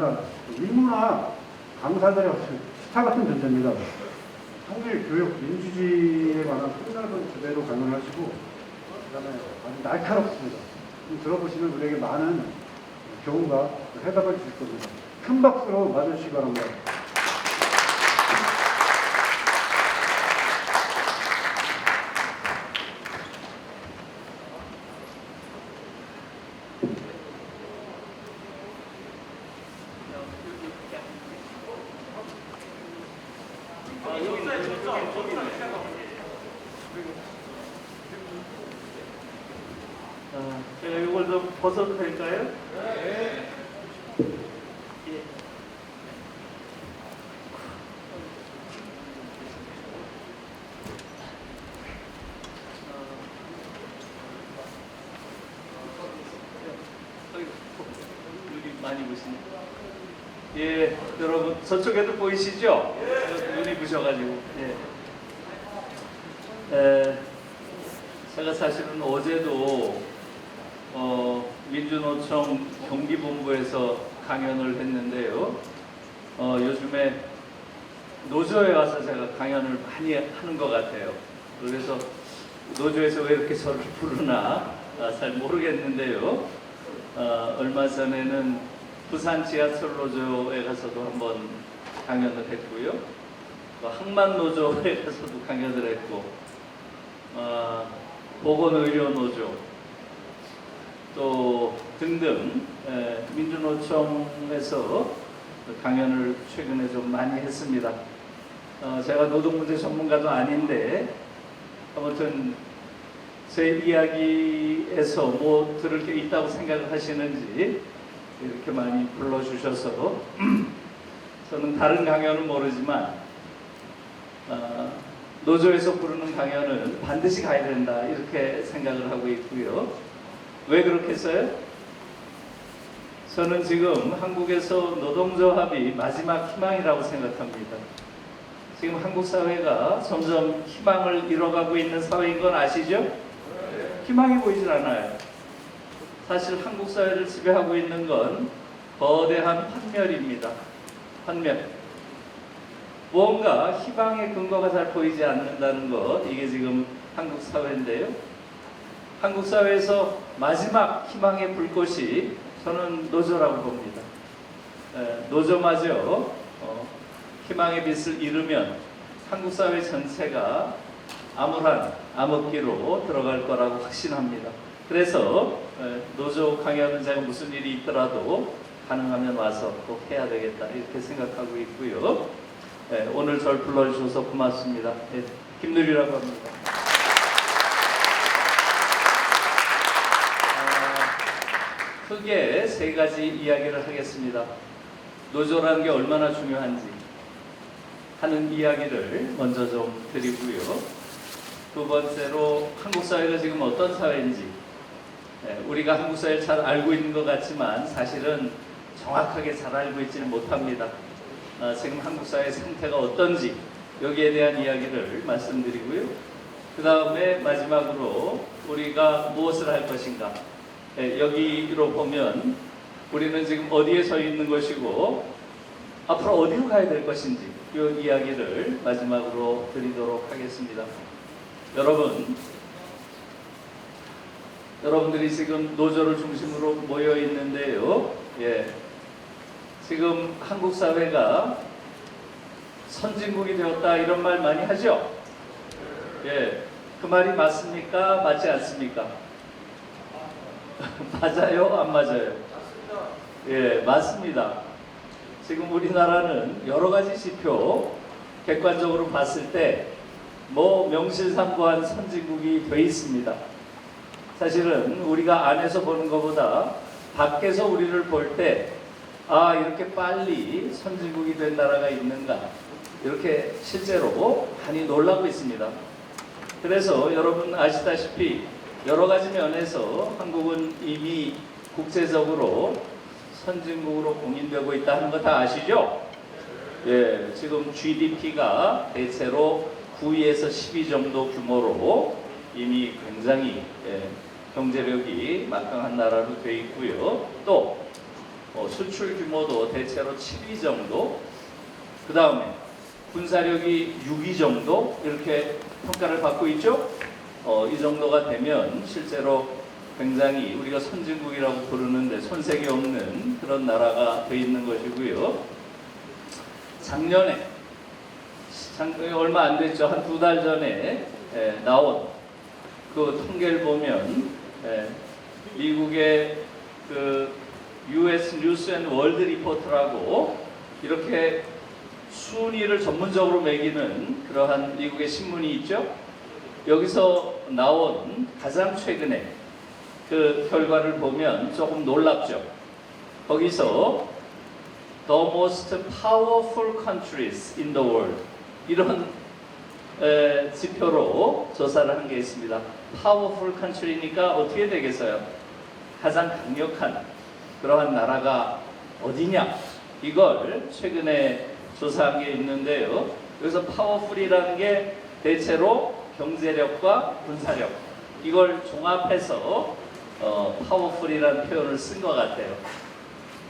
존재입니다. 인문화 강사들의 스타 같은 존재입니다. 통일, 교육, 민주주의에 관한 폭넓은 주제로 강연하시고, 그다음에 아주 날카롭습니다. 들어보시면 우리에게 많은 교훈과 해답을 주실 겁니다. 큰 박수로 맞아주시기 바랍니다. 제가 이걸 좀 벗어도 될까요? 네. 예. 눈이 많이 부시네. 예, 여러분 저쪽에도 보이시죠? 눈이 부셔가지고. 예. 제가 사실은 어제도 민주노총 경기본부에서 강연을 했는데요. 요즘에 노조에 와서 제가 강연을 많이 하는 것 같아요. 그래서 노조에서 왜 이렇게 저를 부르나 잘 모르겠는데요. 얼마 전에는 부산 지하철 노조에 가서도 한번 강연을 했고요. 항만 노조에 가서도 강연을 했고, 보건의료노조 또 등등 민주노총에서 강연을 최근에 좀 많이 했습니다. 제가 노동문제 전문가도 아닌데 아무튼 제 이야기에서 뭐 들을 게 있다고 생각을 하시는지 이렇게 많이 불러주셔서 저는 다른 강연은 모르지만 노조에서 부르는 강연은 반드시 가야 된다 이렇게 생각을 하고 있고요. 왜 그렇겠어요? 저는 지금 한국에서 노동조합이 마지막 희망이라고 생각합니다. 지금 한국 사회가 점점 희망을 잃어가고 있는 사회인 건 아시죠? 희망이 보이질 않아요. 사실 한국 사회를 지배하고 있는 건 거대한 환멸입니다. 환멸. 무언가 희망의 근거가 잘 보이지 않는다는 것, 이게 지금 한국 사회인데요. 한국 사회에서 마지막 희망의 불꽃이 저는 노조라고 봅니다. 노조마저 희망의 빛을 잃으면 한국 사회 전체가 암울한 암흑기로 들어갈 거라고 확신합니다. 그래서 노조 강연은 제가 무슨 일이 있더라도 가능하면 와서 꼭 해야 되겠다 이렇게 생각하고 있고요. 오늘 저를 불러주셔서 고맙습니다. 김누리라고 합니다. 크게 세 가지 이야기를 하겠습니다. 노조라는 게 얼마나 중요한지 하는 이야기를 먼저 좀 드리고요. 두 번째로 한국 사회가 지금 어떤 사회인지, 우리가 한국 사회를 잘 알고 있는 것 같지만 사실은 정확하게 잘 알고 있지는 못합니다. 지금 한국 사회의 상태가 어떤지 여기에 대한 이야기를 말씀드리고요. 그 다음에 마지막으로 우리가 무엇을 할 것인가, 여기로 보면 우리는 지금 어디에 서 있는 것이고 앞으로 어디로 가야 될 것인지 이 이야기를 마지막으로 드리도록 하겠습니다. 여러분들이 지금 노조를 중심으로 모여 있는데요. 지금 한국 사회가 선진국이 되었다 이런 말 많이 하죠? 그 말이 맞습니까? 맞지 않습니까? 맞아요? 안 맞아요? 맞습니다. 지금 우리나라는 여러 가지 지표 객관적으로 봤을 때 명실상부한 선진국이 돼 있습니다. 사실은 우리가 안에서 보는 것보다 밖에서 우리를 볼 때 이렇게 빨리 선진국이 된 나라가 있는가 이렇게 실제로 많이 놀라고 있습니다. 그래서 여러분 아시다시피 여러 가지 면에서 한국은 이미 국제적으로 선진국으로 공인되고 있다 하는 거 다 아시죠? 지금 GDP가 대체로 9위에서 10위 정도 규모로 이미 굉장히 경제력이 막강한 나라로 되어 있고요. 또 수출 규모도 대체로 7위 정도, 그 다음에 군사력이 6위 정도 이렇게 평가를 받고 있죠. 이 정도가 되면 실제로 굉장히 우리가 선진국이라고 부르는데 손색이 없는 그런 나라가 돼 있는 것이고요. 작년에 얼마 안 됐죠. 한 2달 전에 나온 그 통계를 보면 미국의 그 US 뉴스 앤 월드 리포트라고 이렇게 순위를 전문적으로 매기는 그러한 미국의 신문이 있죠. 여기서 나온 가장 최근에 그 결과를 보면 조금 놀랍죠. 거기서 The most powerful countries in the world 이런 지표로 조사를 한 게 있습니다. Powerful country니까 어떻게 되겠어요? 가장 강력한 그러한 나라가 어디냐? 이걸 최근에 조사한 게 있는데요. 여기서 파워풀이라는 게 대체로 경제력과 군사력 이걸 종합해서 파워풀이라는 표현을 쓴 것 같아요.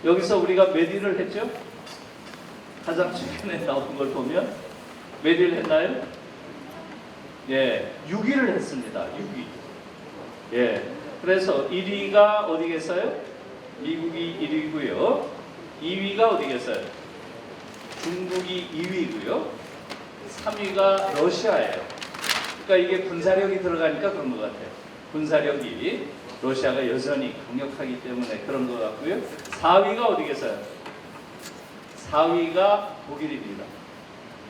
여기서 우리가 몇 위를 했죠? 가장 최근에 나온 걸 보면 몇 위를 했나요? 예, 6위를 했습니다. 6위. 예, 그래서 1위가 어디겠어요? 미국이 1위고요. 2위가 어디겠어요? 중국이 2위고요. 3위가 러시아예요. 그러니까 이게 군사력이 들어가니까 그런 것 같아요. 군사력이 러시아가 여전히 강력하기 때문에 그런 것 같고요. 4위가 어디겠어요? 4위가 독일입니다.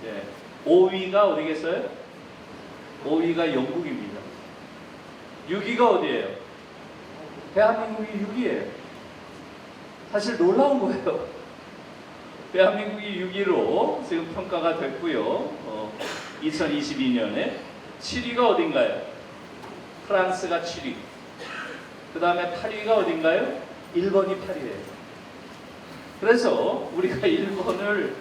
예. 5위가 어디겠어요? 5위가 영국입니다. 6위가 어디예요? 대한민국이 6위예요. 사실 놀라운 거예요. 대한민국이 6위로 지금 평가가 됐고요. 2022년에 7위가 어딘가요? 프랑스가 7위. 그 다음에 8위가 어딘가요? 일본이 8위예요. 그래서 우리가 일본을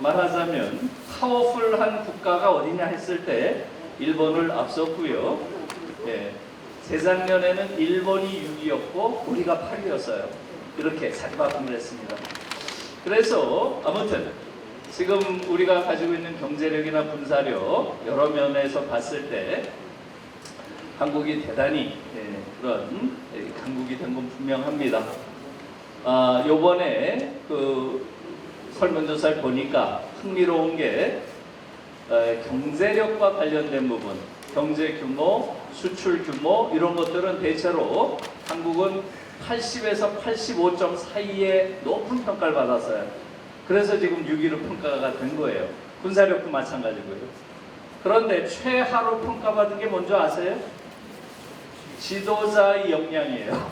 말하자면 파워풀한 국가가 어디냐 했을 때 일본을 앞섰고요. 예, 재작년에는 일본이 6위였고 우리가 8위였어요. 이렇게 자리바꿈을 했습니다. 그래서 아무튼 지금 우리가 가지고 있는 경제력이나 군사력 여러 면에서 봤을 때 한국이 대단히 그런 강국이 된 건 분명합니다. 요번에 그 설문조사를 보니까 흥미로운 게 경제력과 관련된 부분, 경제 규모, 수출 규모 이런 것들은 대체로 한국은 80에서 85점 사이에 높은 평가를 받았어요. 그래서 지금 6위로 평가가 된 거예요. 군사력도 마찬가지고요. 그런데 최하로 평가받은 게 뭔지 아세요? 지도자의 역량이에요.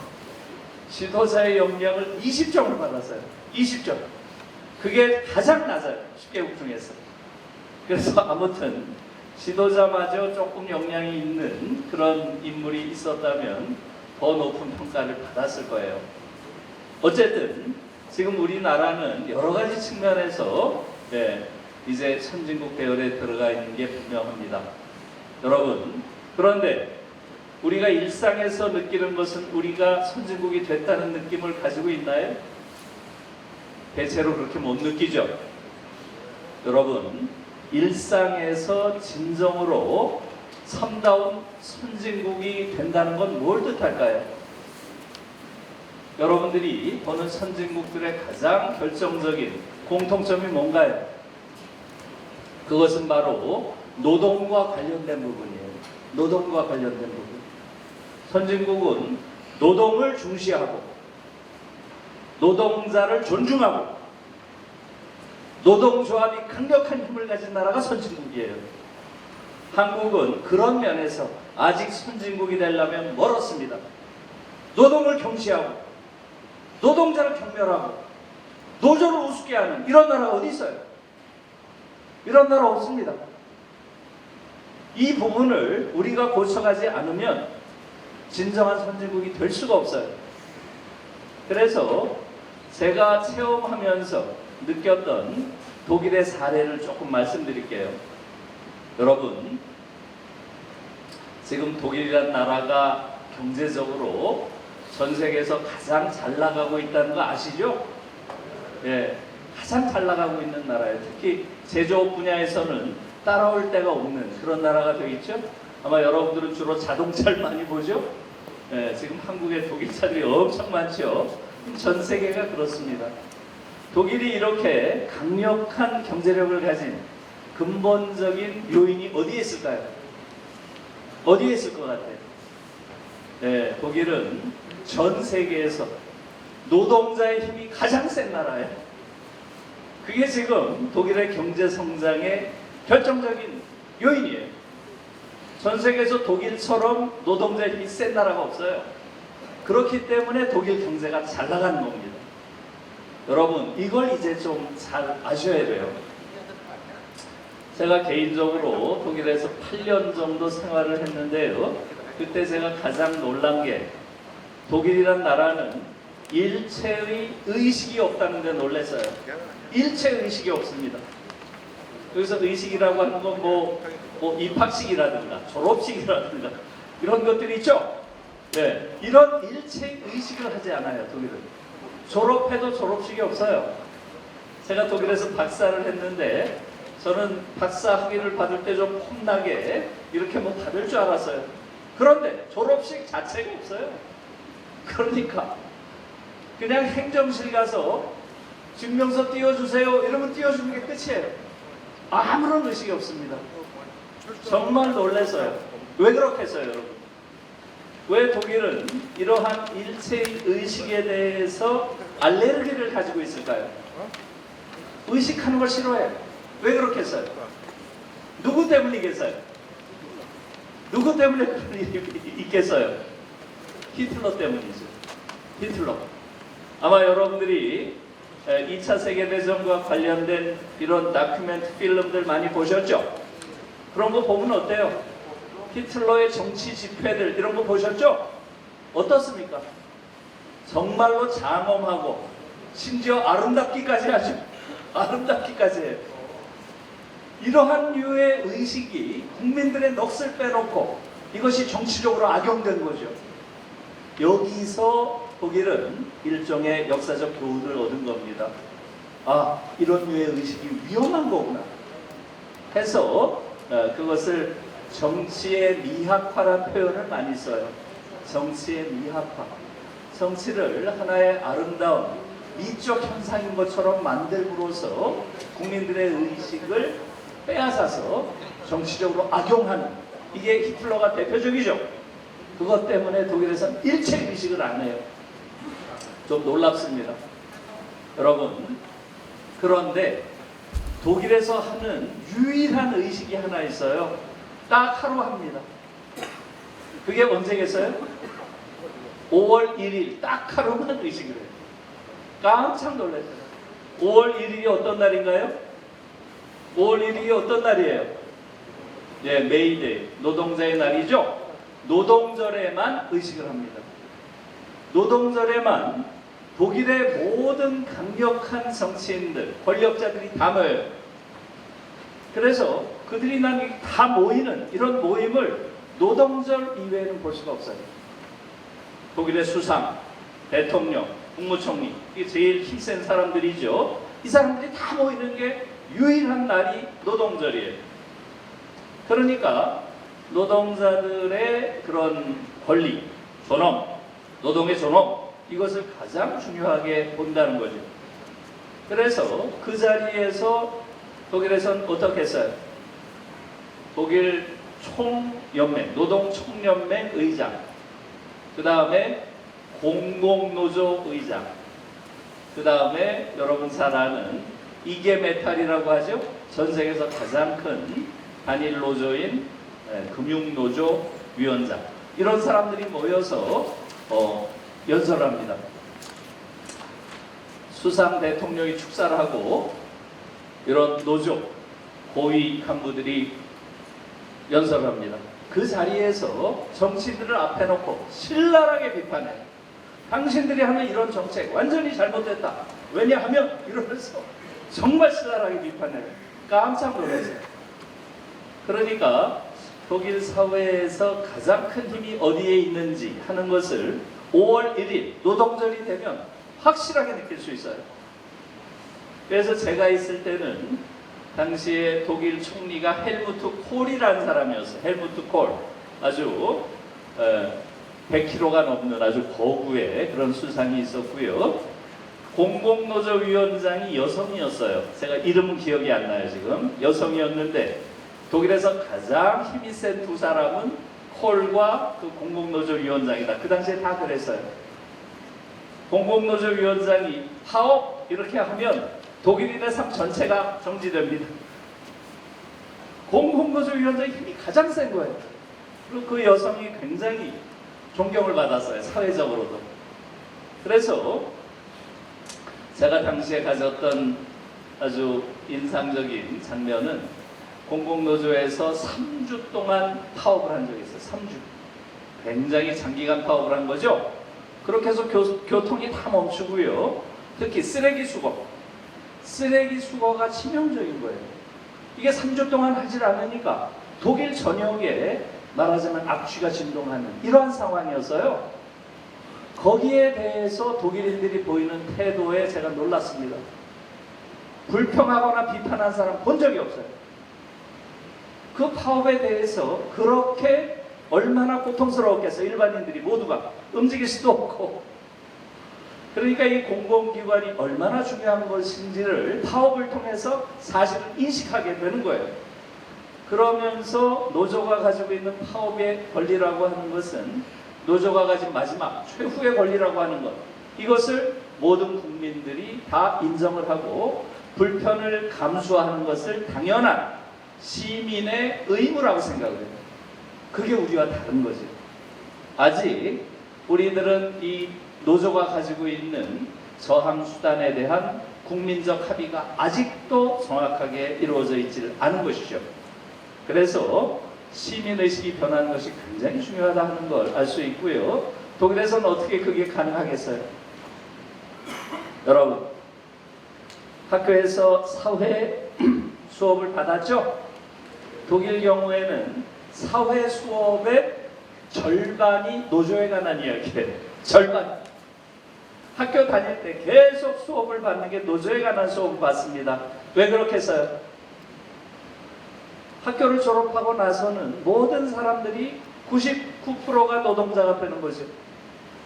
지도자의 역량을 20점을 받았어요. 20점. 그게 가장 낮아요. 10개국 중에서. 그래서 아무튼 지도자마저 조금 역량이 있는 그런 인물이 있었다면 더 높은 평가를 받았을 거예요. 어쨌든 지금 우리나라는 여러 가지 측면에서 이제 선진국 대열에 들어가 있는 게 분명합니다. 여러분, 그런데 우리가 일상에서 느끼는 것은 우리가 선진국이 됐다는 느낌을 가지고 있나요? 대체로 그렇게 못 느끼죠. 여러분, 일상에서 진정으로 참다운 선진국이 된다는 건 뭘 뜻할까요? 여러분들이 보는 선진국들의 가장 결정적인 공통점이 뭔가요? 그것은 바로 노동과 관련된 부분이에요. 노동과 관련된 부분. 선진국은 노동을 중시하고 노동자를 존중하고 노동조합이 강력한 힘을 가진 나라가 선진국이에요. 한국은 그런 면에서 아직 선진국이 되려면 멀었습니다. 노동을 경시하고 노동자를 경멸하고 노조를 우습게 하는 이런 나라가 어디 있어요? 이런 나라 없습니다. 이 부분을 우리가 고쳐가지 않으면 진정한 선진국이 될 수가 없어요. 그래서 제가 체험하면서 느꼈던 독일의 사례를 조금 말씀드릴게요. 여러분, 지금 독일이라는 나라가 경제적으로 전 세계에서 가장 잘 나가고 있다는 거 아시죠? 예, 가장 잘 나가고 있는 나라예요. 특히 제조업 분야에서는 따라올 데가 없는 그런 나라가 되어 있죠. 아마 여러분들은 주로 자동차를 많이 보죠. 예, 지금 한국에 독일차들이 엄청 많죠. 전 세계가 그렇습니다. 독일이 이렇게 강력한 경제력을 가진 근본적인 요인이 어디에 있을까요? 어디에 있을 것 같아요? 네, 독일은 전 세계에서 노동자의 힘이 가장 센 나라예요. 그게 지금 독일의 경제 성장의 결정적인 요인이에요. 전 세계에서 독일처럼 노동자의 힘이 센 나라가 없어요. 그렇기 때문에 독일 경제가 잘 나가는 겁니다. 여러분, 이걸 이제 좀 잘 아셔야 돼요. 제가 개인적으로 독일에서 8년 정도 생활을 했는데요. 그때 제가 가장 놀란 게 독일이란 나라는 일체의 의식이 없다는 데 놀랐어요. 일체 의식이 없습니다. 여기서 의식이라고 하는 건 뭐 입학식이라든가 졸업식이라든가 이런 것들이 있죠. 네, 이런 일체 의식을 하지 않아요. 독일은 졸업해도 졸업식이 없어요. 제가 독일에서 박사를 했는데 저는 박사 학위를 받을 때 좀 폼나게 이렇게 뭐 받을 줄 알았어요. 그런데 졸업식 자체가 없어요. 그러니까 그냥 행정실 가서 증명서 띄워주세요 이러면 띄워주는 게 끝이에요. 아무런 의식이 없습니다. 정말 놀랐어요. 왜 그렇게 했어요, 여러분? 왜 독일은 이러한 일체의 의식에 대해서 알레르기를 가지고 있을까요? 의식하는 걸 싫어해요. 왜 그렇게 했어요? 누구 때문이겠어요? 누구 때문에 그런 일이 있겠어요? 히틀러 때문이죠. 히틀러. 아마 여러분들이 2차 세계대전과 관련된 이런 다큐멘트 필름들 많이 보셨죠? 그런 거 보면 어때요? 히틀러의 정치 집회들 이런 거 보셨죠? 어떻습니까? 정말로 장엄하고 심지어 아름답기까지 하죠. 아름답기까지 해요. 이러한 류의 의식이 국민들의 넋을 빼놓고 이것이 정치적으로 악용된 거죠. 여기서 독일은 일종의 역사적 교훈을 얻은 겁니다. 아, 이런 류의 의식이 위험한 거구나 해서 그것을 정치의 미학화라는 표현을 많이 써요. 정치의 미학화. 정치를 하나의 아름다운 미적 현상인 것처럼 만들므로써 국민들의 의식을 빼앗아서 정치적으로 악용하는, 이게 히틀러가 대표적이죠. 그것 때문에 독일에서는 일체 의식을 안 해요. 좀 놀랍습니다. 여러분, 그런데 독일에서 하는 유일한 의식이 하나 있어요. 딱 하루 합니다. 그게 언제겠어요? 5월 1일 딱 하루만 의식을 해요. 깜짝 놀랐어요. 5월 1일이 어떤 날인가요? 5월 1일이 어떤 날이에요? 네, 메이데이, 노동자의 날이죠. 노동절에만 의식을 합니다. 노동절에만 독일의 모든 강력한 정치인들, 권력자들이 다 모여요. 그래서 그들이 다 모이는 이런 모임을 노동절 이외에는 볼 수가 없어요. 독일의 수상, 대통령, 국무총리, 이게 제일 힘센 사람들이죠. 이 사람들이 다 모이는 게 유일한 날이 노동절이에요. 그러니까 노동자들의 그런 권리, 존엄, 노동의 존엄, 이것을 가장 중요하게 본다는 거죠. 그래서 그 자리에서 독일에서는 어떻게 했어요? 독일 총연맹, 노동총연맹 의장, 그 다음에 공공노조 의장, 그 다음에 여러분 잘 아는 이게 메탈이라고 하죠. 전 세계에서 가장 큰 단일 노조인 금융노조 위원장, 이런 사람들이 모여서 연설을 합니다. 수상 대통령이 축사를 하고 이런 노조 고위 간부들이 연설을 합니다. 그 자리에서 정치인들을 앞에 놓고 신랄하게 비판해. 당신들이 하는 이런 정책 완전히 잘못됐다. 왜냐하면 이러면서 정말 신랄하게 비판해요. 깜짝 놀랐어요. 그러니까 독일 사회에서 가장 큰 힘이 어디에 있는지 하는 것을 5월 1일 노동절이 되면 확실하게 느낄 수 있어요. 그래서 제가 있을 때는 당시에 독일 총리가 헬무트 콜이라는 사람이었어요. 헬무트 콜. 아주 100kg가 넘는 아주 거구의 그런 수상이 있었고요. 공공노조위원장이 여성이었어요. 제가 이름은 기억이 안 나요 지금. 여성이었는데 독일에서 가장 힘이 센 두 사람은 콜과 그 공공노조위원장이다. 그 당시에 다 그랬어요. 공공노조위원장이 파업 이렇게 하면 독일인의 삶 전체가 정지됩니다. 공공노조위원장의 힘이 가장 센 거예요. 그리고 그 여성이 굉장히 존경을 받았어요. 사회적으로도. 그래서 제가 당시에 가졌던 아주 인상적인 장면은 공공노조에서 3주 동안 파업을 한 적이 있어요. 3주. 굉장히 장기간 파업을 한 거죠. 그렇게 해서 교통이 다 멈추고요. 특히 쓰레기 수거가 치명적인 거예요. 이게 3주 동안 하질 않으니까 독일 전역에 말하자면 악취가 진동하는 이러한 상황이었어요. 거기에 대해서 독일인들이 보이는 태도에 제가 놀랐습니다. 불평하거나 비판한 사람 본 적이 없어요. 그 파업에 대해서 그렇게 얼마나 고통스러웠겠어요. 일반인들이 모두가 움직일 수도 없고. 그러니까 이 공공기관이 얼마나 중요한 것인지를 파업을 통해서 사실을 인식하게 되는 거예요. 그러면서 노조가 가지고 있는 파업의 권리라고 하는 것은 노조가 가진 마지막 최후의 권리라고 하는 것, 이것을 모든 국민들이 다 인정을 하고 불편을 감수하는 것을 당연한 시민의 의무라고 생각을 해요. 그게 우리와 다른 거죠. 아직 우리들은 이 노조가 가지고 있는 저항 수단에 대한 국민적 합의가 아직도 정확하게 이루어져 있지를 않은 것이죠. 그래서 시민의식이 변하는 것이 굉장히 중요하다 하는 걸 알 수 있고요. 독일에서는 어떻게 그게 가능하겠어요? 여러분, 학교에서 사회 수업을 받았죠? 독일 경우에는 사회 수업의 절반이 노조에 관한 이야기예요. 절반. 학교 다닐 때 계속 수업을 받는 게 노조에 관한 수업을 받습니다. 왜 그렇게 했어요? 학교를 졸업하고 나서는 모든 사람들이 99%가 노동자가 되는 거죠.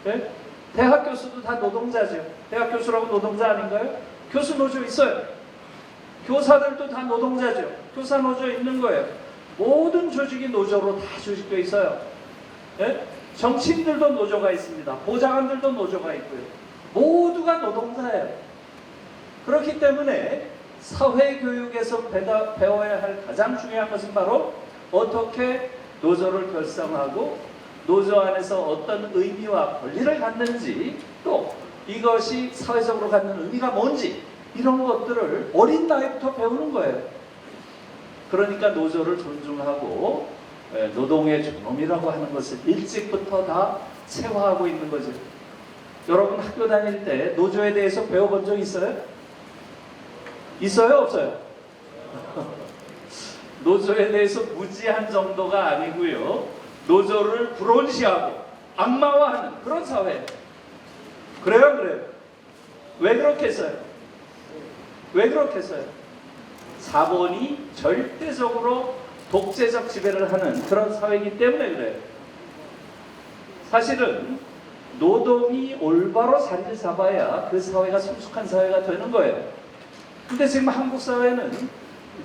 네? 대학 교수도 다 노동자죠. 대학 교수라고 노동자 아닌가요? 교수 노조 있어요. 교사들도 다 노동자죠. 교사 노조 있는 거예요. 모든 조직이 노조로 다 조직되어 있어요. 네? 정치인들도 노조가 있습니다. 보좌관들도 노조가 있고요. 모두가 노동자예요. 그렇기 때문에 사회교육에서 배워야 할 가장 중요한 것은 바로 어떻게 노조를 결성하고 노조 안에서 어떤 의미와 권리를 갖는지, 또 이것이 사회적으로 갖는 의미가 뭔지, 이런 것들을 어린 나이부터 배우는 거예요. 그러니까 노조를 존중하고 노동의 존엄이라고 하는 것을 일찍부터 다 체화하고 있는 거죠. 여러분 학교 다닐 때 노조에 대해서 배워본 적 있어요? 있어요? 없어요? 노조에 대해서 무지한 정도가 아니고요. 노조를 불온시하고 악마화하는 그런 사회. 그래요? 그래요. 왜 그렇게 했어요? 왜 그렇게 했어요? 자본이 절대적으로 독재적 지배를 하는 그런 사회이기 때문에 그래요. 사실은 노동이 올바로 자리를 잡아야 그 사회가 성숙한 사회가 되는 거예요. 근데 지금 한국 사회는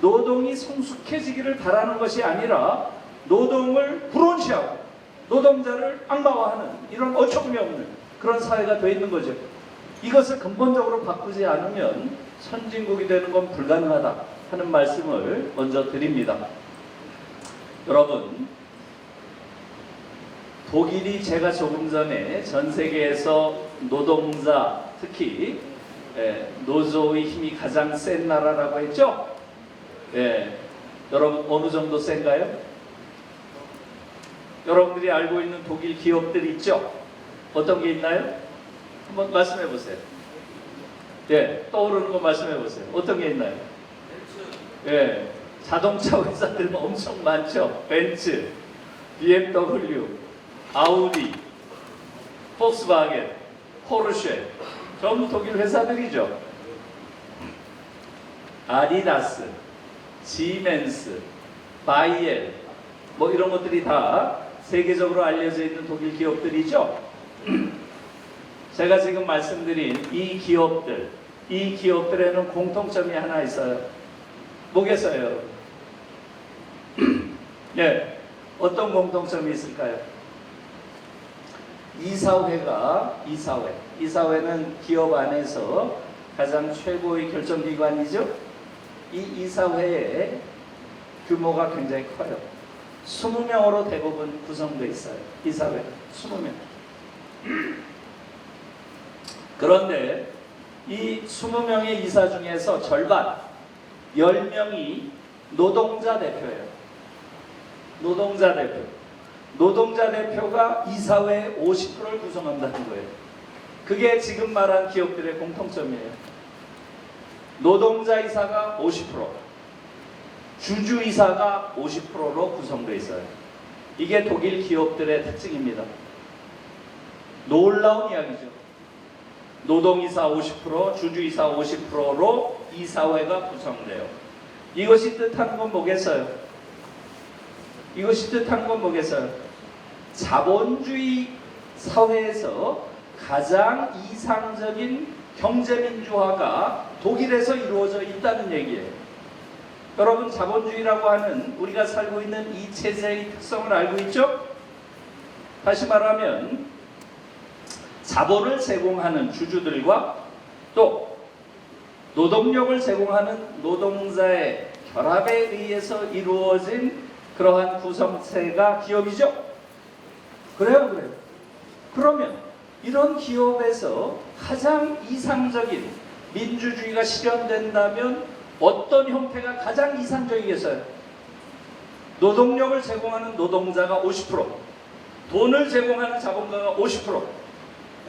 노동이 성숙해지기를 바라는 것이 아니라 노동을 불온시하고 노동자를 악마화하는 이런 어처구니 없는 그런 사회가 되어 있는 거죠. 이것을 근본적으로 바꾸지 않으면 선진국이 되는 건 불가능하다 하는 말씀을 먼저 드립니다. 여러분, 독일이 제가 조금 전에 전 세계에서 노동자, 특히 노조의 힘이 가장 센 나라라고 했죠? 여러분 어느 정도 센가요? 여러분들이 알고 있는 독일 기업들 있죠? 어떤 게 있나요? 한번 말씀해 보세요. 떠오르는 거 말씀해 보세요. 어떤 게 있나요? 자동차 회사들 엄청 많죠? 벤츠, BMW, 아우디, 폭스바겐, 포르쉐, 전부 독일 회사들이죠. 아디다스, 시멘스, 바이엘, 뭐 이런 것들이 다 세계적으로 알려져 있는 독일 기업들이죠. 제가 지금 말씀드린 이 기업들에는 공통점이 하나 있어요. 뭐겠어요? 네, 어떤 공통점이 있을까요? 이사회는 기업 안에서 가장 최고의 결정기관이죠. 이 이사회의 규모가 굉장히 커요. 20명으로 대부분 구성되어 있어요. 이사회 20명. 그런데 이 20명의 이사 중에서 절반 10명이 노동자 대표예요. 노동자 대표가 이사회의 50%를 구성한다는 거예요. 그게 지금 말한 기업들의 공통점이에요. 노동자 이사가 50%, 주주 이사가 50%로 구성되어 있어요. 이게 독일 기업들의 특징입니다. 놀라운 이야기죠. 노동이사 50%, 주주이사 50%로 이사회가 구성돼요. 이것이 뜻하는 건 뭐겠어요? 자본주의 사회에서 가장 이상적인 경제민주화가 독일에서 이루어져 있다는 얘기예요. 여러분, 자본주의라고 하는 우리가 살고 있는 이 체제의 특성을 알고 있죠? 다시 말하면 자본을 제공하는 주주들과 또 노동력을 제공하는 노동자의 결합에 의해서 이루어진 그러한 구성체가 기업이죠. 그래요. 그러면 이런 기업에서 가장 이상적인 민주주의가 실현된다면 어떤 형태가 가장 이상적이겠어요? 노동력을 제공하는 노동자가 50%, 돈을 제공하는 자본가가 50%,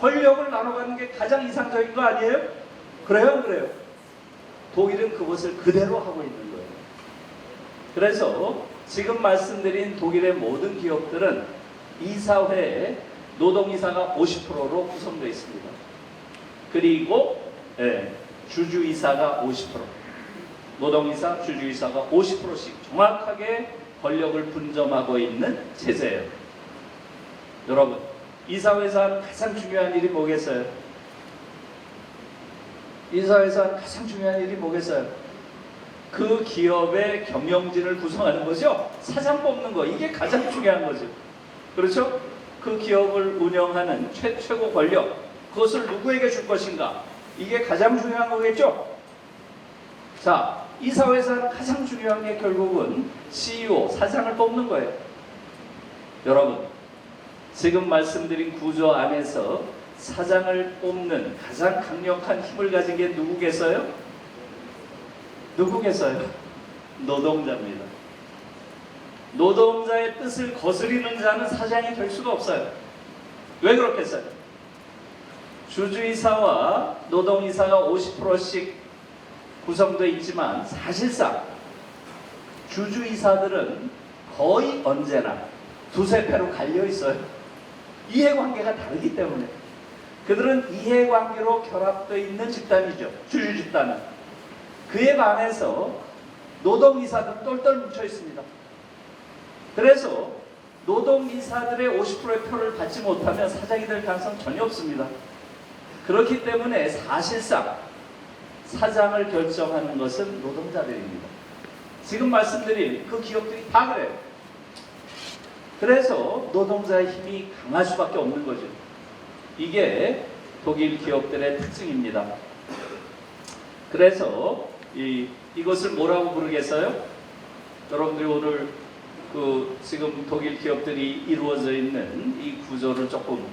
권력을 나눠가는 게 가장 이상적인 거 아니에요? 그래요. 독일은 그것을 그대로 하고 있는 거예요. 그래서 지금 말씀드린 독일의 모든 기업들은 이사회에 노동이사가 50%로 구성되어 있습니다. 그리고 주주이사가 50%, 노동이사, 주주이사가 50%씩 정확하게 권력을 분점하고 있는 체제예요. 여러분, 이사회에서 하는 가장 중요한 일이 뭐겠어요? 그 기업의 경영진을 구성하는 거죠. 사장 뽑는 거, 이게 가장 중요한 거죠. 그렇죠? 그 기업을 운영하는 최고 권력, 그것을 누구에게 줄 것인가, 이게 가장 중요한 거겠죠. 자, 이사회에서 하는 가장 중요한 게 결국은 CEO, 사장을 뽑는 거예요. 여러분, 지금 말씀드린 구조 안에서 사장을 뽑는 가장 강력한 힘을 가진 게 누구겠어요? 노동자입니다. 노동자의 뜻을 거스리는 자는 사장이 될 수가 없어요. 왜 그렇겠어요? 주주이사와 노동이사가 50%씩 구성되어 있지만 사실상 주주이사들은 거의 언제나 두세 패로 갈려 있어요. 이해관계가 다르기 때문에. 그들은 이해관계로 결합되어 있는 집단이죠. 주주 집단은. 그에 반해서 노동이사들은 똘똘 뭉쳐 있습니다. 그래서 노동이사들의 50%의 표를 받지 못하면 사장이 될 가능성 전혀 없습니다. 그렇기 때문에 사실상 사장을 결정하는 것은 노동자들입니다. 지금 말씀드린 그 기업들이 다 그래요. 그래서 노동자의 힘이 강할 수밖에 없는 거죠. 이게 독일 기업들의 특징입니다. 그래서 이것을 뭐라고 부르겠어요? 여러분들이 오늘 지금 독일 기업들이 이루어져 있는 이 구조를 조금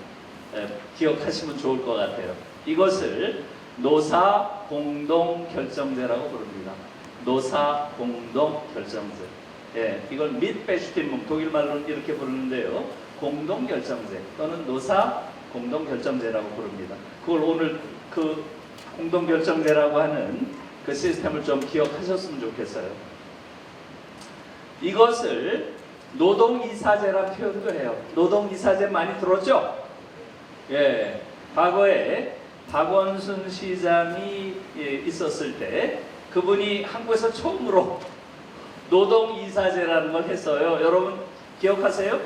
기억하시면 좋을 것 같아요. 이것을 노사 공동 결정제라고 부릅니다. 노사 공동 결정제. 이걸 mitbestimmung, 독일 말로는 이렇게 부르는데요. 공동 결정제 또는 노사 공동 결정제라고 부릅니다. 그걸 오늘 그 공동 결정제라고 하는 그 시스템을 좀 기억하셨으면 좋겠어요. 이것을 노동이사제라는 표현도 해요. 노동이사제 많이 들었죠? 예, 과거에 박원순 시장이 있었을 때 그분이 한국에서 처음으로 노동이사제라는 걸 했어요. 여러분 기억하세요?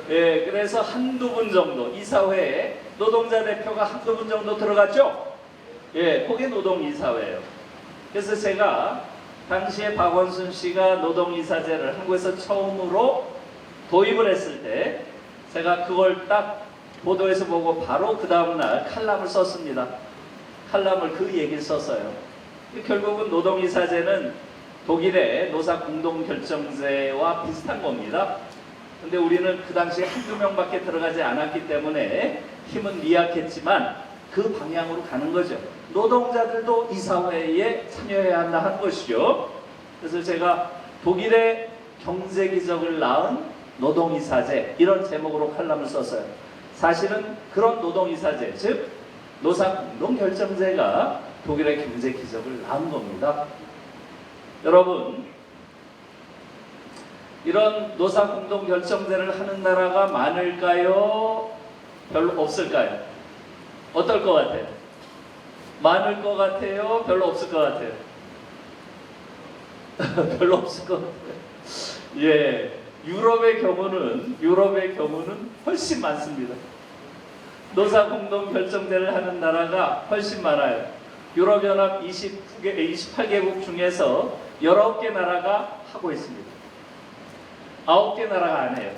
예, 그래서 한두 분 정도 이사회에 노동자 대표가 한두 분 정도 들어갔죠? 예, 그게 노동이사회예요. 그래서 제가 당시에 박원순 씨가 노동이사제를 한국에서 처음으로 도입을 했을 때 제가 그걸 딱 보도에서 보고 바로 그 다음날 칼럼을 썼습니다. 칼럼을 그 얘기를 썼어요. 결국은 노동이사제는 독일의 노사공동결정제와 비슷한 겁니다. 근데 우리는 그 당시에 한두 명밖에 들어가지 않았기 때문에 힘은 미약했지만 그 방향으로 가는 거죠. 노동자들도 이사회에 참여해야 한다 한 것이죠. 그래서 제가 독일의 경제기적을 낳은 노동이사제 이런 제목으로 칼럼을 썼어요. 사실은 그런 노동이사제, 즉 노사공동결정제가 독일의 경제기적을 낳은 겁니다. 여러분, 이런 노사공동결정제를 하는 나라가 많을까요? 별로 없을까요? 어떨 것 같아요? 많을 것 같아요? 별로 없을 것 같아요? 별로 없을 것 같아요. 예, 유럽의 경우는 훨씬 많습니다. 노사공동결정제를 하는 나라가 훨씬 많아요. 유럽연합 28개국 중에서 19개 나라가 하고 있습니다. 9개 나라가 안 해요.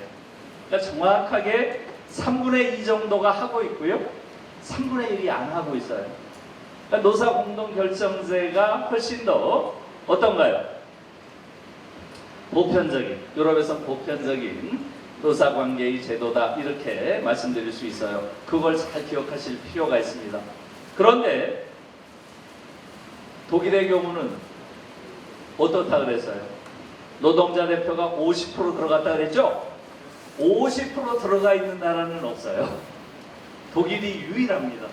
그러니까 정확하게 3분의 2 정도가 하고 있고요. 3분의 1이 안 하고 있어요. 그러니까 노사공동결정제가 훨씬 더 어떤가요? 보편적인, 유럽에서 보편적인 노사관계의 제도다 이렇게 말씀드릴 수 있어요. 그걸 잘 기억하실 필요가 있습니다. 그런데 독일의 경우는 어떻다 그랬어요? 노동자 대표가 50% 들어갔다 그랬죠? 50% 들어가 있는 나라는 없어요. 독일이 유일합니다.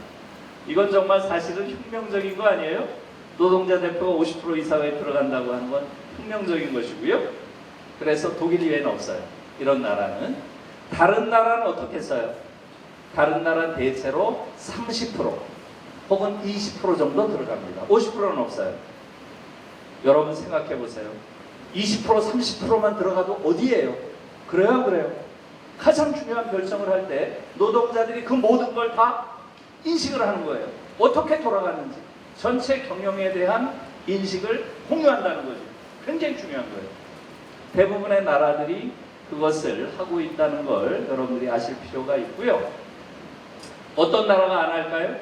이건 정말 사실은 혁명적인 거 아니에요? 노동자 대표가 50% 이사회에 들어간다고 하는 건 혁명적인 것이고요. 그래서 독일 이외에는 없어요. 이런 나라는. 다른 나라는 어떻게 써요? 다른 나라는 대체로 30% 혹은 20% 정도 들어갑니다. 50%는 없어요. 여러분 생각해 보세요. 20% 30%만 들어가도 어디예요? 그래요. 가장 중요한 결정을 할 때 노동자들이 그 모든 걸 다 인식을 하는 거예요. 어떻게 돌아가는지 전체 경영에 대한 인식을 공유한다는 거죠. 굉장히 중요한 거예요. 대부분의 나라들이 그것을 하고 있다는 걸 여러분들이 아실 필요가 있고요. 어떤 나라가 안 할까요?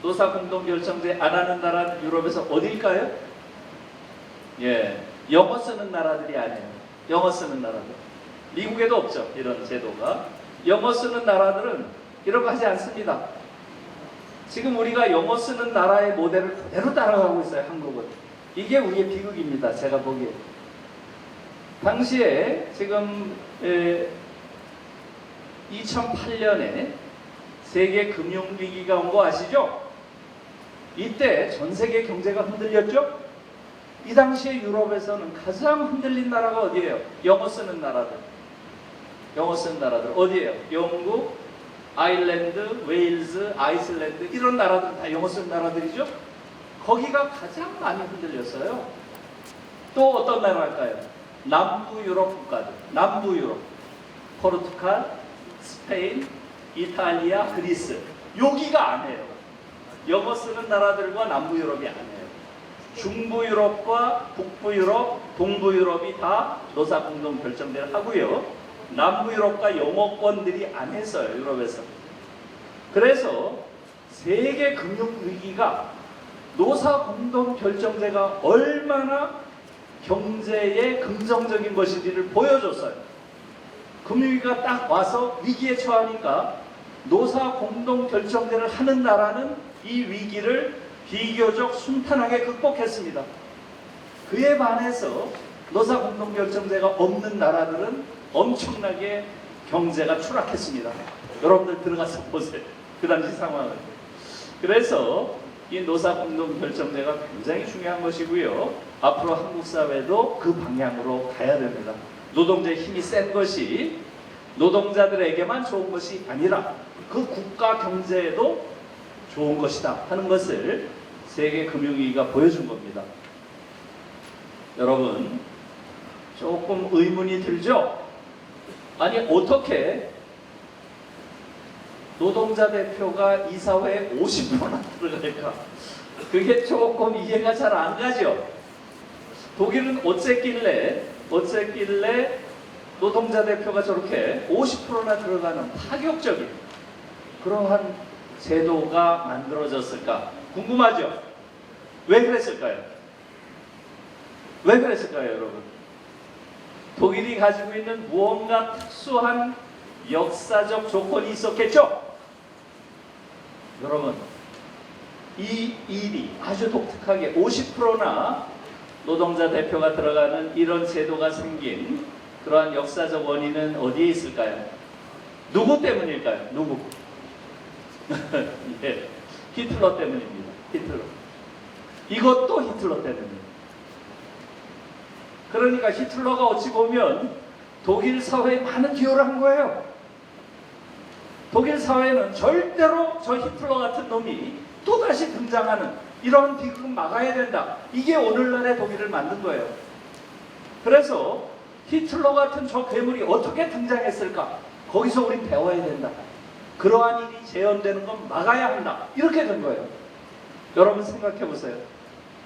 노사공동결정제 안 하는 나라는 유럽에서 어디일까요? 예, 영어 쓰는 나라들이 아니에요. 영어 쓰는 나라들. 미국에도 없죠. 이런 제도가. 영어 쓰는 나라들은 이런 거 하지 않습니다. 지금 우리가 영어 쓰는 나라의 모델을 그대로 따라가고 있어요. 한국은. 이게 우리의 비극입니다. 제가 보기에. 당시에 지금 2008년에 세계 금융위기가 온 거 아시죠? 이때 전 세계 경제가 흔들렸죠? 이 당시에 유럽에서는 가장 흔들린 나라가 어디예요? 영어 쓰는 나라들. 영어 쓰는 나라들 어디예요? 영국, 아일랜드, 웨일즈, 아이슬란드 이런 나라들은 다 영어 쓰는 나라들이죠? 거기가 가장 많이 흔들렸어요. 또 어떤 나라일까요? 남부 유럽 국가들. 남부 유럽. 포르투갈, 스페인, 이탈리아, 그리스. 여기가 안 해요. 영어 쓰는 나라들과 남부 유럽이 안 해요. 중부 유럽과 북부 유럽, 동부 유럽이 다 노사공동결정제를 하고요. 남부 유럽과 영어권들이 안 했어요. 유럽에서. 그래서 세계 금융위기가 노사공동결정제가 얼마나 경제에 긍정적인 것인지를 보여줬어요. 금융위기가 딱 와서 위기에 처하니까 노사공동결정제를 하는 나라는 이 위기를 비교적 순탄하게 극복했습니다. 그에 반해서 노사공동결정제가 없는 나라들은 엄청나게 경제가 추락했습니다. 여러분들 들어가서 보세요. 그 당시 상황을. 그래서 이 노사공동결정제가 굉장히 중요한 것이고요. 앞으로 한국 사회도 그 방향으로 가야 됩니다. 노동자의 힘이 센 것이 노동자들에게만 좋은 것이 아니라 그 국가 경제에도 좋은 것이다 하는 것을 세계금융위기가 보여준 겁니다. 여러분, 조금 의문이 들죠? 아니, 어떻게 노동자 대표가 이사회에 50%나 들어갈까? 그게 조금 이해가 잘 안 가죠? 독일은 어쨌길래 노동자 대표가 저렇게 50%나 들어가는 파격적인 그러한 제도가 만들어졌을까? 궁금하죠? 왜 그랬을까요? 왜 그랬을까요, 여러분? 독일이 가지고 있는 무언가 특수한 역사적 조건이 있었겠죠? 여러분, 이 일이 아주 독특하게 50%나 노동자 대표가 들어가는 이런 제도가 생긴 그러한 역사적 원인은 어디에 있을까요? 누구 때문일까요? 누구? 예, 히틀러 때문입니다. 히틀러. 이것도 히틀러 때문입니다. 그러니까 히틀러가 어찌 보면 독일 사회에 많은 기여를 한 거예요. 독일 사회는 절대로 저 히틀러 같은 놈이 또다시 등장하는 이런 비극을 막아야 된다. 이게 오늘날의 독일을 만든 거예요. 그래서 히틀러 같은 저 괴물이 어떻게 등장했을까? 거기서 우린 배워야 된다. 그러한 일이 재현되는 건 막아야 한다. 이렇게 된 거예요. 여러분 생각해 보세요.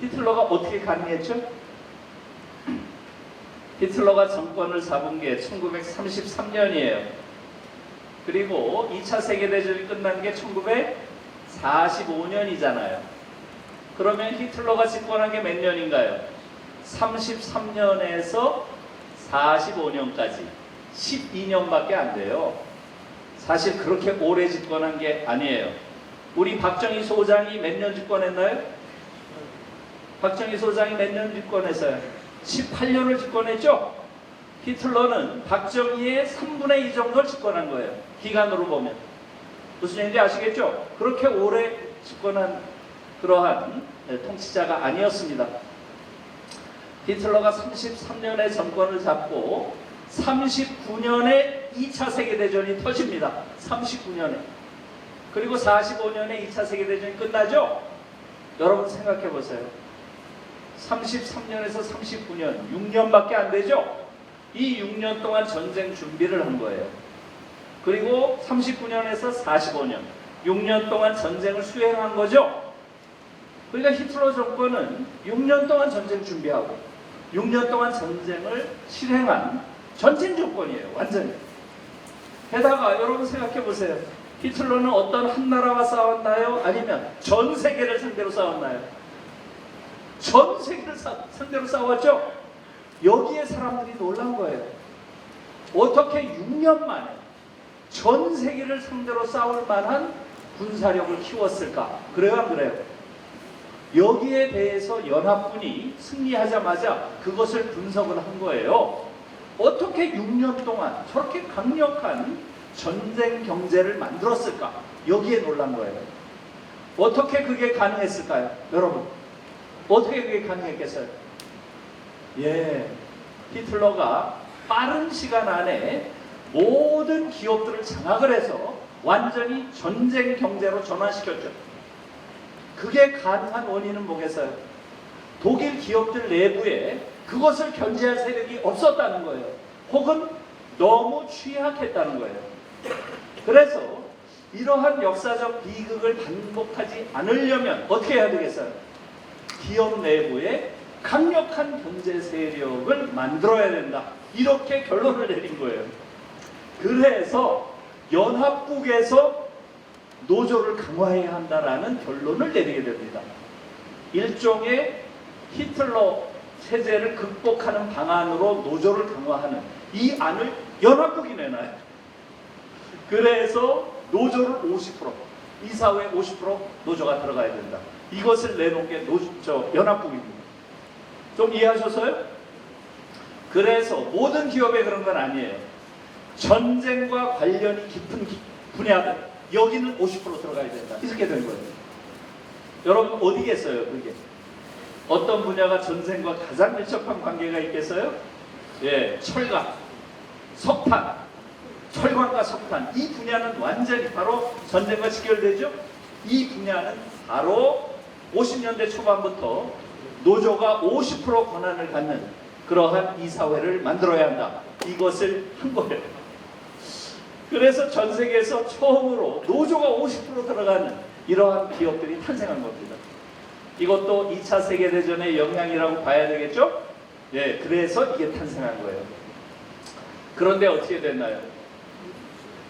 히틀러가 어떻게 가능했죠? 히틀러가 정권을 잡은 게 1933년이에요. 그리고 2차 세계대전이 끝난 게 1945년이잖아요. 그러면 히틀러가 집권한 게 몇 년인가요? 33년에서 45년까지 12년밖에 안 돼요. 사실 그렇게 오래 집권한 게 아니에요. 우리 박정희 소장이 몇 년 집권했나요? 박정희 소장이 몇 년 집권했어요? 18년을 집권했죠? 히틀러는 박정희의 3분의 2 정도를 집권한 거예요. 기간으로 보면. 무슨 얘기인지 아시겠죠? 그렇게 오래 집권한 그러한 통치자가 아니었습니다. 히틀러가 33년에 정권을 잡고 39년에 2차 세계대전이 터집니다. 39년에. 그리고 45년에 2차 세계대전이 끝나죠? 여러분 생각해 보세요. 33년에서 39년, 6년밖에 안 되죠? 이 6년 동안 전쟁 준비를 한 거예요. 그리고 39년에서 45년, 6년 동안 전쟁을 수행한 거죠? 그러니까 히틀러 정권은 6년 동안 전쟁 준비하고 6년 동안 전쟁을 실행한 전쟁 조건이에요. 완전히. 게다가 여러분 생각해 보세요. 히틀러는 어떤 한 나라와 싸웠나요? 아니면 전 세계를 상대로 싸웠나요? 전 세계를 상대로 싸웠죠? 여기에 사람들이 놀란 거예요. 어떻게 6년 만에 전 세계를 상대로 싸울 만한 군사력을 키웠을까? 그래요, 안 그래요? 여기에 대해서 연합군이 승리하자마자 그것을 분석을 한 거예요. 어떻게 6년 동안 저렇게 강력한 전쟁 경제를 만들었을까? 여기에 놀란 거예요. 어떻게 그게 가능했을까요? 여러분, 어떻게 그게 가능했겠어요? 예, 히틀러가 빠른 시간 안에 모든 기업들을 장악을 해서 완전히 전쟁 경제로 전환시켰죠. 그게 가능한 원인은 뭐겠어요? 독일 기업들 내부에 그것을 견제할 세력이 없었다는 거예요. 혹은 너무 취약했다는 거예요. 그래서 이러한 역사적 비극을 반복하지 않으려면 어떻게 해야 되겠어요? 기업 내부에 강력한 경제 세력을 만들어야 된다. 이렇게 결론을 내린 거예요. 그래서 연합국에서 노조를 강화해야 한다라는 결론을 내리게 됩니다. 일종의 히틀러 체제를 극복하는 방안으로 노조를 강화하는 이 안을 연합국이 내놔요. 그래서 노조를 50%, 이사회 50% 노조가 들어가야 된다. 이것을 내놓은 게 연합국입니다. 좀 이해하셨어요? 그래서 모든 기업에 그런 건 아니에요. 전쟁과 관련이 깊은 분야들, 여기는 50% 들어가야 된다. 이렇게 된 거예요. 여러분 어디겠어요, 그게? 어떤 분야가 전쟁과 가장 밀접한 관계가 있겠어요? 예, 철강, 석탄, 철강과 석탄, 이 분야는 완전히 바로 전쟁과 직결되죠. 이 분야는 바로 50년대 초반부터 노조가 50% 권한을 갖는 그러한 이사회를 만들어야 한다. 이것을 한 거예요. 그래서 전 세계에서 처음으로 노조가 50% 들어가는 이러한 기업들이 탄생한 겁니다. 이것도 2차 세계대전의 영향이라고 봐야 되겠죠? 네, 그래서 이게 탄생한 거예요. 그런데 어떻게 됐나요?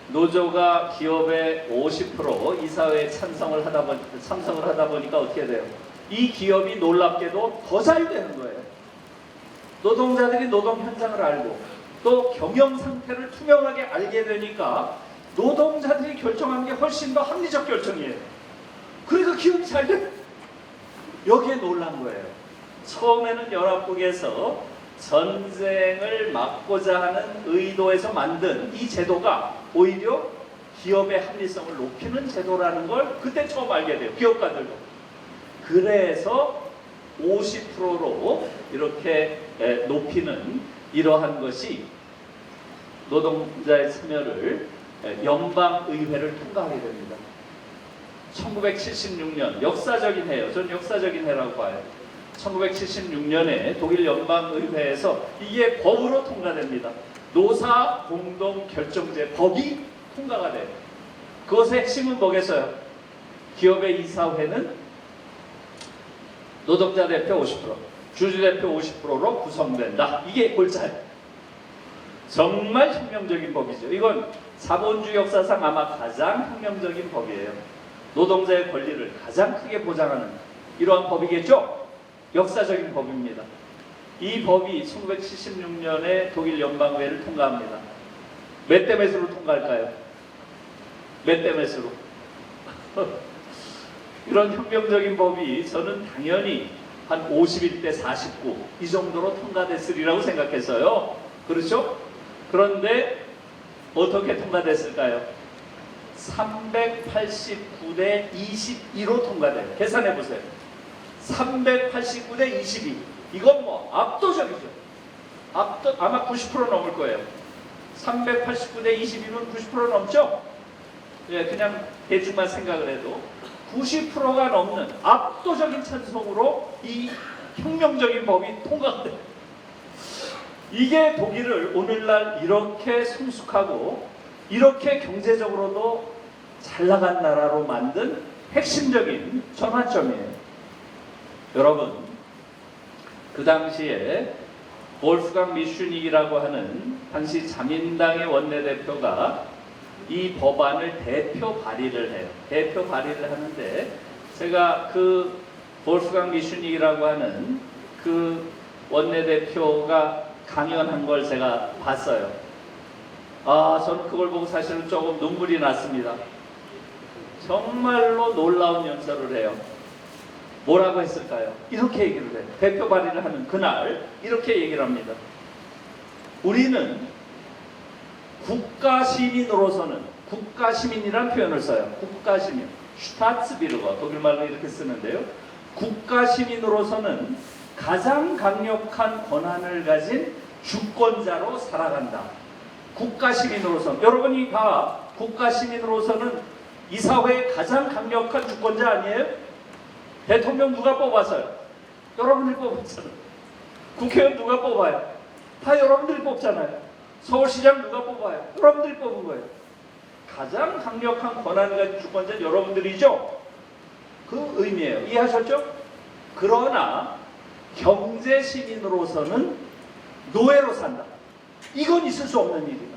노조가 기업의 50% 이사회에 참석을 하다 보니까 어떻게 돼요? 이 기업이 놀랍게도 더 잘 되는 거예요. 노동자들이 노동 현장을 알고 또 경영 상태를 투명하게 알게 되니까 노동자들이 결정하는 게 훨씬 더 합리적 결정이에요. 그러니까 기업이 잘 돼. 여기에 놀란 거예요. 처음에는 연합국에서 전쟁을 막고자 하는 의도에서 만든 이 제도가 오히려 기업의 합리성을 높이는 제도라는 걸 그때 처음 알게 돼요. 기업가들도. 그래서 50%로 이렇게 높이는 이러한 것이 노동자의 참여를 연방의회를 통과하게 됩니다. 1976년 역사적인 해요. 전 역사적인 해라고 봐요. 1976년에 독일 연방의회에서 이게 법으로 통과됩니다. 노사 공동결정제 법이 통과가 돼요. 그것의 핵심은 뭐겠어요? 기업의 이사회는 노동자 대표 50%, 주주 대표 50%로 구성된다. 이게 골자예요. 정말 혁명적인 법이죠. 이건 자본주의 역사상 아마 가장 혁명적인 법이에요. 노동자의 권리를 가장 크게 보장하는 이러한 법이겠죠? 역사적인 법입니다. 이 법이 1976년에 독일 연방의회를 통과합니다. 몇 대 몇으로 통과할까요? 몇 대 몇으로? 이런 혁명적인 법이 저는 당연히 한 51대 49 이 정도로 통과됐으리라고 생각했어요. 그렇죠? 그런데 어떻게 통과됐을까요? 389대 22로 통과돼요. 계산해 보세요. 389대 22. 이건 뭐 압도적이죠. 아마 90% 넘을 거예요. 389대 22면 90% 넘죠? 예, 그냥 대충만 생각을 해도 90%가 넘는 압도적인 찬성으로 이 혁명적인 법이 통과돼요. 이게 독일을 오늘날 이렇게 성숙하고 이렇게 경제적으로도 잘 나간 나라로 만든 핵심적인 전환점이에요. 여러분, 그 당시에 볼프강 미슈닉이라고 하는 당시 자민당의 원내대표가 이 법안을 대표 발의를 해요. 대표 발의를 하는데 제가 그 볼프강 미슈닉이라고 하는 그 원내대표가 강연한 걸 제가 봤어요. 저는 그걸 보고 사실은 조금 눈물이 났습니다. 정말로 놀라운 연설을 해요. 뭐라고 했을까요? 이렇게 얘기를 해요. 대표 발의를 하는 그날 이렇게 얘기를 합니다. 우리는 국가시민으로서는, 국가시민이란 표현을 써요. 국가시민, 슈타츠비르거, 독일말로 이렇게 쓰는데요. 국가시민으로서는 가장 강력한 권한을 가진 주권자로 살아간다. 국가시민으로서는, 여러분이 다 국가시민으로서는 이 사회의 가장 강력한 주권자 아니에요? 대통령 누가 뽑았어요? 여러분들이 뽑았잖아요. 국회의원 누가 뽑아요? 다 여러분들이 뽑잖아요. 서울시장 누가 뽑아요? 여러분들이 뽑은 거예요. 가장 강력한 권한을 가진 주권자는 여러분들이죠? 그 의미예요. 이해하셨죠? 그러나 경제시민으로서는 노예로 산다. 이건 있을 수 없는 일이다.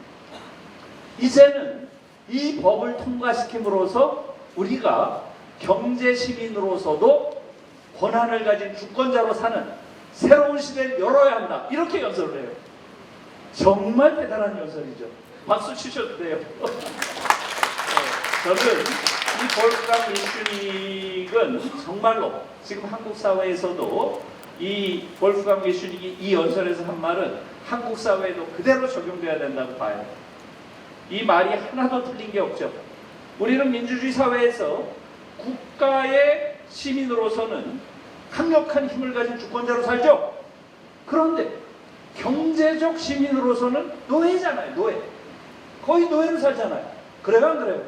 이제는 이 법을 통과시킴으로써 우리가 경제시민으로서도 권한을 가진 주권자로 사는 새로운 시대를 열어야 한다. 이렇게 연설을 해요. 정말 대단한 연설이죠. 박수 치셔도 돼요. 저는 이 볼프강 미슈닉은 정말로 지금 한국 사회에서도 이 볼프강 미슈닉이 이 연설에서 한 말은 한국 사회에도 그대로 적용돼야 된다고 봐요. 이 말이 하나도 틀린 게 없죠. 우리는 민주주의 사회에서 국가의 시민으로서는 강력한 힘을 가진 주권자로 살죠. 그런데 경제적 시민으로서는 노예잖아요. 노예. 거의 노예로 살잖아요. 그래요, 안 그래요?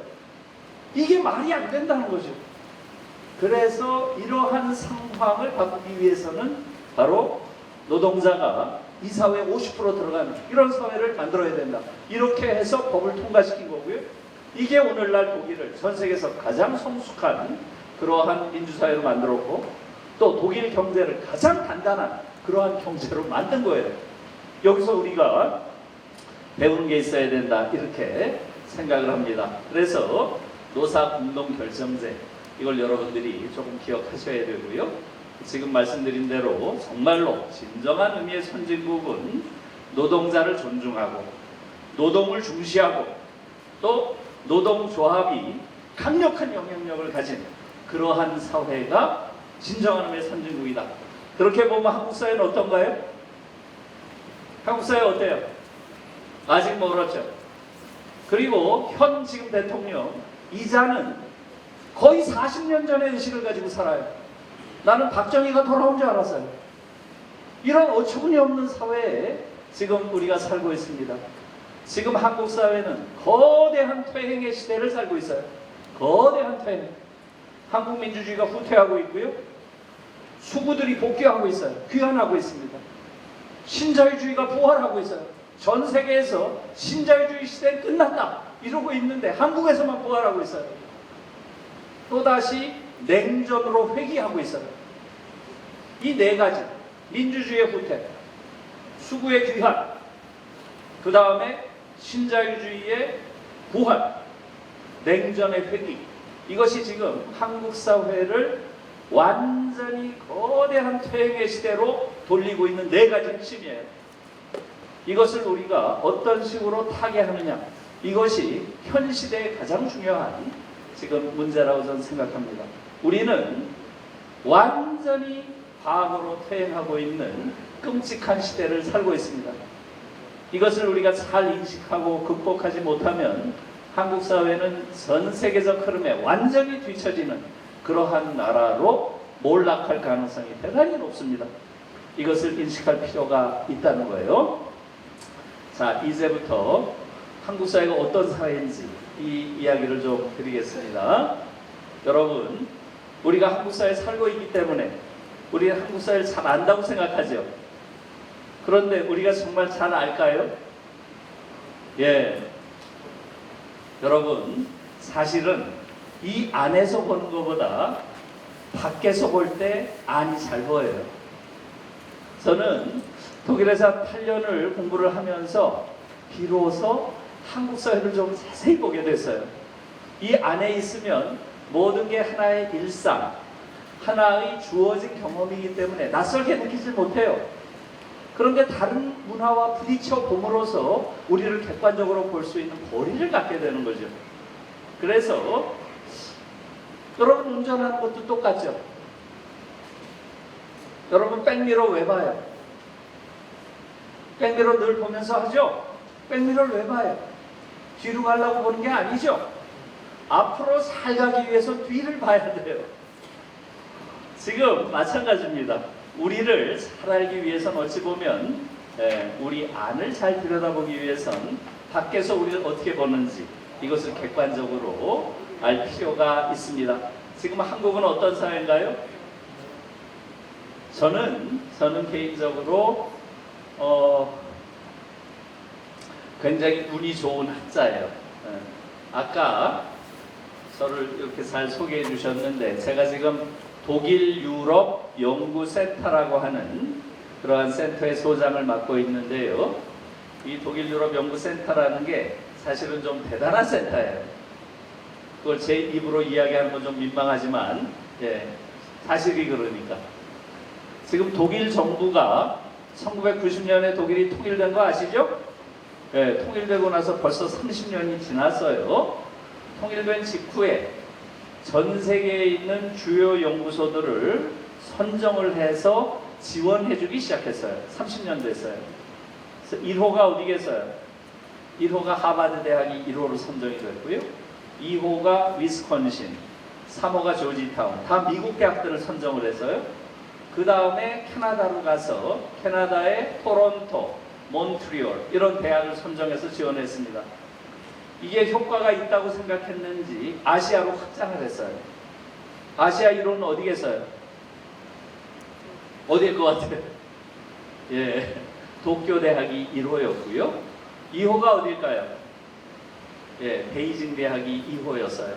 이게 말이 안 된다는 거죠. 그래서 이러한 상황을 바꾸기 위해서는 바로 노동자가 이 사회에 50% 들어가는 이런 사회를 만들어야 된다. 이렇게 해서 법을 통과시킨 거고요. 이게 오늘날 독일을 전 세계에서 가장 성숙한 그러한 민주사회로 만들었고, 또 독일 경제를 가장 단단한 그러한 경제로 만든 거예요. 여기서 우리가 배우는 게 있어야 된다, 이렇게 생각을 합니다. 그래서 노사공동결정제, 이걸 여러분들이 조금 기억하셔야 되고요. 지금 말씀드린 대로 정말로 진정한 의미의 선진국은 노동자를 존중하고 노동을 중시하고 또 노동조합이 강력한 영향력을 가진 그러한 사회가 진정한 의미의 선진국이다. 그렇게 보면 한국 사회는 어떤가요? 한국 사회 어때요? 아직 멀었죠. 그리고 현 지금 대통령 이자는 거의 40년 전의 의식을 가지고 살아요. 나는 박정희가 돌아온 줄 알았어요. 이런 어처구니 없는 사회에 지금 우리가 살고 있습니다. 지금 한국 사회는 거대한 퇴행의 시대를 살고 있어요. 거대한 퇴행. 한국 민주주의가 후퇴하고 있고요. 수구들이 복귀하고 있어요. 귀환하고 있습니다. 신자유주의가 부활하고 있어요. 전 세계에서 신자유주의 시대는 끝났다 이러고 있는데 한국에서만 부활하고 있어요. 또다시 냉전으로 회귀하고 있어요. 이 네 가지, 민주주의의 후퇴, 수구의 귀환, 그 다음에 신자유주의의 부활, 냉전의 회귀, 이것이 지금 한국 사회를 완전히 거대한 퇴행의 시대로 돌리고 있는 네 가지 핵심이에요. 이것을 우리가 어떤 식으로 타개하느냐, 이것이 현 시대의 가장 중요한 지금 문제라고 저는 생각합니다. 우리는 완전히 과거로 퇴행하고 있는 끔찍한 시대를 살고 있습니다. 이것을 우리가 잘 인식하고 극복하지 못하면 한국 사회는 전 세계적 흐름에 완전히 뒤처지는 그러한 나라로 몰락할 가능성이 대단히 높습니다. 이것을 인식할 필요가 있다는 거예요. 자, 이제부터 한국 사회가 어떤 사회인지 이 이야기를 좀 드리겠습니다. 여러분, 우리가 한국 사회에 살고 있기 때문에 우리는 한국 사회를 잘 안다고 생각하죠. 그런데 우리가 정말 잘 알까요? 예. 여러분, 사실은 이 안에서 보는 것보다 밖에서 볼 때 안이 잘 보여요. 저는 독일에서 8년을 공부를 하면서 비로소 한국 사회를 좀 자세히 보게 됐어요. 이 안에 있으면 모든 게 하나의 일상, 하나의 주어진 경험이기 때문에 낯설게 느끼지 못해요. 그런데 다른 문화와 부딪혀 봄으로써 우리를 객관적으로 볼 수 있는 고리를 갖게 되는 거죠. 그래서 여러분 운전하는 것도 똑같죠. 여러분 백미러 왜 봐요? 백미러 늘 보면서 하죠? 백미러를 왜 봐요? 뒤로 가려고 보는 게 아니죠. 앞으로 잘 가기 위해서 뒤를 봐야 돼요. 지금 마찬가지입니다. 우리를 잘 알기 위해서는 어찌 보면 우리 안을 잘 들여다보기 위해서는 밖에서 우리를 어떻게 보는지 이것을 객관적으로 알 필요가 있습니다. 지금 한국은 어떤 사회인가요? 저는 개인적으로 굉장히 운이 좋은 학자예요. 아까 저를 이렇게 잘 소개해 주셨는데 제가 지금 독일 유럽 연구센터라고 하는 그러한 센터의 소장을 맡고 있는데요. 이 독일 유럽 연구센터라는 게 사실은 좀 대단한 센터예요. 그걸 제 입으로 이야기하는 건 좀 민망하지만 사실이 그러니까. 지금 독일 정부가 1990년에 독일이 통일된 거 아시죠? 통일되고 나서 벌써 30년이 지났어요. 통일된 직후에 전 세계에 있는 주요 연구소들을 선정을 해서 지원해주기 시작했어요. 30년 됐어요. 그래서 1호가 어디겠어요? 1호가 하버드 대학이 1호로 선정이 됐고요. 2호가 위스콘신, 3호가 조지타운, 다 미국 대학들을 선정을 해서요. 그 다음에 캐나다로 가서 캐나다의 토론토, 몬트리올 이런 대학을 선정해서 지원했습니다. 이게 효과가 있다고 생각했는지 아시아로 확장을 했어요. 아시아 1호는 어디겠어요? 어디일 것 같아요? 예, 도쿄 대학이 1호였고요. 2호가 어딜까요? 예, 베이징 대학이 2호였어요.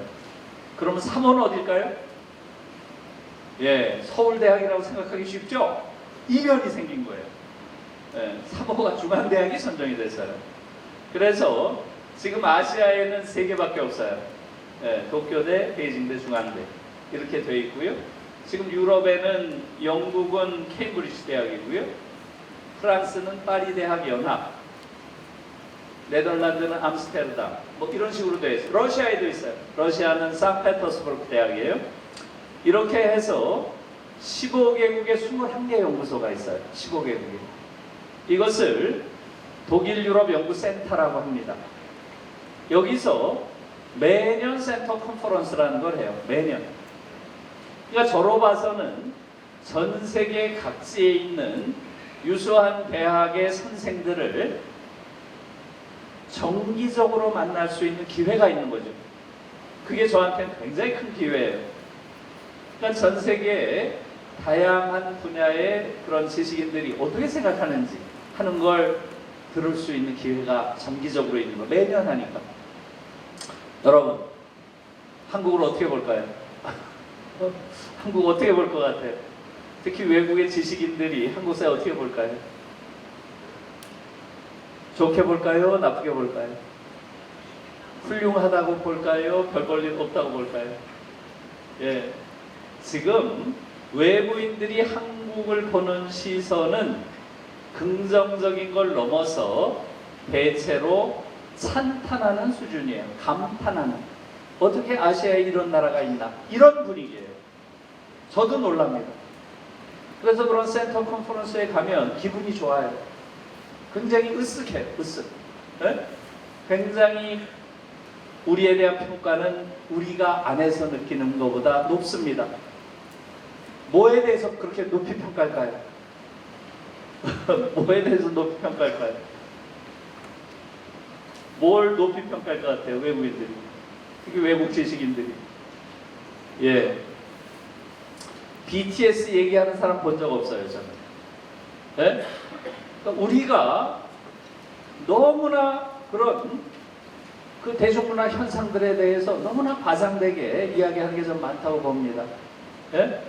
그럼 3호는 어딜까요? 예, 서울대학이라고 생각하기 쉽죠? 이변이 생긴 거예요. 예, 3호가 중앙대학이 선정이 됐어요. 그래서 지금 아시아에는 3개밖에 없어요. 예, 도쿄대, 베이징대, 중앙대 이렇게 돼 있고요. 지금 유럽에는 영국은 케임브리지 대학이고요. 프랑스는 파리 대학 연합, 네덜란드는 암스테르담, 뭐 이런 식으로 되어 있어요. 러시아에도 있어요. 러시아는 상페터스부르크 대학이에요. 이렇게 해서 15개국에 21개 연구소가 있어요. 15개국에. 이것을 독일 유럽 연구센터라고 합니다. 여기서 매년 센터 컨퍼런스라는 걸 해요. 매년. 그러니까 저로 봐서는 전 세계 각지에 있는 유수한 대학의 선생들을 정기적으로 만날 수 있는 기회가 있는 거죠. 그게 저한테는 굉장히 큰 기회예요. 그러니까 전 세계의 다양한 분야의 그런 지식인들이 어떻게 생각하는지 하는 걸 들을 수 있는 기회가 정기적으로 있는 거. 매년 하니까. 여러분, 한국을 어떻게 볼까요? 한국 어떻게 볼 것 같아요? 특히 외국의 지식인들이 한국 사회 어떻게 볼까요? 좋게 볼까요? 나쁘게 볼까요? 훌륭하다고 볼까요? 별 볼 일 없다고 볼까요? 예, 지금 외부인들이 한국을 보는 시선은 긍정적인 걸 넘어서 대체로 찬탄하는 수준이에요. 감탄하는. 어떻게 아시아에 이런 나라가 있나? 이런 분위기예요. 저도 놀랍니다. 그래서 그런 센터 컨퍼런스에 가면 기분이 좋아요. 굉장히 으쓱해요. 으쓱. 네? 굉장히 우리에 대한 평가는 우리가 안에서 느끼는 것보다 높습니다. 뭐에 대해서 그렇게 높이 평가할까요? 뭐에 대해서 높이 평가할까요? 뭘 높이 평가할 것 같아요? 외국인들이. 특히 외국 지식인들이. 예. BTS 얘기하는 사람 본 적 없어요, 저는. 예? 그러니까 우리가 너무나 그런 그 대중문화 현상들에 대해서 너무나 과장되게 이야기하는 게 좀 많다고 봅니다. 예?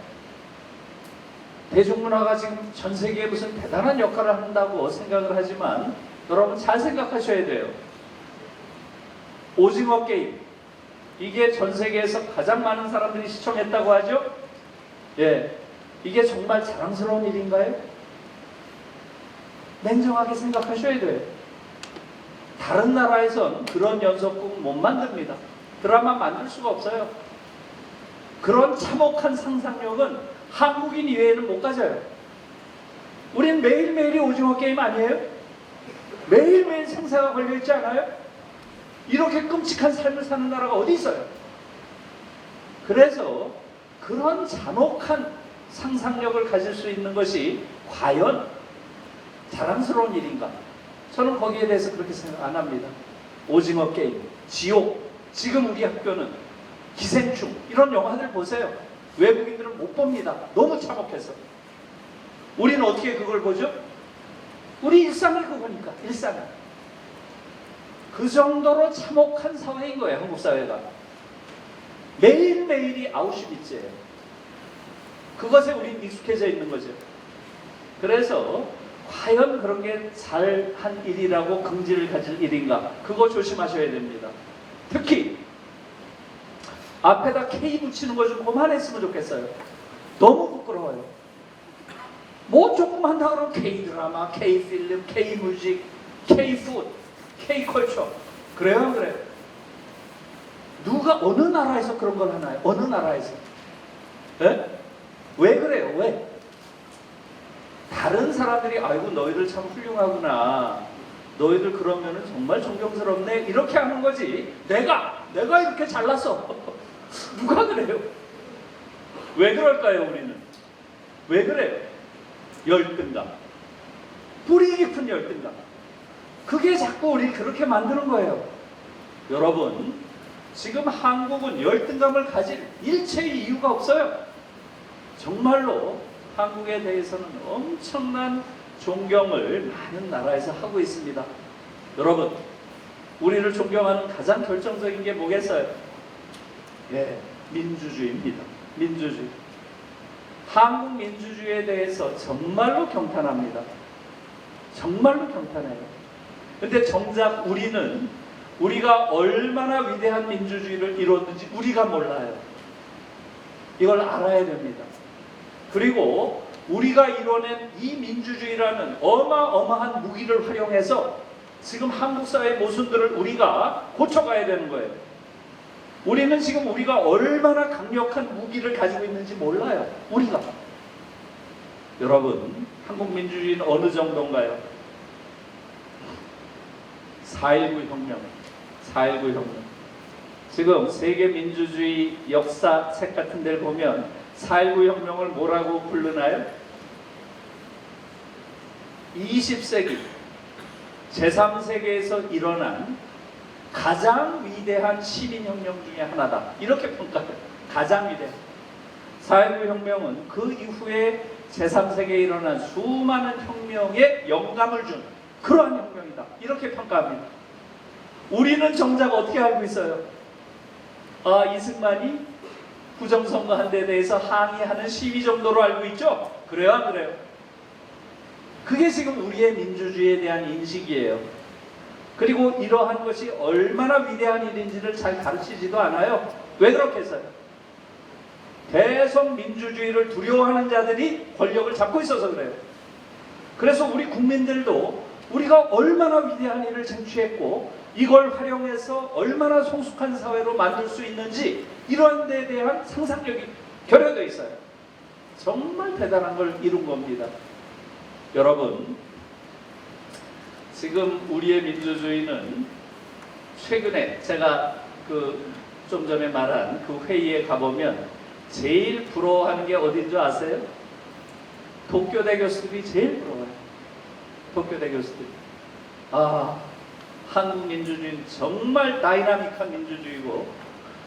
대중문화가 지금 전 세계에 무슨 대단한 역할을 한다고 생각을 하지만 여러분 잘 생각하셔야 돼요. 오징어 게임. 이게 전 세계에서 가장 많은 사람들이 시청했다고 하죠? 예. 이게 정말 자랑스러운 일인가요? 냉정하게 생각하셔야 돼요. 다른 나라에선 그런 연속극 못 만듭니다. 드라마 만들 수가 없어요. 그런 참혹한 상상력은 한국인 이외에는 못 가져요. 우린 매일매일이 오징어 게임 아니에요? 매일매일 생사가 걸려있지 않아요? 이렇게 끔찍한 삶을 사는 나라가 어디 있어요? 그래서 그런 잔혹한 상상력을 가질 수 있는 것이 과연 자랑스러운 일인가? 저는 거기에 대해서 그렇게 생각 안 합니다. 오징어 게임, 지옥, 지금 우리 학교는 기생충 이런 영화들 보세요. 외국인들은 못 봅니다. 너무 참혹해서. 우리는 어떻게 그걸 보죠? 우리 일상이 그거니까. 일상이. 그 정도로 참혹한 사회인 거예요. 한국 사회가. 매일매일이 아우슈비츠예요. 그것에 우리는 익숙해져 있는 거죠. 그래서 과연 그런 게 잘한 일이라고 긍지를 가질 일인가? 그거 조심하셔야 됩니다. 특히 앞에다 K 붙이는 거 좀 그만했으면 좋겠어요. 너무 부끄러워요. 뭐 조금 한다 그러면 K-드라마, K-필름, K-뮤직, K-푸드, K-컬처. 그래요? 안 그래요? 누가 어느 나라에서 그런 걸 하나요? 어느 나라에서? 예? 왜 그래요? 왜? 다른 사람들이 아이고 너희들 참 훌륭하구나. 너희들 그러면은 정말 존경스럽네. 이렇게 하는 거지. 내가 이렇게 잘났어. 누가 그래요? 왜 그럴까요, 우리는? 왜 그래요? 열등감. 뿌리 깊은 열등감. 그게 자꾸 우리 그렇게 만드는 거예요. 여러분, 지금 한국은 열등감을 가질 일체의 이유가 없어요. 정말로 한국에 대해서는 엄청난 존경을 많은 나라에서 하고 있습니다. 여러분, 우리를 존경하는 가장 결정적인 게 뭐겠어요? 예, 민주주의입니다. 민주주의. 한국 민주주의에 대해서 정말로 경탄합니다. 정말로 경탄해요. 근데 정작 우리가 얼마나 위대한 민주주의를 이뤘는지 우리가 몰라요. 이걸 알아야 됩니다. 그리고 우리가 이뤄낸 이 민주주의라는 어마어마한 무기를 활용해서 지금 한국 사회의 모순들을 우리가 고쳐가야 되는 거예요. 우리는 지금 우리가 얼마나 강력한 무기를 가지고 있는지 몰라요. 우리가. 여러분, 한국 민주주의는 어느 정도인가요? 4.19 혁명. 4.19 혁명. 지금 세계 민주주의 역사 책 같은 데를 보면 4.19 혁명을 뭐라고 부르나요? 20세기 제3세계에서 일어난 가장 위대한 시민혁명 중에 하나다. 이렇게 평가해요. 가장 위대한. 4.19 혁명은 그 이후에 제3세계에 일어난 수많은 혁명에 영감을 준 그러한 혁명이다. 이렇게 평가합니다. 우리는 정작 어떻게 알고 있어요? 아, 이승만이 부정선거한 데 대해서 항의하는 시위 정도로 알고 있죠? 그래요, 안 그래요? 그게 지금 우리의 민주주의에 대한 인식이에요. 그리고 이러한 것이 얼마나 위대한 일인지를 잘 가르치지도 않아요. 왜 그렇겠어요? 계속 민주주의를 두려워하는 자들이 권력을 잡고 있어서 그래요. 그래서 우리 국민들도 우리가 얼마나 위대한 일을 쟁취했고 이걸 활용해서 얼마나 성숙한 사회로 만들 수 있는지 이런 데에 대한 상상력이 결여되어 있어요. 정말 대단한 걸 이룬 겁니다. 여러분, 지금 우리의 민주주의는 최근에 제가 좀 전에 말한 그 회의에 가보면 제일 부러워하는 게 어딘 줄 아세요? 도쿄대 교수들이 제일 부러워요. 도쿄대 교수들이. 아, 한국 민주주의는 정말 다이나믹한 민주주의고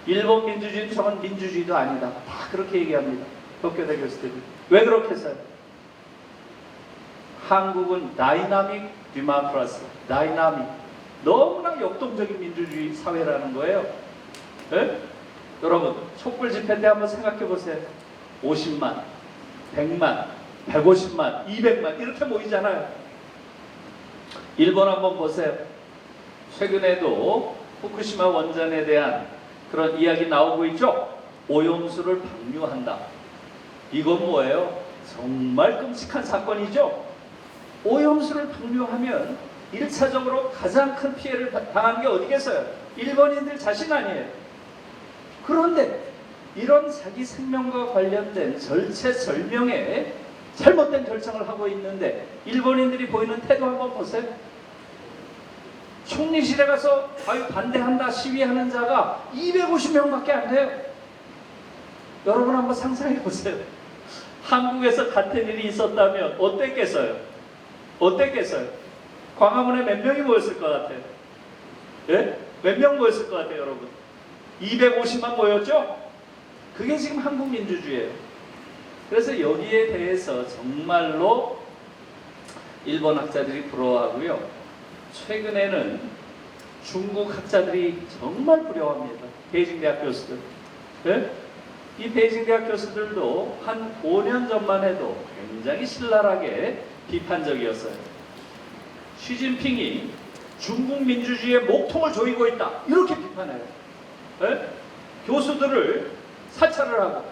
일본 민주주의는 저건 민주주의도 아니다. 다 그렇게 얘기합니다. 도쿄대 교수들이. 왜 그렇게 했어요? 한국은 다이나믹 디모크라시, 다이나믹, 너무나 역동적인 민주주의 사회라는 거예요. 네? 여러분, 촛불 집회 때 한번 생각해 보세요. 50만, 100만, 150만, 200만 이렇게 모이잖아요. 일본 한번 보세요. 최근에도 후쿠시마 원전에 대한 그런 이야기 나오고 있죠. 오염수를 방류한다. 이건 뭐예요? 정말 끔찍한 사건이죠. 오염수를 방류하면 1차적으로 가장 큰 피해를 당한 게 어디겠어요? 일본인들 자신 아니에요. 그런데 이런 자기 생명과 관련된 절체절명의 잘못된 결정을 하고 있는데 일본인들이 보이는 태도 한번 보세요. 총리실에 가서 반대한다 시위하는 자가 250명밖에 안 돼요. 여러분 한번 상상해 보세요. 한국에서 같은 일이 있었다면 어땠겠어요? 어땠겠어요? 광화문에 몇 명이 모였을 것 같아요? 예? 몇 명 모였을 것 같아요, 여러분? 250만 모였죠? 그게 지금 한국 민주주의예요. 그래서 여기에 대해서 정말로 일본 학자들이 부러워하고요. 최근에는 중국 학자들이 정말 부러워합니다. 베이징 대학 교수들. 네? 이 베이징 대학 교수들도 한 5년 전만 해도 굉장히 신랄하게 비판적이었어요. 시진핑이 중국 민주주의의 목통을 조이고 있다. 이렇게 비판해요. 네? 교수들을 사찰을 하고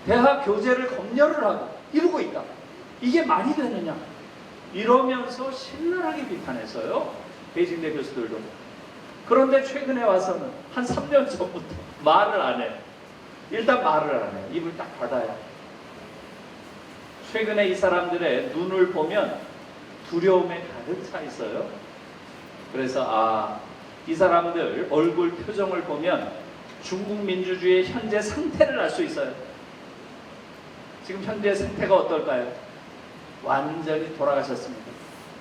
대학 교재를 검열을 하고 이러고 있다. 이게 말이 되느냐? 이러면서 신랄하게 비판했어요. 베이징대 교수들도. 그런데 최근에 와서는 한 3년 전부터 말을 안 해요. 일단 말을 안 해요. 입을 딱 닫아요. 최근에 이 사람들의 눈을 보면 두려움에 가득 차 있어요. 그래서 이 사람들 얼굴 표정을 보면 중국 민주주의의 현재 상태를 알 수 있어요. 지금 현재 상태가 어떨까요? 완전히 돌아가셨습니다.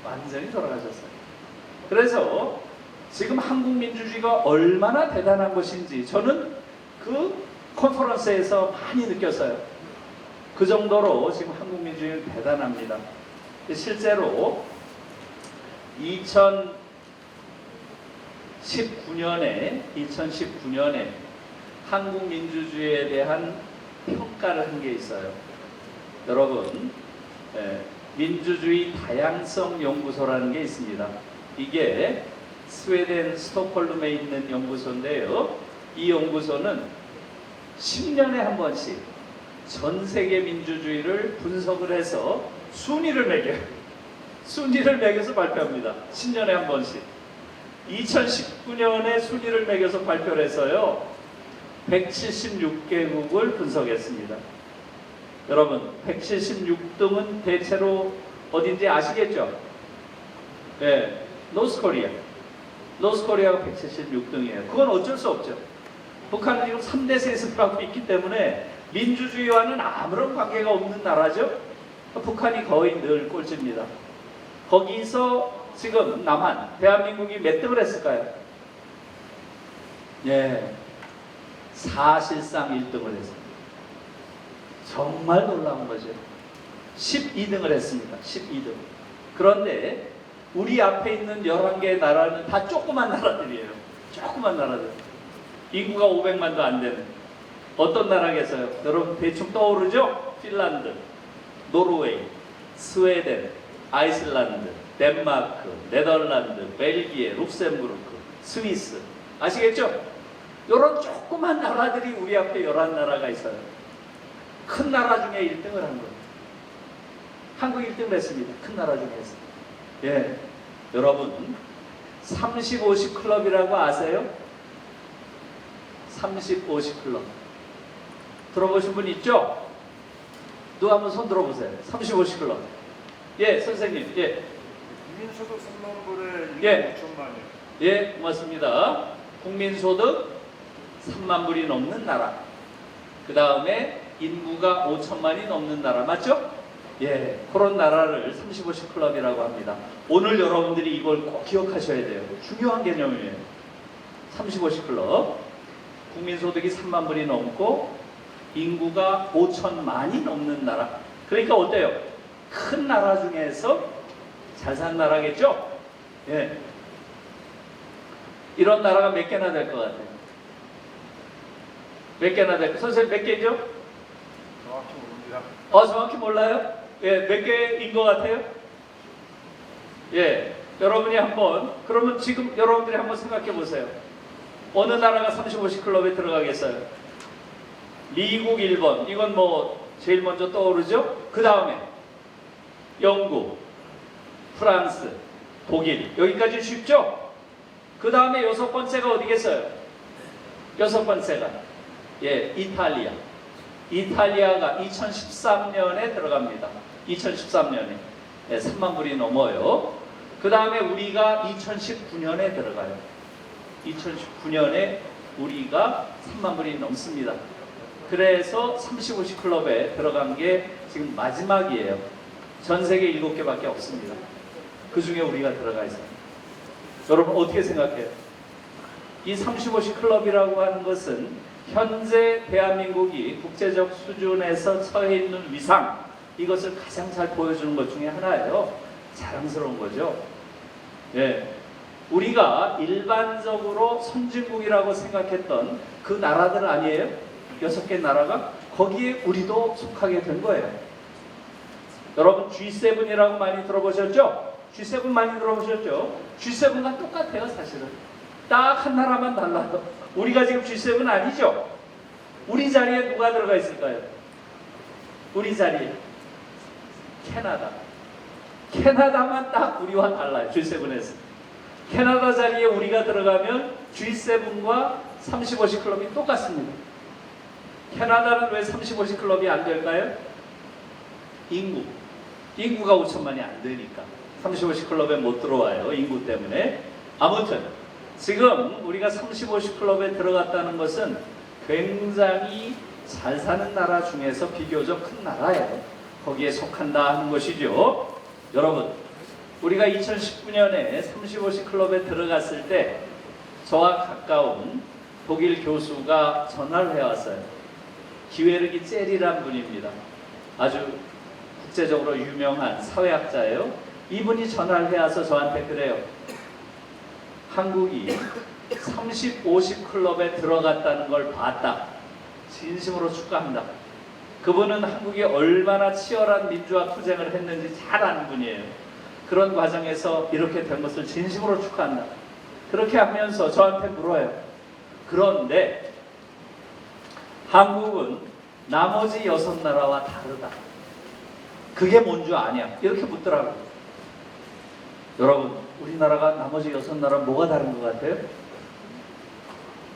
완전히 돌아가셨어요. 그래서 지금 한국 민주주의가 얼마나 대단한 것인지 저는 그 컨퍼런스에서 많이 느꼈어요. 그 정도로 지금 한국 민주주의는 대단합니다. 실제로 2019년에 한국 민주주의에 대한 평가를 한 게 있어요. 여러분, 민주주의 다양성 연구소라는 게 있습니다. 이게 스웨덴 스톡홀름에 있는 연구소인데요. 이 연구소는 10년에 한 번씩 전 세계 민주주의를 분석을 해서 순위를 매겨요. 순위를 매겨서 발표합니다. 10년에 한 번씩. 2019년에 순위를 매겨서 발표를 해서요. 176개국을 분석했습니다. 여러분, 176등은 대체로 어딘지 아시겠죠? 네, 노스코리아. 노스코리아가 176등이에요. 그건 어쩔 수 없죠. 북한은 지금 3대 세습을 하고 있기 때문에 민주주의와는 아무런 관계가 없는 나라죠. 북한이 거의 늘 꼴찌입니다. 거기서 지금 남한, 대한민국이 몇 등을 했을까요? 예, 사실상 1등을 했습니다. 정말 놀라운 거죠. 12등을 했습니다. 12등. 그런데 우리 앞에 있는 11개의 나라는 다 조그만 나라들이에요. 조그만 나라들. 인구가 500만도 안 되는. 어떤 나라겠어요? 여러분 대충 떠오르죠? 핀란드, 노르웨이, 스웨덴, 아이슬란드, 덴마크, 네덜란드, 벨기에, 룩셈부르크, 스위스. 아시겠죠? 이런 조그만 나라들이 우리 앞에 11나라가 있어요. 큰 나라 중에 1등을 한 거예요. 한국 1등을 했습니다. 큰 나라 중에서. 예, 여러분 30, 50 클럽이라고 아세요? 30, 50 클럽 들어보신 분 있죠? 누가 한번 손 들어보세요. 30, 50 클럽. 예, 선생님. 예. 국민소득 3만 불에 1억 예. 5천만이요. 예, 고맙습니다. 국민소득 3만 불이 넘는 나라. 그 다음에 인구가 5천만이 넘는 나라. 맞죠? 예, 그런 나라를 30, 50 클럽이라고 합니다. 오늘 여러분들이 이걸 꼭 기억하셔야 돼요. 중요한 개념이에요. 30, 50 클럽. 국민소득이 3만 불이 넘고 인구가 5천만이 넘는 나라. 그러니까 어때요? 큰 나라 중에서 잘 사는 나라겠죠? 예. 이런 나라가 몇 개나 될 것 같아요? 몇 개나 될까요? 선생님 몇 개죠? 정확히 모릅니다. 정확히 몰라요? 예, 몇 개인 것 같아요? 예, 여러분이 한번, 그러면 지금 여러분들이 한번 생각해 보세요. 어느 나라가 30, 50 클럽에 들어가겠어요? 미국, 일본, 이건 뭐 제일 먼저 떠오르죠? 그 다음에 영국, 프랑스, 독일, 여기까지 쉽죠? 그 다음에 6번째가 어디겠어요? 6번째가 예, 이탈리아. 이탈리아가 2013년에 들어갑니다. 2013년에 3만 불이 넘어요. 그 다음에 우리가 2019년에 들어가요. 2019년에 우리가 3만 불이 넘습니다. 그래서 30, 50 클럽에 들어간 게 지금 마지막이에요. 전 세계 7개밖에 없습니다. 그 중에 우리가 들어가 있어요. 여러분 어떻게 생각해요? 이 30, 50 클럽이라고 하는 것은 현재 대한민국이 국제적 수준에서 처해 있는 위상, 이것을 가장 잘 보여주는 것 중에 하나예요. 자랑스러운 거죠. 예, 우리가 일반적으로 선진국이라고 생각했던 그 나라들 아니에요? 6개 나라가? 거기에 우리도 속하게 된 거예요. 여러분 G7이라고 많이 들어보셨죠? G7 많이 들어보셨죠? G7과 똑같아요. 사실은 딱 한 나라만 달라요. 우리가 지금 G7 아니죠? 우리 자리에 누가 들어가 있을까요? 우리 자리에 캐나다. 캐나다만 딱 우리와 달라요. G7에서. 캐나다 자리에 우리가 들어가면 G7과 30, 50 클럽이 똑같습니다. 캐나다는 왜 30, 50 클럽이 안 될까요? 인구가 5천만이 안 되니까 30, 50 클럽에 못 들어와요. 인구 때문에. 아무튼 지금 우리가 30, 50 클럽에 들어갔다는 것은 굉장히 잘 사는 나라 중에서 비교적 큰 나라예요. 거기에 속한다 하는 것이죠. 여러분 우리가 2019년에 35시 클럽에 들어갔을 때 저와 가까운 독일 교수가 전화를 해왔어요. 기회르기 젤이란 분입니다. 아주 국제적으로 유명한 사회학자예요. 이분이 전화를 해와서 저한테 그래요. 한국이 30, 50 클럽에 들어갔다는 걸 봤다. 진심으로 축하한다. 그분은 한국이 얼마나 치열한 민주화 투쟁을 했는지 잘 아는 분이에요. 그런 과정에서 이렇게 된 것을 진심으로 축하한다. 그렇게 하면서 저한테 물어요. 그런데 한국은 나머지 6나라와 다르다. 그게 뭔 줄 아냐? 이렇게 묻더라고요. 여러분, 우리나라가 나머지 6나라 뭐가 다른 것 같아요?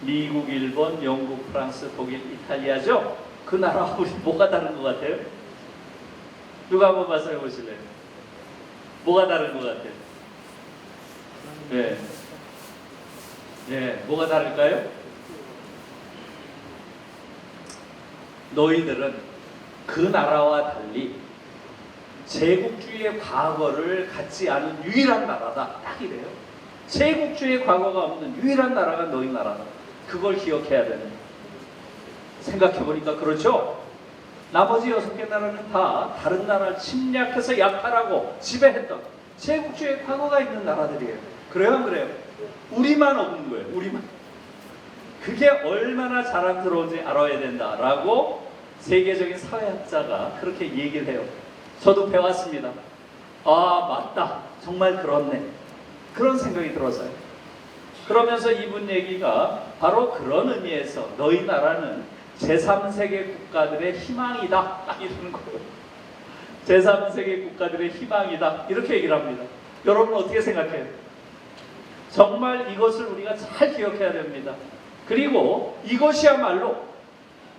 미국, 일본, 영국, 프랑스, 독일, 이탈리아죠? 그 나라와 우리 뭐가 다른 것 같아요? 누가 한번 말씀해 보실래요? 뭐가 다른 것 같아요? 네. 네, 뭐가 다를까요? 너희들은 그 나라와 달리 제국주의의 과거를 갖지 않은 유일한 나라다. 딱 이래요. 제국주의의 과거가 없는 유일한 나라가 너희 나라다. 그걸 기억해야 되는 거예요. 생각해보니까 그렇죠? 나머지 6개 나라는 다 다른 나라를 침략해서 약탈하고 지배했던 제국주의의 과거가 있는 나라들이에요. 그래요, 안 그래요? 우리만 없는 거예요. 우리만. 그게 얼마나 자랑스러운지 알아야 된다라고 세계적인 사회학자가 그렇게 얘기를 해요. 저도 배웠습니다. 아, 맞다. 정말 그렇네. 그런 생각이 들어서요. 그러면서 이분 얘기가 바로 그런 의미에서 너희 나라는 제3세계 국가들의 희망이다. 딱 이러는 거예요. 제3세계 국가들의 희망이다. 이렇게 얘기를 합니다. 여러분 어떻게 생각해요? 정말 이것을 우리가 잘 기억해야 됩니다. 그리고 이것이야말로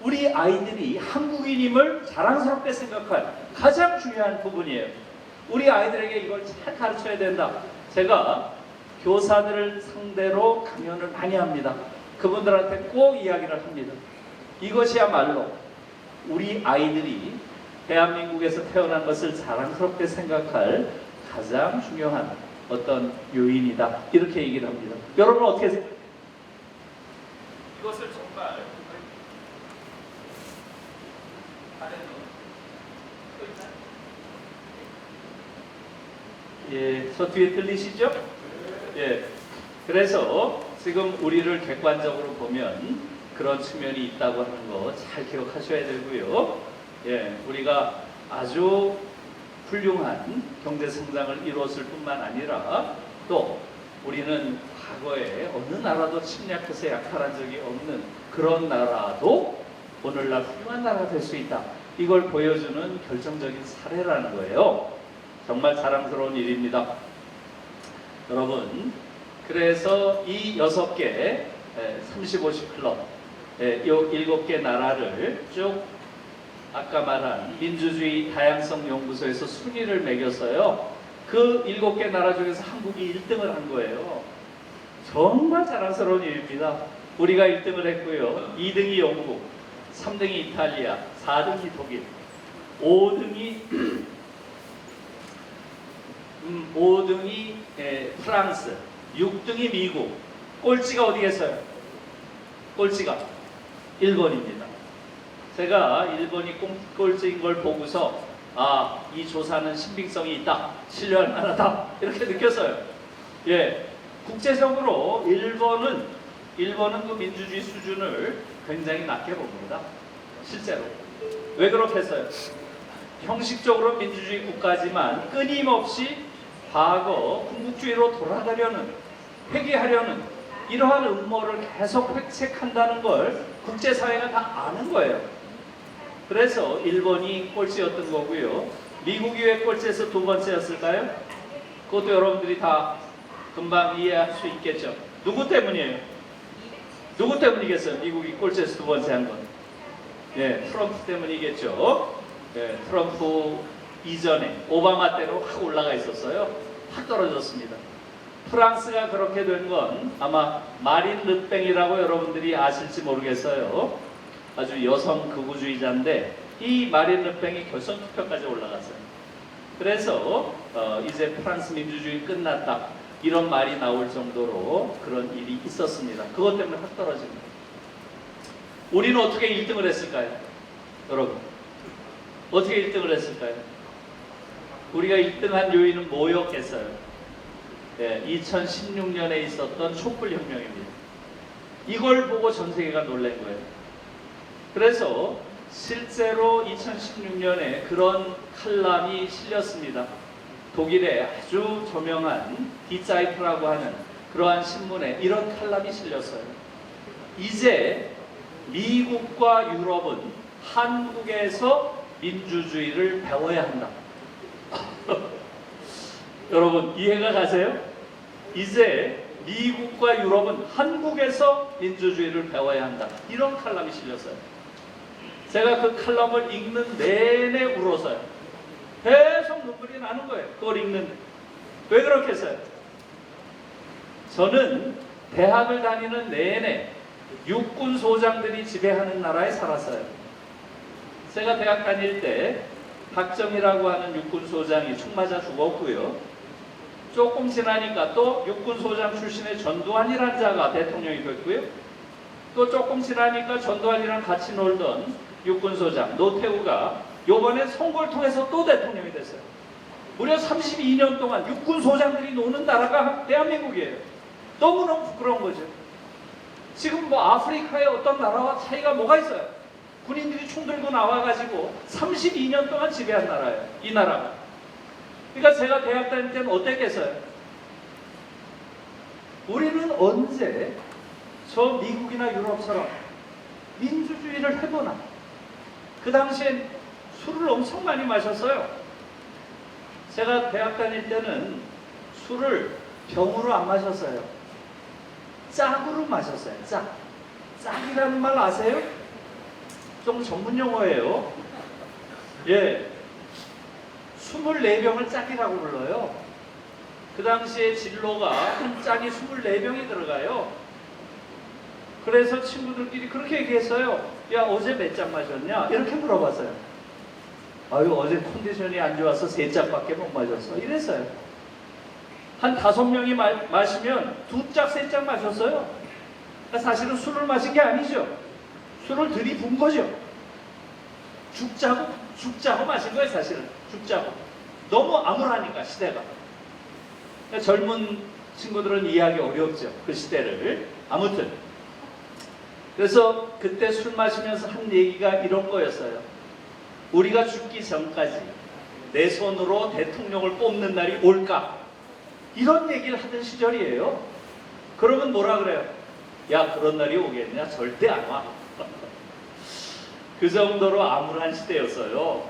우리 아이들이 한국인임을 자랑스럽게 생각할 가장 중요한 부분이에요. 우리 아이들에게 이걸 잘 가르쳐야 된다. 제가 교사들을 상대로 강연을 많이 합니다. 그분들한테 꼭 이야기를 합니다. 이것이야말로 우리 아이들이 대한민국에서 태어난 것을 자랑스럽게 생각할 가장 중요한 어떤 요인이다. 이렇게 얘기를 합니다. 여러분 어떻게 생각해요? 이것을 정말 예, 저 뒤에 들리시죠? 예. 그래서 지금 우리를 객관적으로 보면 그런 측면이 있다고 하는 거 잘 기억하셔야 되고요. 예, 우리가 아주 훌륭한 경제 성장을 이루었을 뿐만 아니라 또 우리는 과거에 어느 나라도 침략해서 약탈한 적이 없는 그런 나라도 오늘날 훌륭한 나라가 될 수 있다. 이걸 보여주는 결정적인 사례라는 거예요. 정말 자랑스러운 일입니다. 여러분, 그래서 이 6개 30, 50클럽 이 7개 나라를 쭉 아까 말한 민주주의 다양성 연구소에서 순위를 매겼어요. 그 7개 나라 중에서 한국이 1등을 한 거예요. 정말 자랑스러운 일입니다. 우리가 1등을 했고요. 2등이 영국, 3등이 이탈리아, 4등이 독일, 5등이 프랑스, 6등이 미국, 꼴찌가 어디겠어요? 꼴찌가 일본입니다. 제가 일본이 꼴찌인 걸 보고서 아, 이 조사는 신빙성이 있다, 신뢰할 만하다 이렇게 느꼈어요. 예, 국제적으로 일본은 그 민주주의 수준을 굉장히 낮게 봅니다. 실제로 왜 그렇겠어요? 형식적으로 민주주의 국가지만 끊임없이 과거 군국주의로 돌아가려는, 회귀하려는 이러한 음모를 계속 획책한다는 걸 국제사회가 다 아는 거예요. 그래서 일본이 꼴찌였던 거고요. 미국이 왜 꼴찌에서 2번째였을까요? 그것도 여러분들이 다 금방 이해할 수 있겠죠. 누구 때문이에요? 누구 때문이겠어요? 미국이 꼴찌에서 2번째 한 건. 예, 트럼프 때문이겠죠. 예, 트럼프 이전에 오바마 때로 확 올라가 있었어요. 확 떨어졌습니다. 프랑스가 그렇게 된 건 아마 마린 르팽이라고 여러분들이 아실지 모르겠어요. 아주 여성 극우주의자인데 이 마린 르팽이 결선 투표까지 올라갔어요. 그래서 이제 프랑스 민주주의 끝났다 이런 말이 나올 정도로 그런 일이 있었습니다. 그것 때문에 확 떨어집니다. 우리는 어떻게 1등을 했을까요? 여러분 어떻게 1등을 했을까요? 우리가 1등한 요인은 뭐였겠어요? 2016년에 있었던 촛불혁명입니다. 이걸 보고 전 세계가 놀란 거예요. 그래서 실제로 2016년에 그런 칼럼이 실렸습니다. 독일의 아주 저명한 디자이프라고 하는 그러한 신문에 이런 칼럼이 실렸어요. 이제 미국과 유럽은 한국에서 민주주의를 배워야 한다. 여러분 이해가 가세요? 이제 미국과 유럽은 한국에서 민주주의를 배워야 한다. 이런 칼럼이 실렸어요. 제가 그 칼럼을 읽는 내내 울어서요. 계속 눈물이 나는 거예요. 그걸 읽는데. 왜 그렇게 했어요? 저는 대학을 다니는 내내 육군 소장들이 지배하는 나라에 살았어요. 제가 대학 다닐 때 박정희라고 하는 육군 소장이 총 맞아 죽었고요. 조금 지나니까 또 육군 소장 출신의 전두환이라는 자가 대통령이 됐고요. 또 조금 지나니까 전두환이랑 같이 놀던 육군 소장 노태우가 요번에 선거를 통해서 또 대통령이 됐어요. 무려 32년 동안 육군 소장들이 노는 나라가 대한민국이에요. 너무너무 부끄러운 거죠. 지금 뭐 아프리카의 어떤 나라와 차이가 뭐가 있어요? 군인들이 총 들고 나와가지고 32년 동안 지배한 나라예요. 이 나라가. 그러니까 제가 대학 다닐 때는 어땠겠어요? 우리는 언제 저 미국이나 유럽처럼 민주주의를 해보나? 그 당시엔 술을 엄청 많이 마셨어요. 제가 대학 다닐 때는 술을 병으로 안 마셨어요. 짝으로 마셨어요. 짝. 짝이라는 말 아세요? 좀 전문 용어예요. 예. 24병을 짝이라고 불러요. 그 당시에 진로가 한 짝이 24병이 들어가요. 그래서 친구들끼리 그렇게 얘기했어요. 야, 어제 몇 짝 마셨냐? 이렇게 물어봤어요. 아유, 어제 컨디션이 안 좋아서 3짝밖에 못 마셨어. 이랬어요. 한 5명이 마시면 2짝, 3짝 마셨어요. 그러니까 사실은 술을 마신 게 아니죠. 술을 들이부은 거죠. 죽자고 마신 거예요, 사실은. 죽자고. 너무 암울하니까, 시대가. 그러니까 젊은 친구들은 이해하기 어렵죠. 그 시대를. 아무튼. 그래서 그때 술 마시면서 한 얘기가 이런 거였어요. 우리가 죽기 전까지 내 손으로 대통령을 뽑는 날이 올까? 이런 얘기를 하던 시절이에요. 그러면 뭐라 그래요? 야, 그런 날이 오겠냐? 절대 안 와. 그 정도로 암울한 시대였어요.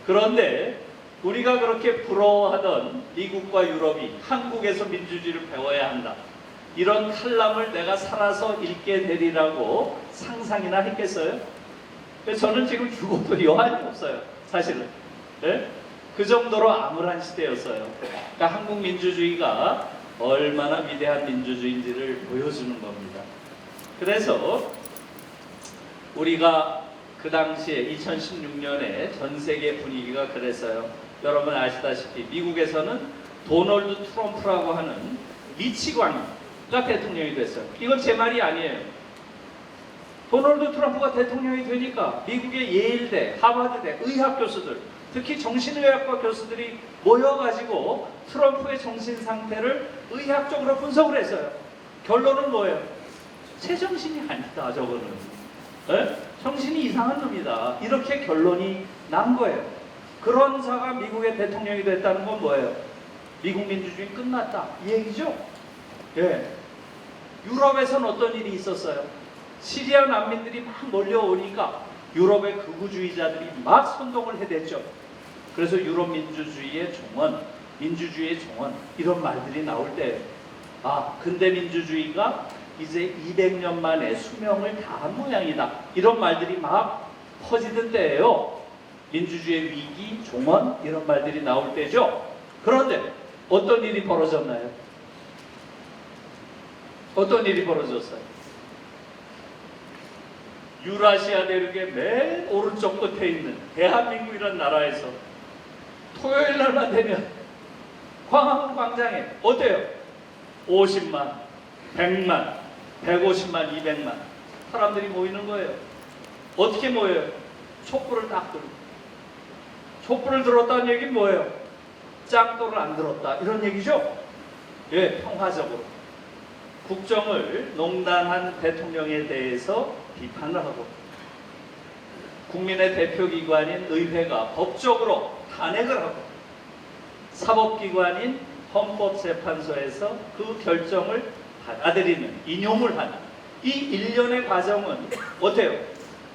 그런데 우리가 그렇게 부러워하던 미국과 유럽이 한국에서 민주주의를 배워야 한다. 이런 칼럼을 내가 살아서 읽게 되리라고 상상이나 했겠어요? 저는 지금 죽어도 여한이 없어요. 사실은. 네? 그 정도로 암울한 시대였어요. 그러니까 한국 민주주의가 얼마나 위대한 민주주의인지를 보여주는 겁니다. 그래서 우리가 그 당시에 2016년에 전 세계 분위기가 그랬어요. 여러분 아시다시피 미국에서는 도널드 트럼프라고 하는 미치광이가 대통령이 됐어요. 이건 제 말이 아니에요. 도널드 트럼프가 대통령이 되니까 미국의 예일대, 하버드대 의학 교수들, 특히 정신의학과 교수들이 모여가지고 트럼프의 정신 상태를 의학적으로 분석을 했어요. 결론은 뭐예요? 제정신이 아니다, 저거는. 네? 정신이 이상한 놈이다. 이렇게 결론이 난 거예요. 그런 자가 미국의 대통령이 됐다는 건 뭐예요? 미국 민주주의 끝났다. 이 얘기죠? 예. 유럽에서는 어떤 일이 있었어요? 시리아 난민들이 막 몰려오니까 유럽의 극우주의자들이 막 선동을 해댔죠. 그래서 유럽 민주주의의 종언, 민주주의의 종언 이런 말들이 나올 때 근대 민주주의가 이제 200년 만에 수명을 다한 모양이다. 이런 말들이 막 퍼지던 때예요. 민주주의의 위기, 종언 이런 말들이 나올 때죠. 그런데 어떤 일이 벌어졌나요? 어떤 일이 벌어졌어요? 유라시아 대륙의 맨 오른쪽 끝에 있는 대한민국이라는 나라에서 토요일 날만 되면 광화문 광장에 어때요? 50만, 100만, 150만, 200만 사람들이 모이는 거예요. 어떻게 모여요? 촛불을 딱 들고. 촛불을 들었다는 얘기는 뭐예요? 짱돌을 안 들었다 이런 얘기죠? 예, 평화적으로 국정을 농단한 대통령에 대해서 비판을 하고 국민의 대표기관인 의회가 법적으로 탄핵을 하고 사법기관인 헌법재판소에서 그 결정을 받아들이는, 인용을 하는 이 일련의 과정은 어때요?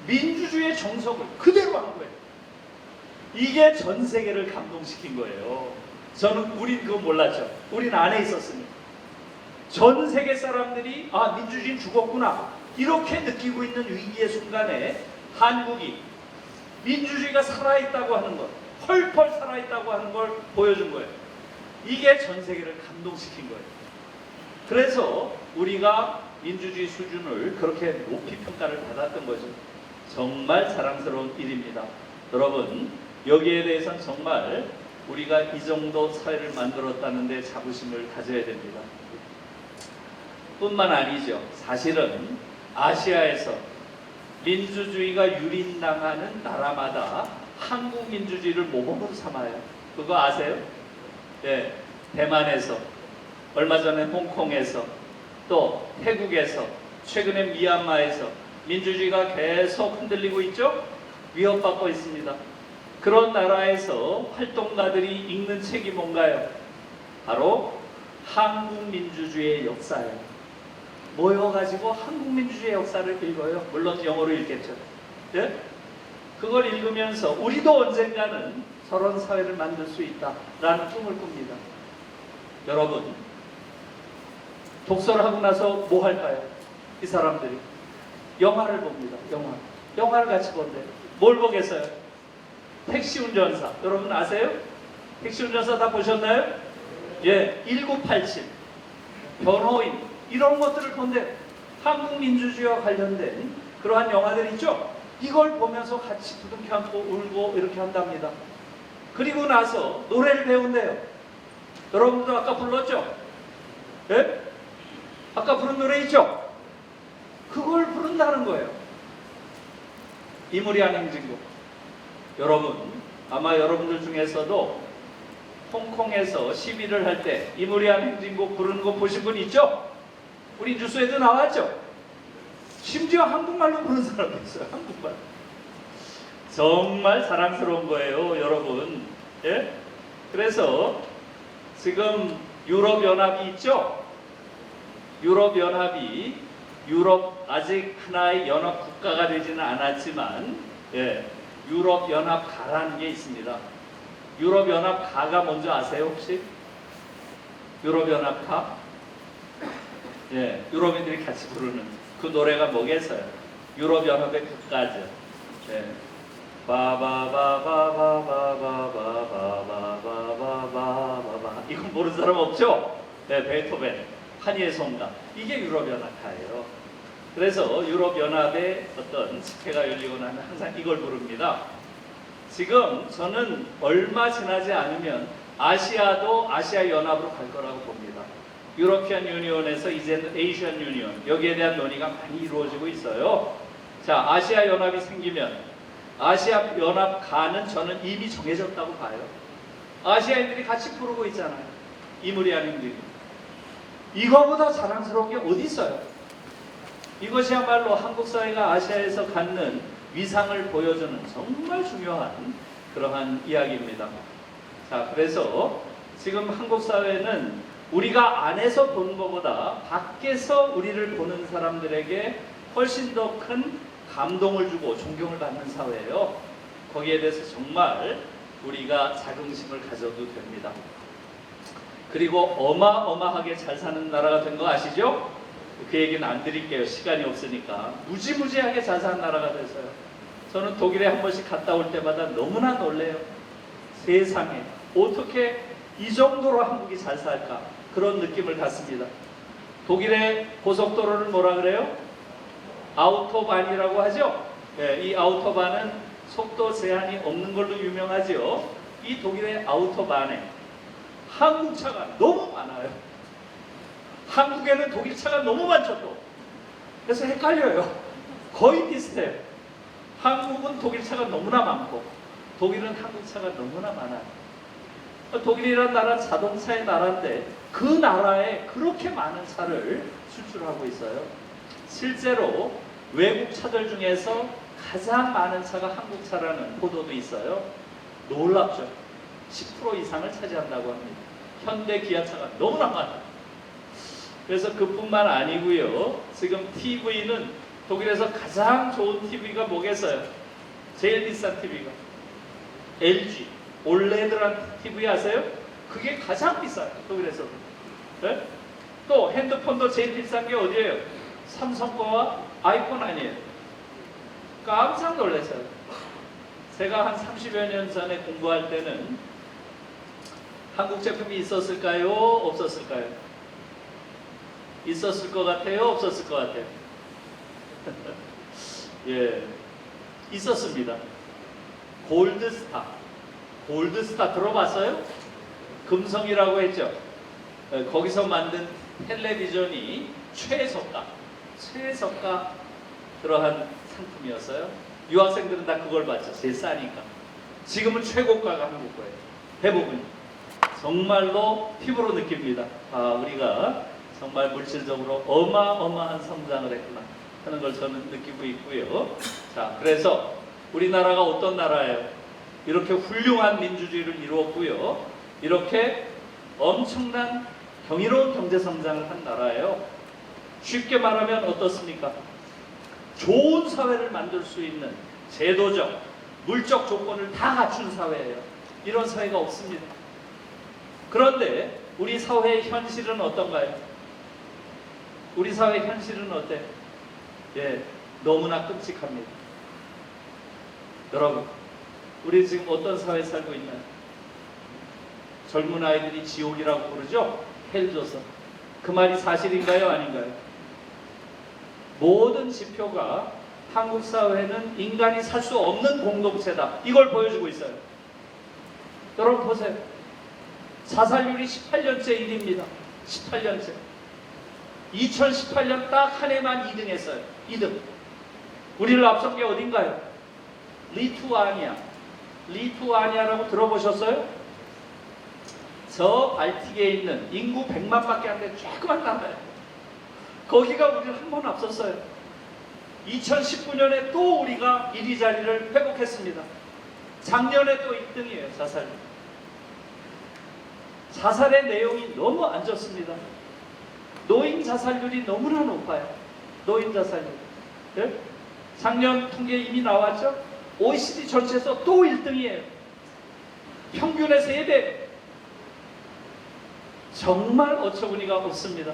민주주의의 정석을 그대로 한 거예요. 이게 전 세계를 감동시킨 거예요. 저는 우린 그거 몰랐죠. 우린 안에 있었으니까. 전 세계 사람들이 아, 민주주의는 죽었구나 이렇게 느끼고 있는 위기의 순간에 한국이 민주주의가 살아있다고 하는 것, 펄펄 살아있다고 하는 걸 보여준 거예요. 이게 전 세계를 감동시킨 거예요. 그래서 우리가 민주주의 수준을 그렇게 높이 평가를 받았던 거죠. 정말 자랑스러운 일입니다. 여러분, 여기에 대해서는 정말 우리가 이 정도 사회를 만들었다는 데 자부심을 가져야 됩니다. 뿐만 아니죠. 사실은 아시아에서 민주주의가 유린당하는 나라마다 한국 민주주의를 모범으로 삼아요. 그거 아세요? 네, 대만에서, 얼마 전에 홍콩에서, 또 태국에서, 최근에 미얀마에서 민주주의가 계속 흔들리고 있죠? 위협받고 있습니다. 그런 나라에서 활동가들이 읽는 책이 뭔가요? 바로 한국 민주주의의 역사예요. 모여가지고 한국 민주주의의 역사를 읽어요. 물론 영어로 읽겠죠. 네? 그걸 읽으면서 우리도 언젠가는 저런 사회를 만들 수 있다라는 꿈을 꿉니다. 여러분, 독서를 하고 나서 뭐 할까요? 이 사람들이 영화를 봅니다. 영화를 같이 본대요. 뭘 보겠어요? 택시 운전사. 여러분 아세요? 택시 운전사 다 보셨나요? 예, 1987 변호인 이런 것들을 본대요. 한국 민주주의와 관련된 그러한 영화들 있죠? 이걸 보면서 같이 부둥켜 안고 울고 이렇게 한답니다. 그리고 나서 노래를 배운대요. 여러분도 아까 불렀죠? 예? 아까 부른 노래 있죠? 그걸 부른다는 거예요. 이무리안 행진곡. 여러분, 아마 여러분들 중에서도 홍콩에서 시위를 할 때 이무리안 행진곡 부르는 거 보신 분 있죠? 우리 뉴스에도 나왔죠? 심지어 한국말로 부르는 사람도 있어요. 한국말. 정말 사랑스러운 거예요, 여러분. 예? 그래서 지금 유럽연합이 있죠? 유럽연합이 유럽 아직 하나의 연합 국가가 되지는 않았지만 예, 유럽연합가라는 게 있습니다. 유럽연합가가 뭔지 아세요 혹시? 유럽연합가? 예, 유럽인들이 같이 부르는 그 노래가 뭐겠어요? 유럽연합의 국가죠. 예. 바바바바바바바바바바바바바바 이건 모르는 사람 없죠? 네, 베토벤, 한이의 성가 이게 유럽연합가예요. 그래서 유럽연합의 어떤 집회가 열리고 나면 항상 이걸 부릅니다. 지금 저는 얼마 지나지 않으면 아시아도 아시아 연합으로 갈 거라고 봅니다. 유러피안 유니온에서 이제는 에이시안 유니온 여기에 대한 논의가 많이 이루어지고 있어요. 자, 아시아 연합이 생기면 아시아 연합가는 저는 이미 정해졌다고 봐요. 아시아인들이 같이 부르고 있잖아요. 이무리안 행진. 이거보다 자랑스러운 게 어디 있어요? 이것이야말로 한국 사회가 아시아에서 갖는 위상을 보여주는 정말 중요한 그러한 이야기입니다. 자, 그래서 지금 한국 사회는 우리가 안에서 보는 것보다 밖에서 우리를 보는 사람들에게 훨씬 더 큰 감동을 주고 존경을 받는 사회예요. 거기에 대해서 정말 우리가 자긍심을 가져도 됩니다. 그리고 어마어마하게 잘 사는 나라가 된 거 아시죠? 그 얘기는 안 드릴게요. 시간이 없으니까. 무지무지하게 잘 사는 나라가 됐어요. 저는 독일에 한 번씩 갔다 올 때마다 너무나 놀래요. 세상에 어떻게 이 정도로 한국이 잘 살까? 그런 느낌을 갖습니다. 독일의 고속도로를 뭐라 그래요? 아우토반이라고 하죠? 예, 이 아우토반은 속도 제한이 없는 걸로 유명하죠. 이 독일의 아우토반에 한국 차가 너무 많아요. 한국에는 독일 차가 너무 많죠 또. 그래서 헷갈려요. 거의 비슷해요. 한국은 독일 차가 너무나 많고 독일은 한국 차가 너무나 많아요. 독일이라는 나라는 자동차의 나라인데 그 나라에 그렇게 많은 차를 수출하고 있어요. 실제로 외국 차들 중에서 가장 많은 차가 한국 차라는 보도도 있어요. 놀랍죠. 10% 이상을 차지한다고 합니다. 현대 기아차가 너무나 많아요. 그래서 그뿐만 아니고요. 지금 TV는 독일에서 가장 좋은 TV가 뭐겠어요? 제일 비싼 TV가 LG 올레드란 TV 아세요? 그게 가장 비싸요. 독일에서. 네? 또 핸드폰도 제일 비싼 게 어디예요? 삼성 거와 아이폰 아니에요. 깜짝 놀랐어요. 제가 한 30여 년 전에 공부할 때는 한국 제품이 있었을까요? 없었을까요? 있었을 것 같아요? 없었을 것 같아요? 예, 있었습니다. 골드스타. 골드스타 들어봤어요? 금성이라고 했죠. 거기서 만든 텔레비전이 최저가 그러한 상품이었어요. 유학생들은 다 그걸 봤죠. 제일 싸니까. 지금은 최고가가 한국 거예요. 대부분. 정말로 피부로 느낍니다. 아, 우리가 정말 물질적으로 어마어마한 성장을 했구나 하는 걸 저는 느끼고 있고요. 자, 그래서 우리나라가 어떤 나라예요? 이렇게 훌륭한 민주주의를 이루었고요. 이렇게 엄청난 경이로운 경제 성장을 한 나라예요. 쉽게 말하면 어떻습니까? 좋은 사회를 만들 수 있는 제도적, 물적 조건을 다 갖춘 사회예요. 이런 사회가 없습니다. 그런데 우리 사회의 현실은 어떤가요? 우리 사회의 현실은 어때요? 예, 너무나 끔찍합니다. 여러분, 우리 지금 어떤 사회에 살고 있나요? 젊은 아이들이 지옥이라고 부르죠? 헬조선. 그 말이 사실인가요? 아닌가요? 모든 지표가 한국 사회는 인간이 살 수 없는 공동체다. 이걸 보여주고 있어요. 여러분 보세요. 자살률이 18년째 1위입니다. 18년째. 2018년 딱 한 해만 2등 했어요. 2등. 우리를 앞선 게 어딘가요? 리투아니아라고 들어보셨어요? 저 발틱에 있는 인구 100만밖에 안 되는 조그만 나라예요. 거기가 우리를 한 번 앞섰어요. 2019년에 또 우리가 1위 자리를 회복했습니다. 작년에 또 1등이에요. 자살률. 자살의 내용이 너무 안 좋습니다. 노인 자살률이 너무나 높아요. 노인 자살률. 네? 작년 통계 이미 나왔죠? OECD 전체에서 또 1등이에요. 평균의 3배. 정말 어처구니가 없습니다.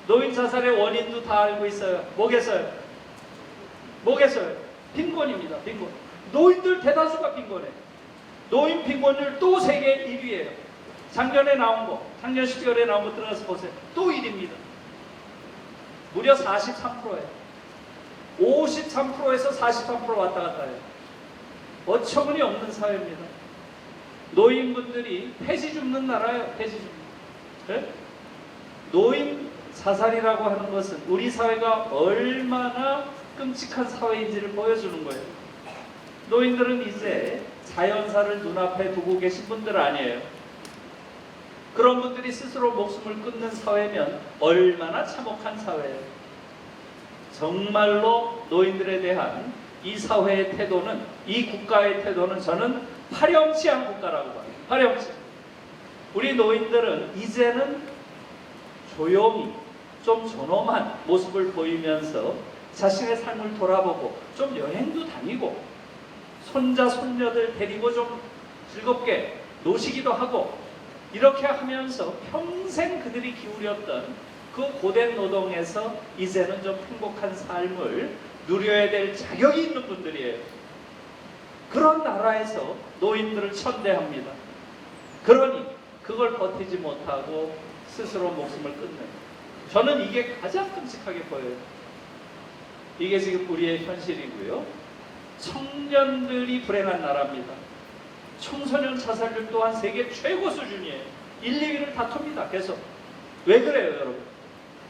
노인 자살의 원인도 다 알고 있어요. 뭐겠어요? 빈곤입니다. 빈곤. 노인들 대다수가 빈곤해. 노인 빈곤율 또 세계 1위예요. 작년에 나온 거, 작년 12월에 나온 거 들어가서 보세요. 또 1위입니다. 무려 43%예요. 53%에서 43% 왔다 갔다 해요. 어처구니 없는 사회입니다. 노인분들이 폐지 줍는 나라예요. 폐지 줍는. 네? 노인 자살이라고 하는 것은 우리 사회가 얼마나 끔찍한 사회인지를 보여주는 거예요. 노인들은 이제 자연사를 눈앞에 두고 계신 분들 아니에요. 그런 분들이 스스로 목숨을 끊는 사회면 얼마나 참혹한 사회예요. 정말로 노인들에 대한 이 사회의 태도는, 이 국가의 태도는 저는 파렴치한 국가라고 봐요. 파렴치. 우리 노인들은 이제는 조용히 좀 존엄한 모습을 보이면서 자신의 삶을 돌아보고 좀 여행도 다니고 손자 손녀들 데리고 좀 즐겁게 노시기도 하고 이렇게 하면서 평생 그들이 기울였던 그 고된 노동에서 이제는 좀 행복한 삶을 누려야 될 자격이 있는 분들이에요. 그런 나라에서 노인들을 천대합니다. 그러니 그걸 버티지 못하고 스스로 목숨을 끊는, 저는 이게 가장 끔찍하게 보여요. 이게 지금 우리의 현실이고요. 청년들이 불행한 나라입니다. 청소년 자살률 또한 세계 최고 수준이에요. 1, 2위를 다툽니다. 계속. 왜 그래요, 여러분?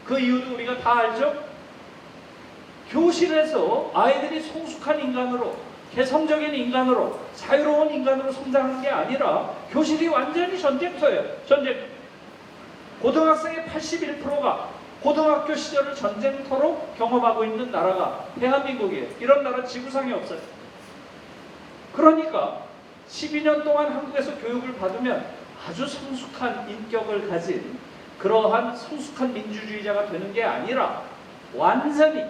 그 이유도 우리가 다 알죠? 교실에서 아이들이 성숙한 인간으로, 개성적인 인간으로, 자유로운 인간으로 성장하는 게 아니라 교실이 완전히 전쟁터예요. 전쟁터. 고등학생의 81%가 고등학교 시절을 전쟁터로 경험하고 있는 나라가 대한민국이에요. 이런 나라 지구상에 없어요. 그러니까 12년 동안 한국에서 교육을 받으면 아주 성숙한 인격을 가진 그러한 성숙한 민주주의자가 되는 게 아니라 완전히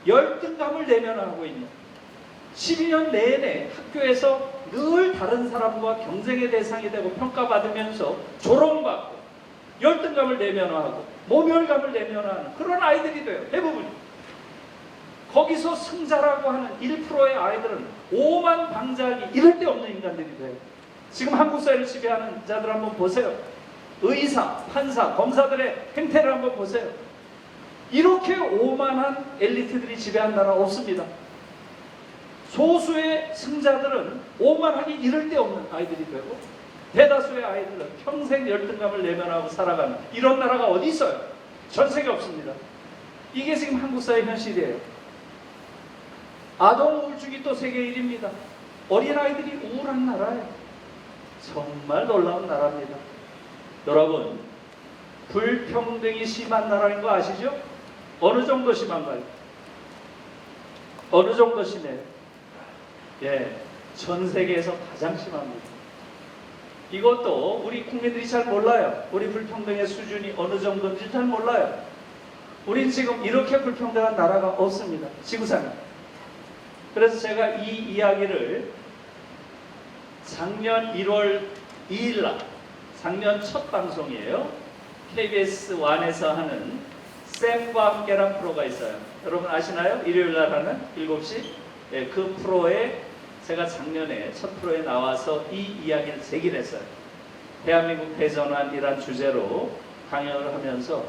열등감을 내면하고 있는 12년 내내 학교에서 늘 다른 사람과 경쟁의 대상이 되고 평가받으면서 조롱받고 열등감을 내면하고 모멸감을 내면하는 그런 아이들이 돼요. 대부분이. 거기서 승자라고 하는 1%의 아이들은 오만 방자하기 이럴 데 없는 인간들이 돼요. 지금 한국 사회를 지배하는 자들 한번 보세요. 의사, 판사, 검사들의 행태를 한번 보세요. 이렇게 오만한 엘리트들이 지배한 나라 없습니다. 소수의 승자들은 오만하기 이럴 데 없는 아이들이 되고 대다수의 아이들은 평생 열등감을 내면하고 살아가는 이런 나라가 어디 있어요? 전 세계 없습니다. 이게 지금 한국 사회 현실이에요. 아동 우울증이 또 세계 1위입니다. 어린아이들이 우울한 나라예요. 정말 놀라운 나라입니다. 여러분, 불평등이 심한 나라인 거 아시죠? 어느 정도 심한가요? 어느 정도 심해요? 예, 전 세계에서 가장 심합니다. 이것도 우리 국민들이 잘 몰라요. 우리 불평등의 수준이 어느 정도인지 잘 몰라요. 우린 지금 이렇게 불평등한 나라가 없습니다. 지구상에. 그래서 제가 이 이야기를 작년 1월 2일 날, 작년 첫 방송이에요. KBS 1에서 하는 쌤과 함께란 프로가 있어요. 여러분 아시나요? 일요일 날 하는 7시. 예, 그 프로에 제가 작년에 첫 프로에 나와서 이 이야기를 제기를 했어요. 대한민국 대전환이란 주제로 강연을 하면서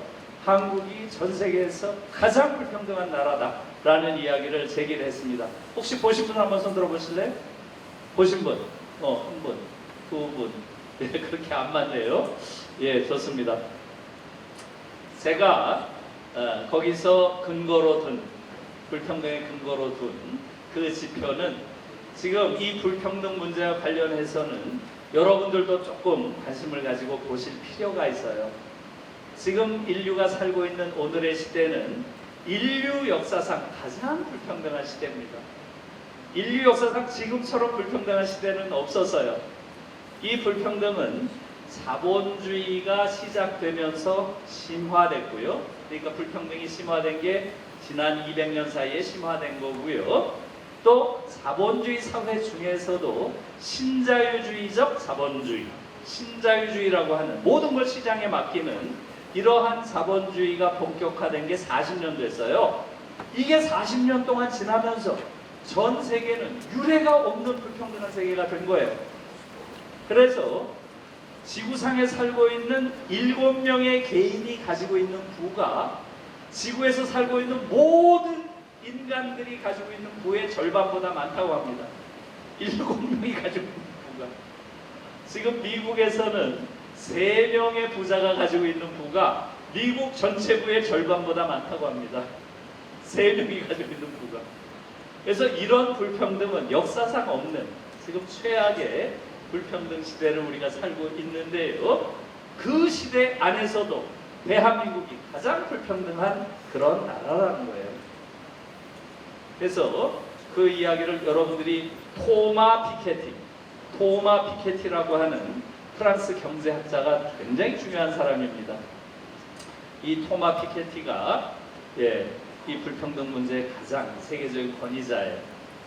한국이 전 세계에서 가장 불평등한 나라다라는 이야기를 제기를 했습니다. 혹시 보신 분 한번 손 들어보실래요? 보신 분? 한 분, 두 분. 예, 그렇게 안 맞네요. 예, 좋습니다. 제가 거기서 근거로 둔, 불평등의 근거로 둔 그 지표는 지금 이 불평등 문제와 관련해서는 여러분들도 조금 관심을 가지고 보실 필요가 있어요. 지금 인류가 살고 있는 오늘의 시대는 인류 역사상 가장 불평등한 시대입니다. 인류 역사상 지금처럼 불평등한 시대는 없었어요. 이 불평등은 자본주의가 시작되면서 심화됐고요. 그러니까 불평등이 심화된 게 지난 200년 사이에 심화된 거고요. 또 자본주의 사회 중에서도 신자유주의적 자본주의, 신자유주의라고 하는 모든 걸 시장에 맡기는 이러한 자본주의가 본격화된 게 40년 됐어요. 이게 40년 동안 지나면서 전 세계는 유례가 없는 불평등한 세계가 된 거예요. 그래서 지구상에 살고 있는 7명의 개인이 가지고 있는 부가 지구에서 살고 있는 모든 인간들이 가지고 있는 부의 절반보다 많다고 합니다. 7명이 가지고 있는 부가. 지금 미국에서는 3명의 부자가 가지고 있는 부가 미국 전체 부의 절반보다 많다고 합니다. 3명이 가지고 있는 부가. 그래서 이런 불평등은 역사상 없는 지금 최악의 불평등 시대를 우리가 살고 있는데요. 그 시대 안에서도 대한민국이 가장 불평등한 그런 나라라는 거예요. 그래서 그 이야기를 여러분들이 토마 피케티라고 하는 프랑스 경제학자가 굉장히 중요한 사람입니다. 이 토마 피케티가 이 불평등 문제의 가장 세계적인 권위자예요.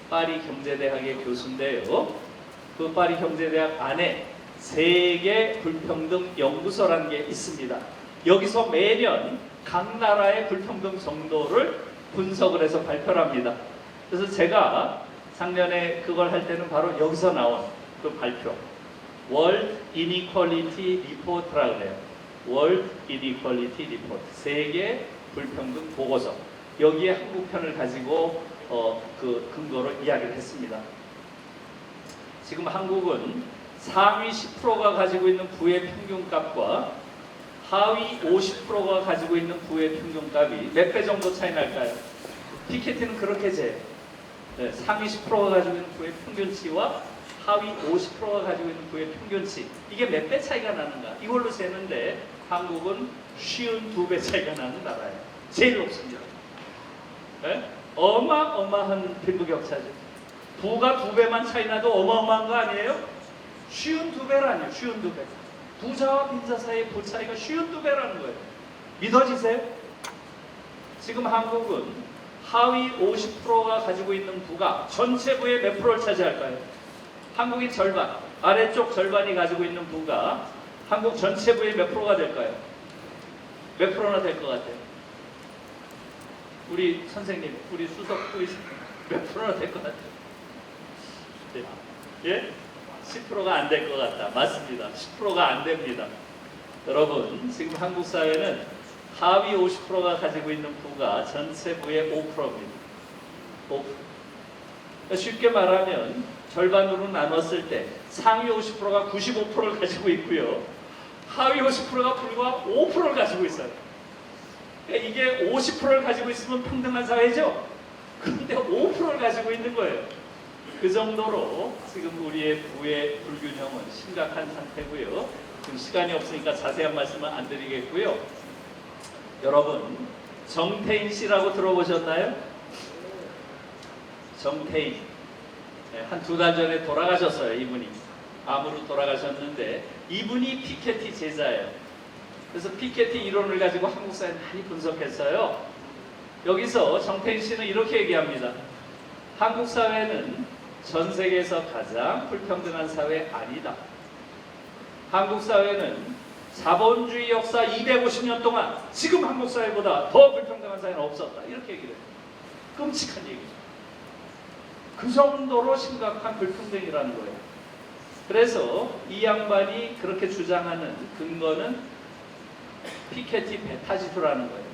파리 경제대학의 교수인데요. 그 파리 경제대학 안에 세계 불평등 연구소라는 게 있습니다. 여기서 매년 각 나라의 불평등 정도를 분석을 해서 발표를 합니다. 그래서 제가 작년에 그걸 할 때는 바로 여기서 나온 그 발표, World Inequality Report라고 해요. World Inequality Report, 세계 불평등 보고서. 여기에 한국 편을 가지고 그 근거로 이야기를 했습니다. 지금 한국은 상위 10%가 가지고 있는 부의 평균값과 하위 50%가 가지고 있는 부의 평균값이 몇 배 정도 차이 날까요? 피케티는 그렇게 재요. 네, 상위 10%가 가지고 있는 부의 평균치와 하위 50%가 가지고 있는 부의 평균치, 이게 몇 배 차이가 나는가? 이걸로 재는데 한국은 쉬운 2배 차이가 나는 나라예요. 제일 높습니다. 네? 어마어마한 빈부격차죠. 부가 2배만 차이 나도 어마어마한 거 아니에요? 쉬운 2배라니요. 쉬운 2배. 부자와 빈자 사이의 부 차이가 쉬운 2배라는 거예요. 믿어지세요? 지금 한국은 하위 50%가 가지고 있는 부가 전체 부의 몇 프로를 차지할까요? 한국이 절반, 아래쪽 절반이 가지고 있는 부가 한국 전체 부의 몇 프로가 될까요? 몇 프로나 될 것 같아요? 우리 선생님, 우리 수석 부의사 몇 프로나 될 것 같아요? 네. 예? 10%가 안 될 것 같다. 맞습니다. 10%가 안 됩니다. 여러분, 지금 한국 사회는 하위 50%가 가지고 있는 부가 전체 부의 5%입니다. 5%. 쉽게 말하면 절반으로 나눴을 때 상위 50%가 95%를 가지고 있고요. 하위 50%가 불과 5%를 가지고 있어요. 그러니까 이게 50%를 가지고 있으면 평등한 사회죠. 그런데 5%를 가지고 있는 거예요. 그 정도로 지금 우리의 부의 불균형은 심각한 상태고요. 지금 시간이 없으니까 자세한 말씀은 안 드리겠고요. 여러분, 정태인 씨라고 들어보셨나요? 정태인. 네, 한 2달 전에 돌아가셨어요. 이분이. 암으로 돌아가셨는데 이분이 피케티 제자예요. 그래서 피케티 이론을 가지고 한국 사회 많이 분석했어요. 여기서 정태인 씨는 이렇게 얘기합니다. 한국 사회는 전 세계에서 가장 불평등한 사회 아니다. 한국 사회는 자본주의 역사 250년 동안 지금 한국 사회보다 더 불평등한 사회는 없었다. 이렇게 얘기를 해요. 끔찍한 얘기죠. 그 정도로 심각한 불평등이라는 거예요. 그래서 이 양반이 그렇게 주장하는 근거는 피케티 베타지수라는 거예요.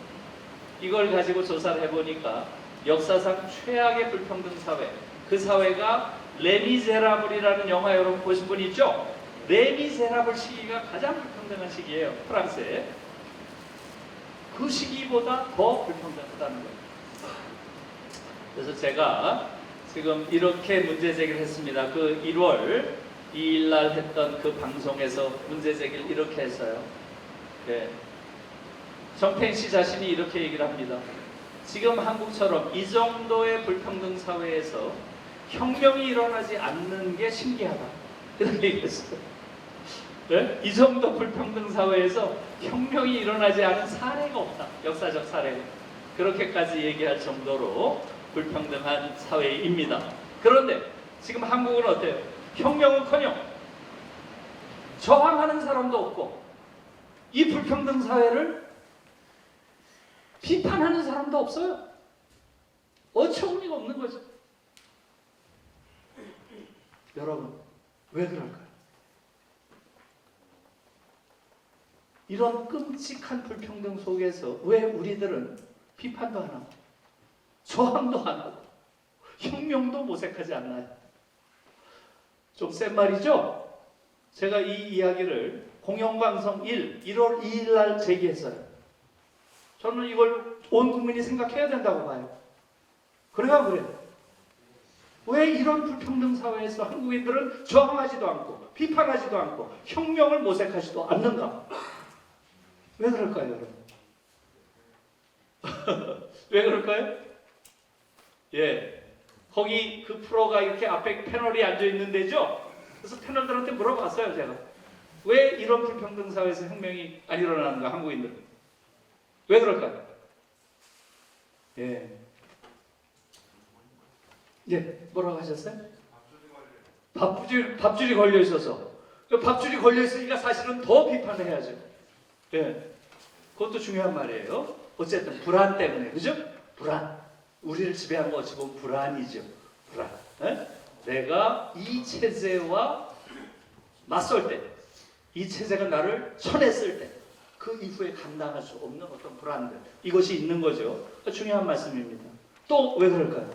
이걸 가지고 조사를 해보니까 역사상 최악의 불평등 사회, 그 사회가 레미제라블이라는 영화 여러분 보신 분 있죠? 레미제라블 시기가 가장 불평등한 시기예요. 프랑스에. 그 시기보다 더 불평등하다는 거예요. 그래서 제가 지금 이렇게 문제 제기를 했습니다. 그 1월 2일 날 했던 그 방송에서 문제 제기를 이렇게 했어요. 네. 정태인 씨 자신이 이렇게 얘기를 합니다. 지금 한국처럼 이 정도의 불평등 사회에서 혁명이 일어나지 않는 게 신기하다. 이렇게 얘기했어요. 네? 이 정도 불평등 사회에서 혁명이 일어나지 않은 사례가 없다. 역사적 사례가. 그렇게까지 얘기할 정도로 불평등한 사회입니다. 그런데 지금 한국은 어때요? 혁명은커녕 저항하는 사람도 없고 이 불평등 사회를 비판하는 사람도 없어요. 어처구니가 없는 거죠. 여러분, 왜 그럴까요? 이런 끔찍한 불평등 속에서 왜 우리들은 비판도 안 하고 저항도 안 하고 혁명도 모색하지 않나요? 좀 센 말이죠? 제가 이 이야기를 공영방송 1월 2일 날 제기했어요. 저는 이걸 온 국민이 생각해야 된다고 봐요. 그래야 그래요. 왜 이런 불평등 사회에서 한국인들은 저항하지도 않고 비판하지도 않고 혁명을 모색하지도 않는가? 왜 그럴까요, 여러분? 왜 그럴까요? 예, 거기 그 프로가 이렇게 앞에 패널이 앉아 있는 데죠. 그래서 패널들한테 물어봤어요, 제가. 왜 이런 불평등 사회에서 혁명이 안 일어나는가, 한국인들은? 왜 그럴까요? 예. 예, 뭐라고 하셨어요? 밥줄이 걸려 있어서. 밥줄이 걸려 있으니까 사실은 더 비판을 해야죠. 예. 그것도 중요한 말이에요. 어쨌든 불안 때문에, 그죠? 불안. 우리를 지배한 거 어찌 보면 불안이죠. 불안. 예? 내가 이 체제와 맞설 때, 이 체제가 나를 쳐냈을 때, 그 이후에 감당할 수 없는 어떤 불안들, 이것이 있는 거죠. 중요한 말씀입니다. 또 왜 그럴까요?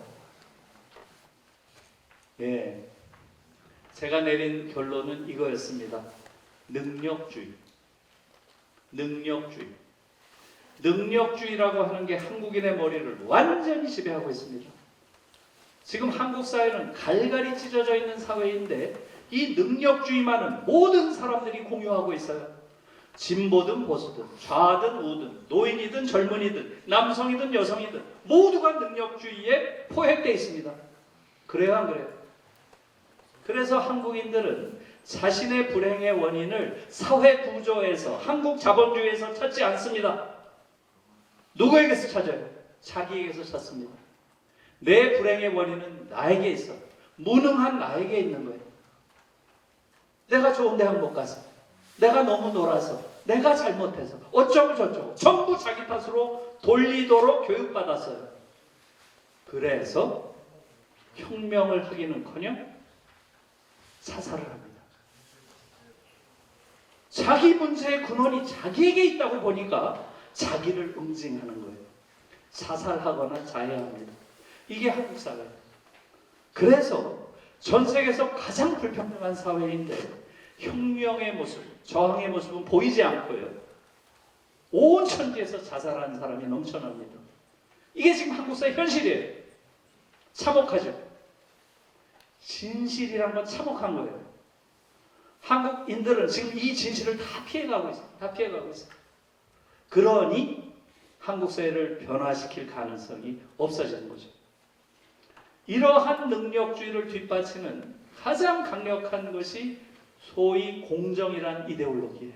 예. 제가 내린 결론은 이거였습니다. 능력주의. 능력주의. 능력주의라고 하는 게 한국인의 머리를 완전히 지배하고 있습니다. 지금 한국 사회는 갈갈이 찢어져 있는 사회인데 이 능력주의만은 모든 사람들이 공유하고 있어요. 진보든 보수든 좌든 우든 노인이든 젊은이든 남성이든 여성이든 모두가 능력주의에 포획되어 있습니다. 그래요 안 그래요? 그래서 한국인들은 자신의 불행의 원인을 사회 구조에서 한국 자본주의에서 찾지 않습니다. 누구에게서 찾아요? 자기에게서 찾습니다. 내 불행의 원인은 나에게 있어. 무능한 나에게 있는 거예요. 내가 좋은 대학 못 가서, 내가 너무 놀아서, 내가 잘못해서, 어쩌고 저쩌고 전부 자기 탓으로 돌리도록 교육받았어요. 그래서 혁명을 하기는커녕 자살을 합니다. 자기 문제의 근원이 자기에게 있다고 보니까 자기를 응징하는 거예요. 자살하거나 자해합니다. 이게 한국 사회예요. 그래서 전 세계에서 가장 불평등한 사회인데 혁명의 모습, 저항의 모습은 보이지 않고요. 온 천지에서 자살하는 사람이 넘쳐납니다. 이게 지금 한국 사회 현실이에요. 참혹하죠. 진실이란 건 참혹한 거예요. 한국인들은 지금 이 진실을 다 피해가고 있어요. 다 피해가고 있어요. 그러니 한국 사회를 변화시킬 가능성이 없어지는 거죠. 이러한 능력주의를 뒷받치는 가장 강력한 것이 소위 공정이란 이데올로기예요.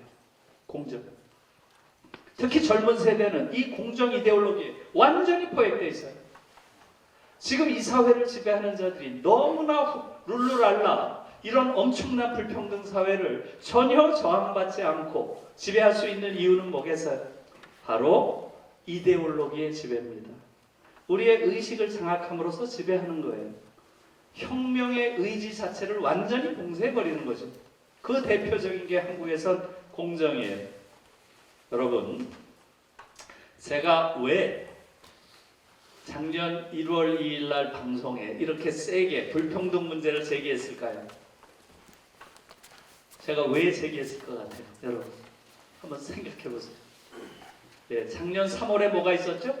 공정. 특히 젊은 세대는 이 공정 이데올로기에 완전히 포획되어 있어요. 지금 이 사회를 지배하는 자들이 너무나 룰루랄라 이런 엄청난 불평등 사회를 전혀 저항받지 않고 지배할 수 있는 이유는 뭐겠어요? 바로 이데올로기의 지배입니다. 우리의 의식을 장악함으로써 지배하는 거예요. 혁명의 의지 자체를 완전히 봉쇄해버리는 거죠. 그 대표적인 게 한국에선 공정이에요. 여러분, 제가 왜 작년 1월 2일 날 방송에 이렇게 세게 불평등 문제를 제기했을까요? 제가 왜 제기했을 것 같아요? 여러분, 한번 생각해 보세요. 네, 작년 3월에 뭐가 있었죠?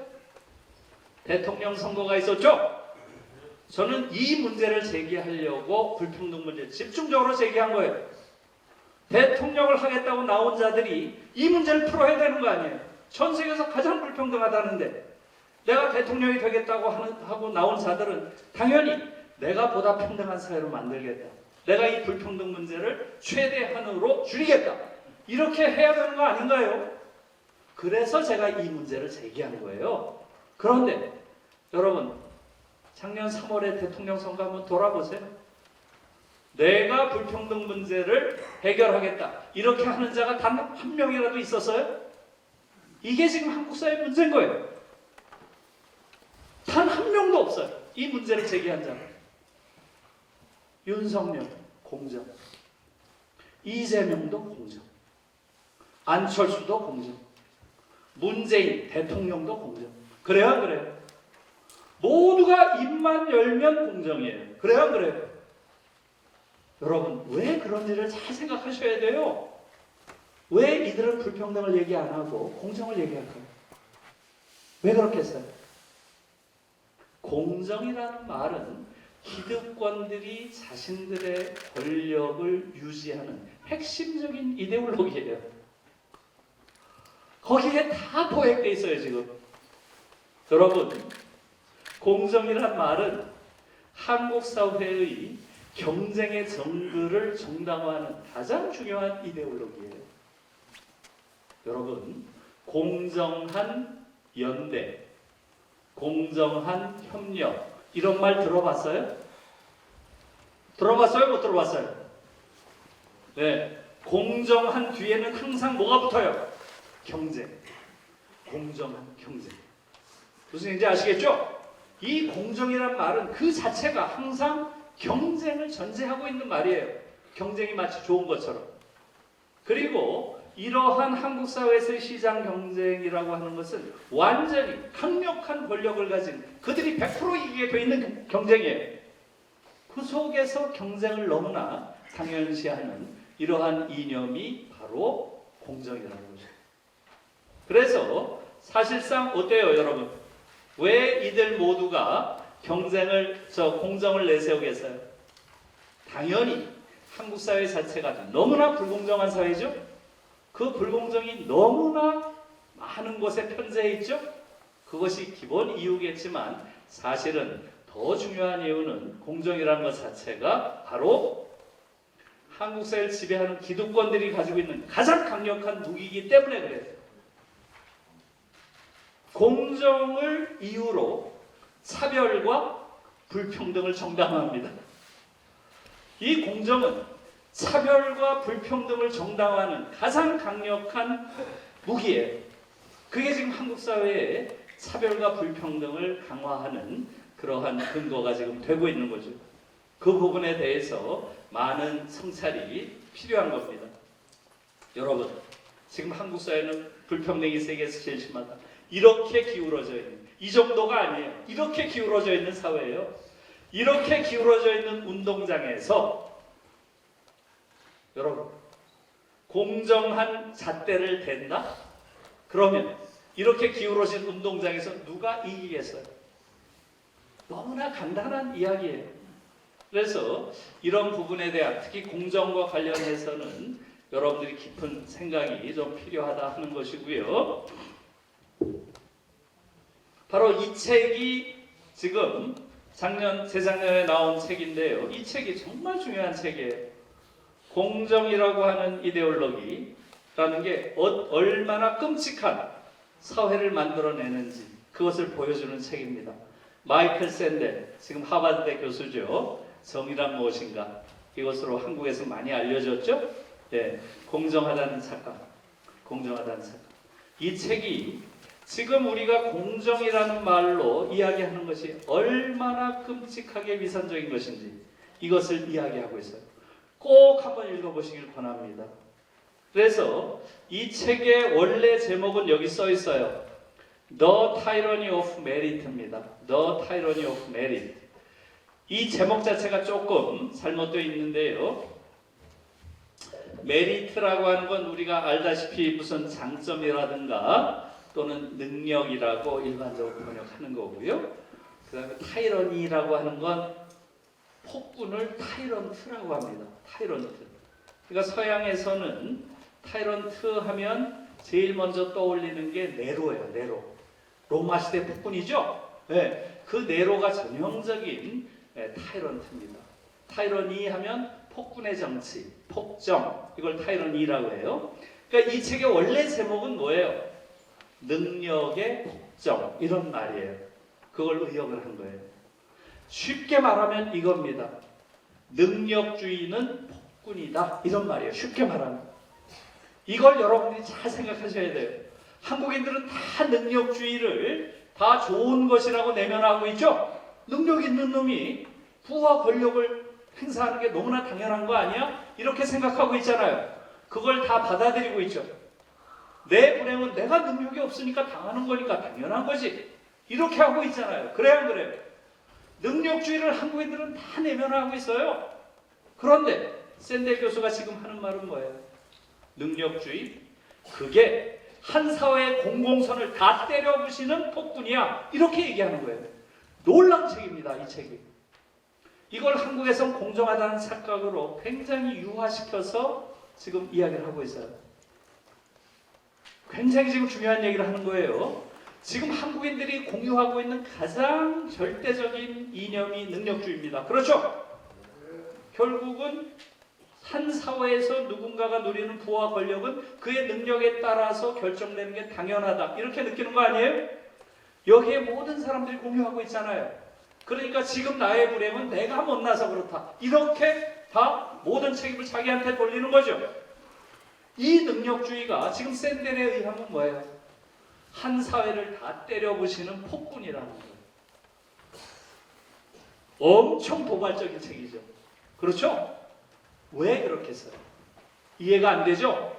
대통령 선거가 있었죠? 저는 이 문제를 제기하려고 불평등 문제 집중적으로 제기한 거예요. 대통령을 하겠다고 나온 자들이 이 문제를 풀어야 되는 거 아니에요? 전 세계에서 가장 불평등하다는데 내가 대통령이 되겠다고 하고 나온 자들은 당연히 내가 보다 평등한 사회로 만들겠다. 내가 이 불평등 문제를 최대한으로 줄이겠다. 이렇게 해야 되는 거 아닌가요? 그래서 제가 이 문제를 제기한 거예요. 그런데 여러분, 작년 3월에 대통령 선거 한번 돌아보세요. 내가 불평등 문제를 해결하겠다. 이렇게 하는 자가 단 한 명이라도 있었어요? 이게 지금 한국 사회 문제인 거예요. 단 한 명도 없어요. 이 문제를 제기한 자는. 윤석열, 공정. 이재명도 공정. 안철수도 공정. 문재인 대통령도 공정. 그래요 안 그래요? 모두가 입만 열면 공정이에요. 그래요 안 그래요? 여러분, 왜 그런 일을 잘 생각하셔야 돼요? 왜 이들은 불평등을 얘기 안 하고 공정을 얘기할까요? 왜 그렇게 했어요? 공정이라는 말은 기득권들이 자신들의 권력을 유지하는 핵심적인 이데올로기예요. 거기에 다 포획되어 있어요 지금. 여러분, 공정이란 말은 한국 사회의 경쟁의 정글을 정당화하는 가장 중요한 이데올로기예요. 여러분, 공정한 연대, 공정한 협력, 이런 말 들어봤어요? 들어봤어요? 못 들어봤어요? 네, 공정한 뒤에는 항상 뭐가 붙어요? 경쟁. 공정한 경쟁. 무슨 얘기인지 아시겠죠? 이 공정이란 말은 그 자체가 항상 경쟁을 전제하고 있는 말이에요. 경쟁이 마치 좋은 것처럼. 그리고 이러한 한국 사회에서의 시장 경쟁이라고 하는 것은 완전히 강력한 권력을 가진 그들이 100% 이기게 돼 있는 경쟁이에요. 그 속에서 경쟁을 너무나 당연시하는 이러한 이념이 바로 공정이라는 거죠. 그래서 사실상 어때요, 여러분? 왜 이들 모두가 공정을 내세우겠어요? 당연히 한국 사회 자체가 너무나 불공정한 사회죠. 그 불공정이 너무나 많은 곳에 편재해 있죠. 그것이 기본 이유겠지만 사실은 더 중요한 이유는 공정이라는 것 자체가 바로 한국 사회를 지배하는 기득권들이 가지고 있는 가장 강력한 무기이기 때문에 그래요. 공정을 이유로 차별과 불평등을 정당화합니다. 이 공정은 차별과 불평등을 정당화하는 가장 강력한 무기예요. 그게 지금 한국 사회에 차별과 불평등을 강화하는 그러한 근거가 지금 되고 있는 거죠. 그 부분에 대해서 많은 성찰이 필요한 겁니다. 여러분, 지금 한국 사회는 불평등이 세계에서 제일 심하다. 이렇게 기울어져 있는, 이 정도가 아니에요. 이렇게 기울어져 있는 사회예요. 이렇게 기울어져 있는 운동장에서 여러분, 공정한 잣대를 댄다? 그러면 이렇게 기울어진 운동장에서 누가 이기겠어요? 너무나 간단한 이야기예요. 그래서 이런 부분에 대한, 특히 공정과 관련해서는 여러분들이 깊은 생각이 좀 필요하다 하는 것이고요. 바로 이 책이 지금 재작년에 나온 책인데요. 이 책이 정말 중요한 책이에요. 공정이라고 하는 이데올로기라는 게 얼마나 끔찍한 사회를 만들어내는지 그것을 보여주는 책입니다. 마이클 샌델, 지금 하버드대 교수죠. 정의란 무엇인가? 이것으로 한국에서 많이 알려졌죠? 네, 공정하다는 착각. 공정하다는 착각. 이 책이 지금 우리가 공정이라는 말로 이야기하는 것이 얼마나 끔찍하게 위선적인 것인지 이것을 이야기하고 있어요. 꼭 한번 읽어보시길 권합니다. 그래서 이 책의 원래 제목은 여기 써 있어요. The Tyranny of Merit입니다. The Tyranny of Merit. 이 제목 자체가 조금 잘못되어 있는데요. 메리트라고 하는 건 우리가 알다시피 무슨 장점이라든가 또는 능력이라고 일반적으로 번역하는 거고요. 그 다음에 타이러니라고 하는 건 폭군을 타이런트라고 합니다. 타이런트. 그러니까 서양에서는 타이런트 하면 제일 먼저 떠올리는 게 네로예요. 네로. 로마 시대 폭군이죠. 네, 그 네로가 전형적인 타이런트입니다. 타이러니 하면 폭군의 정치, 폭정, 이걸 타이러니라고 해요. 그러니까 이 책의 원래 제목은 뭐예요? 능력의 폭정, 이런 말이에요. 그걸 의역을 한 거예요. 쉽게 말하면 이겁니다. 능력주의는 폭군이다, 이런 말이에요. 쉽게 말하면. 이걸 여러분들이 잘 생각하셔야 돼요. 한국인들은 다 능력주의를 다 좋은 것이라고 내면하고 있죠. 능력 있는 놈이 부와 권력을 행사하는 게 너무나 당연한 거 아니야? 이렇게 생각하고 있잖아요. 그걸 다 받아들이고 있죠. 내 불행은 내가 능력이 없으니까 당하는 거니까 당연한 거지. 이렇게 하고 있잖아요. 그래야 안 그래요? 능력주의를 한국인들은 다 내면하고 있어요. 그런데 샌델 교수가 지금 하는 말은 뭐예요? 능력주의? 그게 한 사회의 공공선을 다 때려부시는 폭군이야. 이렇게 얘기하는 거예요. 놀라운 책입니다. 이 책이. 이걸 한국에선 공정하다는 착각으로 굉장히 유화시켜서 지금 이야기를 하고 있어요. 굉장히 지금 중요한 얘기를 하는 거예요. 지금 한국인들이 공유하고 있는 가장 절대적인 이념이 능력주의입니다. 그렇죠? 결국은 한 사회에서 누군가가 누리는 부와 권력은 그의 능력에 따라서 결정되는 게 당연하다. 이렇게 느끼는 거 아니에요? 여기에 모든 사람들이 공유하고 있잖아요. 그러니까 지금 나의 불행은 내가 못나서 그렇다. 이렇게 다 모든 책임을 자기한테 돌리는 거죠. 이 능력주의가 지금 샌델에 의하면 뭐예요? 한 사회를 다 때려부시는 폭군이라는 거예요. 엄청 도발적인 책이죠. 그렇죠? 왜 그렇게 써요? 이해가 안 되죠?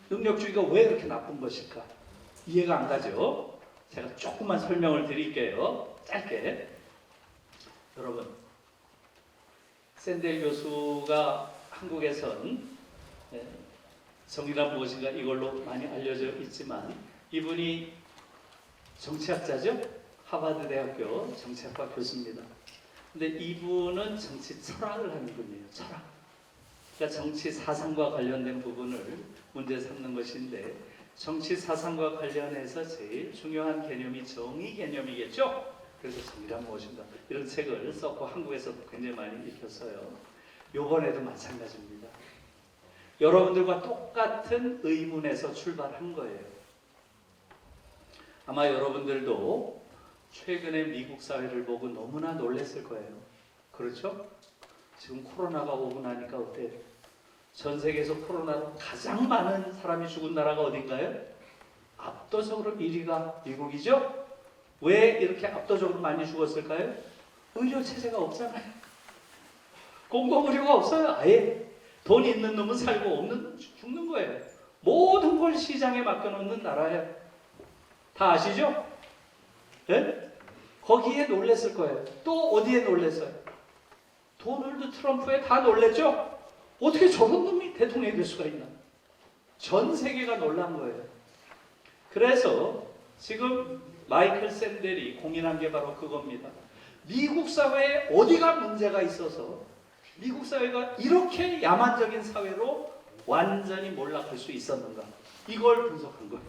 능력주의가 왜 그렇게 나쁜 것일까? 이해가 안 가죠? 제가 조금만 설명을 드릴게요. 짧게. 여러분, 샌델 교수가 한국에선 정의란 무엇인가 이걸로 많이 알려져 있지만 이분이 정치학자죠. 하버드 대학교 정치학과 교수입니다. 근데 이분은 정치 철학을 하는 분이에요. 철학. 그러니까 정치 사상과 관련된 부분을 문제 삼는 것인데 정치 사상과 관련해서 제일 중요한 개념이 정의 개념이겠죠. 그래서 정의란 무엇인가 이런 책을 썼고 한국에서도 굉장히 많이 읽혔어요. 요번에도 마찬가지입니다. 여러분들과 똑같은 의문에서 출발한 거예요. 아마 여러분들도 최근에 미국 사회를 보고 너무나 놀랐을 거예요. 그렇죠? 지금 코로나가 오고 나니까 어때요? 전 세계에서 코로나로 가장 많은 사람이 죽은 나라가 어딘가요? 압도적으로 1위가 미국이죠? 왜 이렇게 압도적으로 많이 죽었을까요? 의료 체제가 없잖아요. 공공의료가 없어요. 아예 돈 있는 놈은 살고 없는 놈은 죽는 거예요. 모든 걸 시장에 맡겨놓는 나라예요. 다 아시죠? 네? 거기에 놀랬을 거예요. 또 어디에 놀랬어요? 도널드 트럼프에 다 놀랬죠? 어떻게 저런 놈이 대통령이 될 수가 있나? 전 세계가 놀란 거예요. 그래서 지금 마이클 샌델이 공인한 게 바로 그겁니다. 미국 사회에 어디가 문제가 있어서 미국 사회가 이렇게 야만적인 사회로 완전히 몰락할 수 있었는가? 이걸 분석한 거예요.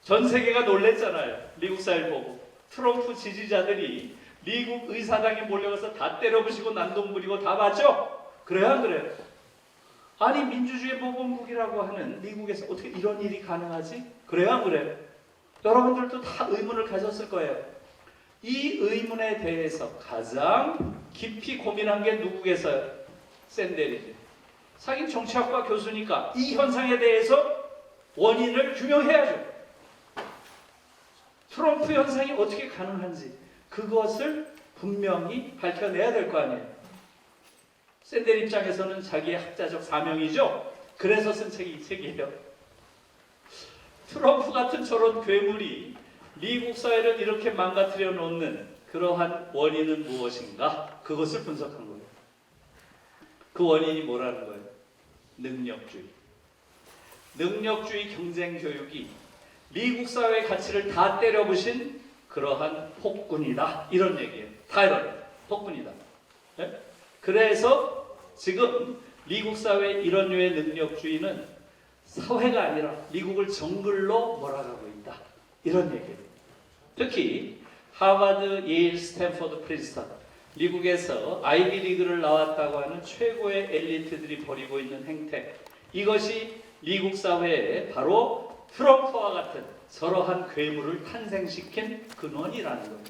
전 세계가 놀랬잖아요. 미국 사회를 보고. 트럼프 지지자들이 미국 의사당에 몰려가서 다 때려부시고 난동 부리고 다 봤죠? 그래요, 안 그래요? 아니 민주주의 모범국이라고 하는 미국에서 어떻게 이런 일이 가능하지? 그래요, 안 그래요? 여러분들도 다 의문을 가졌을 거예요. 이 의문에 대해서 가장 깊이 고민한 게 누구겠어요? 샌델이죠. 자기는 정치학과 교수니까 이 현상에 대해서 원인을 규명해야죠. 트럼프 현상이 어떻게 가능한지 그것을 분명히 밝혀내야 될 거 아니에요. 샌델 입장에서는 자기의 학자적 사명이죠. 그래서 쓴 책이 이 책이에요. 트럼프 같은 저런 괴물이 미국 사회를 이렇게 망가뜨려 놓는 그러한 원인은 무엇인가? 그것을 분석한 거예요. 그 원인이 뭐라는 거예요? 능력주의. 능력주의 경쟁 교육이 미국 사회의 가치를 다 때려부신 그러한 폭군이다. 이런 얘기예요. 다 이런 폭군이다. 네? 그래서 지금 미국 사회의 이런 류의 능력주의는 사회가 아니라 미국을 정글로 몰아가고 있다. 이런 얘기예요. 특히 하버드, 예일, 스탠퍼드, 프린스턴 미국에서 아이비리그를 나왔다고 하는 최고의 엘리트들이 벌이고 있는 행태, 이것이 미국 사회에 바로 트럼프와 같은 저러한 괴물을 탄생시킨 근원이라는 거예요.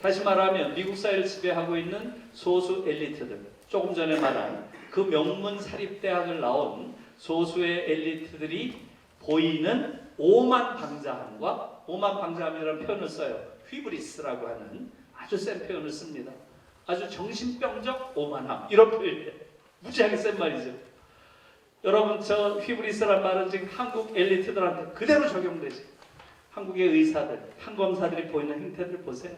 다시 말하면 미국 사회를 지배하고 있는 소수 엘리트들, 조금 전에 말한 그 명문 사립대학을 나온 소수의 엘리트들이 보이는 오만방자함과, 오만방자함이라는 표현을 써요. 휘브리스라고 하는 아주 센 표현을 씁니다. 아주 정신병적 오만함, 이런 표현이에요. 무지하게 센 말이죠. 여러분, 저 휘브리스란 말은 지금 한국 엘리트들한테 그대로 적용되지. 한국의 의사들, 판검사들이 보이는 행태들 보세요.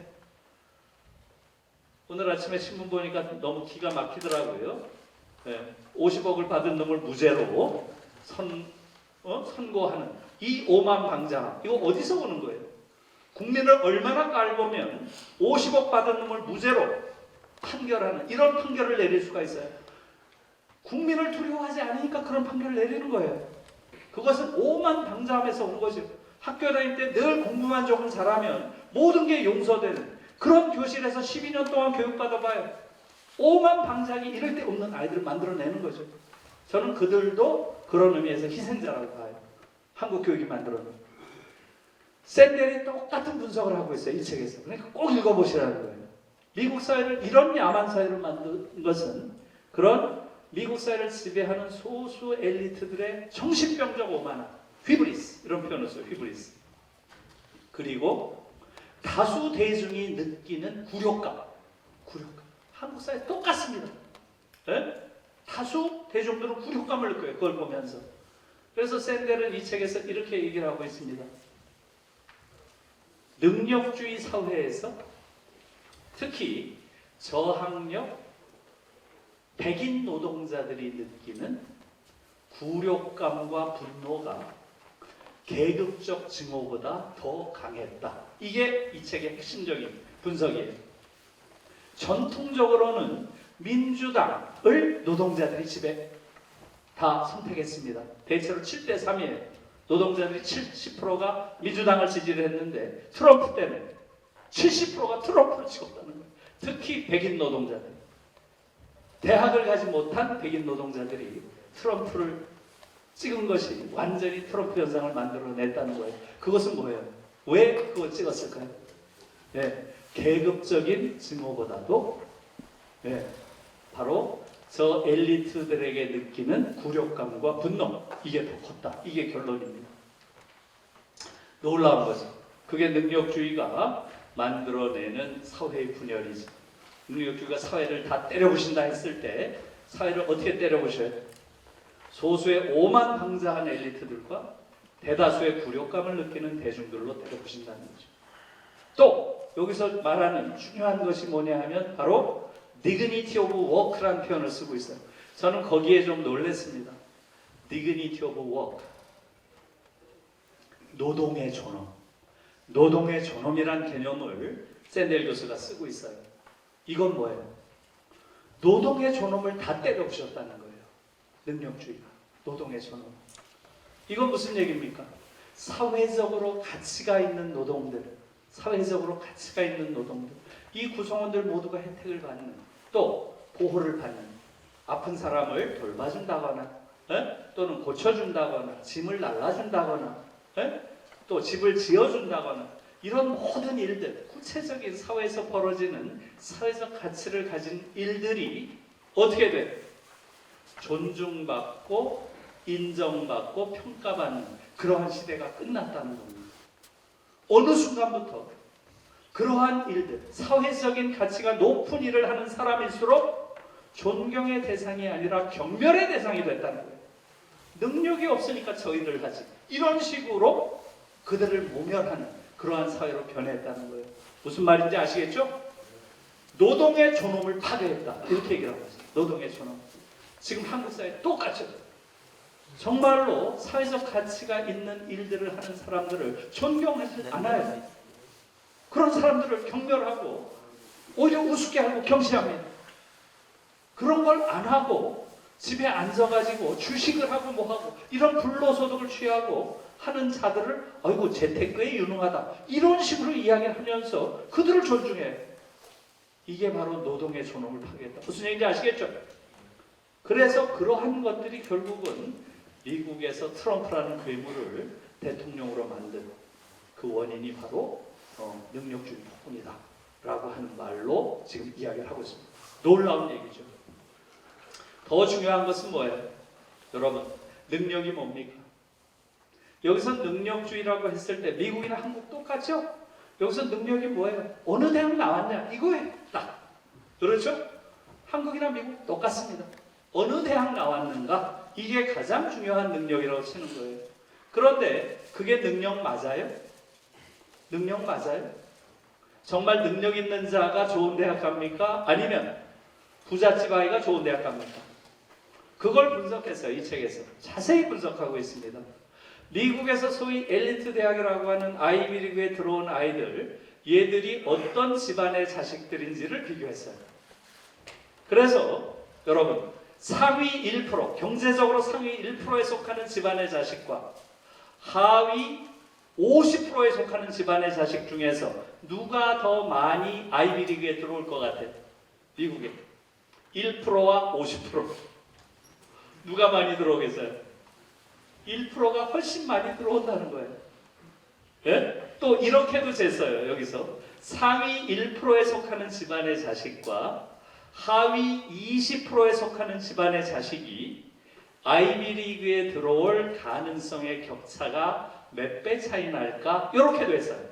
오늘 아침에 신문 보니까 너무 기가 막히더라고요. 50억을 받은 놈을 무죄로 선고하는 이 오만방자함, 이거 어디서 오는 거예요? 국민을 얼마나 깔보면 50억 받은 놈을 무죄로 판결하는 이런 판결을 내릴 수가 있어요. 국민을 두려워하지 않으니까 그런 판결을 내리는 거예요. 그것은 오만방자함에서 온 거죠. 학교 다닐 때 늘 공부만 조금 잘하면 모든 게 용서되는 그런 교실에서 12년 동안 교육받아봐요. 오만방자하게 이럴 데 없는 아이들을 만들어내는 거죠. 저는 그들도 그런 의미에서 희생자라고 봐요. 한국 교육이 만들어낸. 샌델이 똑같은 분석을 하고 있어요. 이 책에서. 그러니까 꼭 읽어보시라는 거예요. 미국 사회를 이런 야만 사회로 만든 것은 그런 미국 사회를 지배하는 소수 엘리트들의 정신병적 오만함, 휘브리스, 이런 표현을 써요. 휘브리스. 그리고 다수 대중이 느끼는 굴욕감. 한국 사회 똑같습니다. 네? 다수 대중들은 굴욕감을 느껴요. 그걸 보면서. 그래서 샌델은 이 책에서 이렇게 얘기를 하고 있습니다. 능력주의 사회에서 특히 저학력 백인 노동자들이 느끼는 굴욕감과 분노가 계급적 증오보다 더 강했다. 이게 이 책의 핵심적인 분석이에요. 전통적으로는 민주당을 노동자들이 집에 다 선택했습니다. 대체로 7대 3이에요. 노동자들이 70%가 민주당을 지지를 했는데 트럼프 때문에 70%가 트럼프를 찍었다는 거예요. 특히 백인 노동자들. 대학을 가지 못한 백인 노동자들이 트럼프를 찍은 것이 완전히 트럼프 현상을 만들어냈다는 거예요. 그것은 뭐예요? 왜 그걸 찍었을까요? 네, 계급적인 증오보다도 바로 저 엘리트들에게 느끼는 굴욕감과 분노, 이게 더 컸다. 이게 결론입니다. 놀라운 거죠. 그게 능력주의가 만들어내는 사회의 분열이죠. 능력주의가 사회를 다 때려부신다 했을 때 사회를 어떻게 때려부셔요? 소수의 오만방자한 엘리트들과 대다수의 굴욕감을 느끼는 대중들로 때려부신다는 거죠. 또 여기서 말하는 중요한 것이 뭐냐 하면 바로 dignity of work라는 표현을 쓰고 있어요. 저는 거기에 좀 놀랐습니다. dignity of work. 노동의 존엄. 노동의 존엄이란 개념을 샌델 교수가 쓰고 있어요. 이건 뭐예요? 노동의 존엄을 다 때려부셨다는 거예요. 능력주의가. 노동의 존엄. 이건 무슨 얘기입니까? 사회적으로 가치가 있는 노동들, 사회적으로 가치가 있는 노동들, 이 구성원들 모두가 혜택을 받는, 또 보호를 받는, 아픈 사람을 돌봐준다거나 또는 고쳐준다거나 짐을 날라준다거나 또 집을 지어준다거나 이런 모든 일들, 구체적인 사회에서 벌어지는 사회적 가치를 가진 일들이 어떻게 돼? 존중받고 인정받고 평가받는 그러한 시대가 끝났다는 겁니다. 어느 순간부터 그러한 일들, 사회적인 가치가 높은 일을 하는 사람일수록 존경의 대상이 아니라 경멸의 대상이 됐다는 거예요. 능력이 없으니까 저 일을 하지. 이런 식으로 그들을 모멸하는 그러한 사회로 변했다는 거예요. 무슨 말인지 아시겠죠? 노동의 존엄을 파괴했다. 이렇게 얘기를 하고 있어요. 노동의 존엄. 지금 한국 사회 똑같죠. 정말로 사회적 가치가 있는 일들을 하는 사람들을 존경하지 않아요. 그런 사람들을 경멸하고 오히려 우습게 하고 경시합니다. 그런 걸 안 하고 집에 앉아가지고 주식을 하고 뭐하고 이런 불로소득을 취하고 하는 자들을 아이고 재테크에 유능하다 이런 식으로 이야기를 하면서 그들을 존중해. 이게 바로 노동의 존엄을 파괴했다. 무슨 얘기인지 아시겠죠? 그래서 그러한 것들이 결국은 미국에서 트럼프라는 괴물을 대통령으로 만든 그 원인이 바로 능력주의 덕분이다 라고 하는 말로 지금 이야기를 하고 있습니다. 놀라운 얘기죠. 더 중요한 것은 뭐예요? 여러분, 능력이 뭡니까? 여기서 능력주의라고 했을 때 미국이나 한국 똑같죠? 여기서 능력이 뭐예요? 어느 대학 나왔냐? 이거예요. 딱. 그렇죠? 한국이나 미국 똑같습니다. 어느 대학 나왔는가? 이게 가장 중요한 능력이라고 치는 거예요. 그런데 그게 능력 맞아요? 능력 맞아요? 정말 능력 있는 자가 좋은 대학 갑니까? 아니면 부잣집 아이가 좋은 대학 갑니까? 그걸 분석했어요. 이 책에서 자세히 분석하고 있습니다. 미국에서 소위 엘리트 대학이라고 하는 아이비리그에 들어온 아이들, 얘들이 어떤 집안의 자식들인지를 비교했어요. 그래서 여러분, 상위 1%, 경제적으로 상위 1%에 속하는 집안의 자식과 하위 50%에 속하는 집안의 자식 중에서 누가 더 많이 아이비리그에 들어올 것 같아요? 미국에 1%와 50%. 누가 많이 들어오겠어요? 1%가 훨씬 많이 들어온다는 거예요. 예? 또 이렇게도 쟀어요. 여기서 상위 1%에 속하는 집안의 자식과 하위 20%에 속하는 집안의 자식이 아이비리그에 들어올 가능성의 격차가 몇 배 차이 날까? 이렇게도 했어요.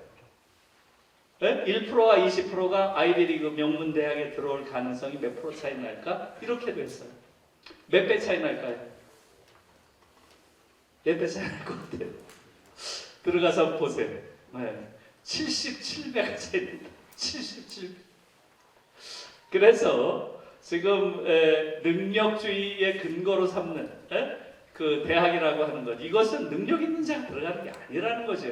예? 1%와 20%가 아이비리그 명문대학에 들어올 가능성이 몇 프로 차이 날까? 이렇게도 했어요. 몇 배 차이 날까요? 몇 배 차이 날 것 같아요? 들어가서 보세요. 네. 77배가 차이 납니다. 77배. 그래서 지금 능력주의의 근거로 삼는 그 대학이라고 하는 것, 이것은 능력 있는 자가 들어가는 게 아니라는 거죠.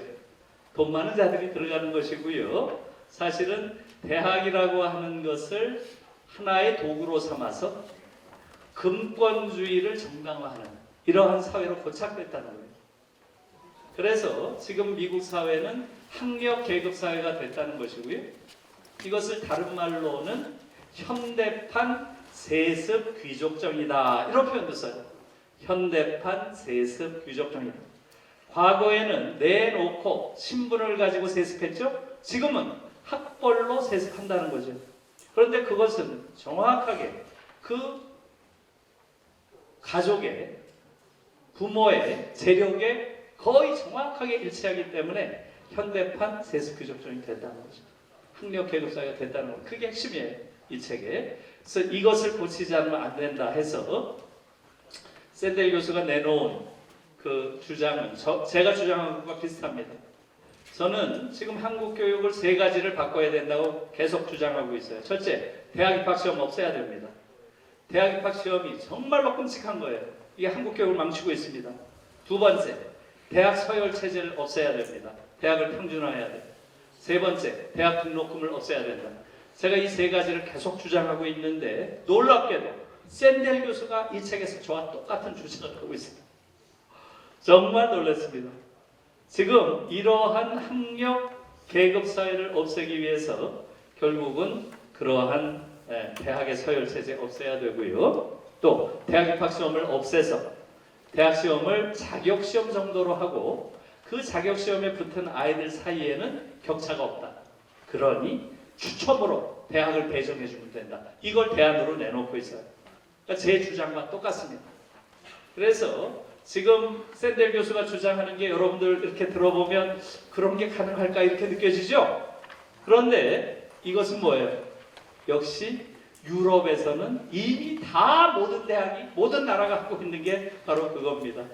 돈 많은 자들이 들어가는 것이고요. 사실은 대학이라고 하는 것을 하나의 도구로 삼아서 금권주의를 정당화하는 이러한 사회로 고착됐다는 거예요. 그래서 지금 미국 사회는 학력 계급 사회가 됐다는 것이고요. 이것을 다른 말로는 현대판 세습 귀족정이다, 이런 표현도 써요. 현대판 세습 귀족정이다. 과거에는 내놓고 신분을 가지고 세습했죠. 지금은 학벌로 세습한다는 거죠. 그런데 그것은 정확하게 그 가족의, 부모의 재력에 거의 정확하게 일치하기 때문에 현대판 세습 귀족정이 됐다는 거죠. 학력 계급 사회가 됐다는 거, 그게 핵심이에요, 이 책에. 그래서 이것을 고치지 않으면 안 된다 해서 샌델 교수가 내놓은 그 주장은 제가 주장한 것과 비슷합니다. 저는 지금 한국 교육을 3가지를 바꿔야 된다고 계속 주장하고 있어요. 첫째, 대학 입학 시험 없애야 됩니다. 대학 입학 시험이 정말로 끔찍한 거예요. 이게 한국 교육을 망치고 있습니다. 두 번째, 대학 서열 체제를 없애야 됩니다. 대학을 평준화해야 돼요. 세 번째, 대학 등록금을 없애야 된다. 제가 이 3가지를 계속 주장하고 있는데 놀랍게도 샌델 교수가 이 책에서 저와 똑같은 주장을 하고 있습니다. 정말 놀랐습니다. 지금 이러한 학력 계급 사회를 없애기 위해서 결국은 그러한 대학의 서열 체제 없애야 되고요. 또 대학 입학 시험을 없애서 대학 시험을 자격 시험 정도로 하고 그 자격 시험에 붙은 아이들 사이에는 격차가 없다. 그러니 추첨으로 대학을 배정해 주면 된다. 이걸 대안으로 내놓고 있어요. 그러니까 제 주장과 똑같습니다. 그래서 지금 샌델 교수가 주장하는 게 여러분들 이렇게 들어보면 그런 게 가능할까 이렇게 느껴지죠? 그런데 이것은 뭐예요? 역시 유럽에서는 이미 다 모든 대학이, 모든 나라가 갖고 있는 게 바로 그겁니다.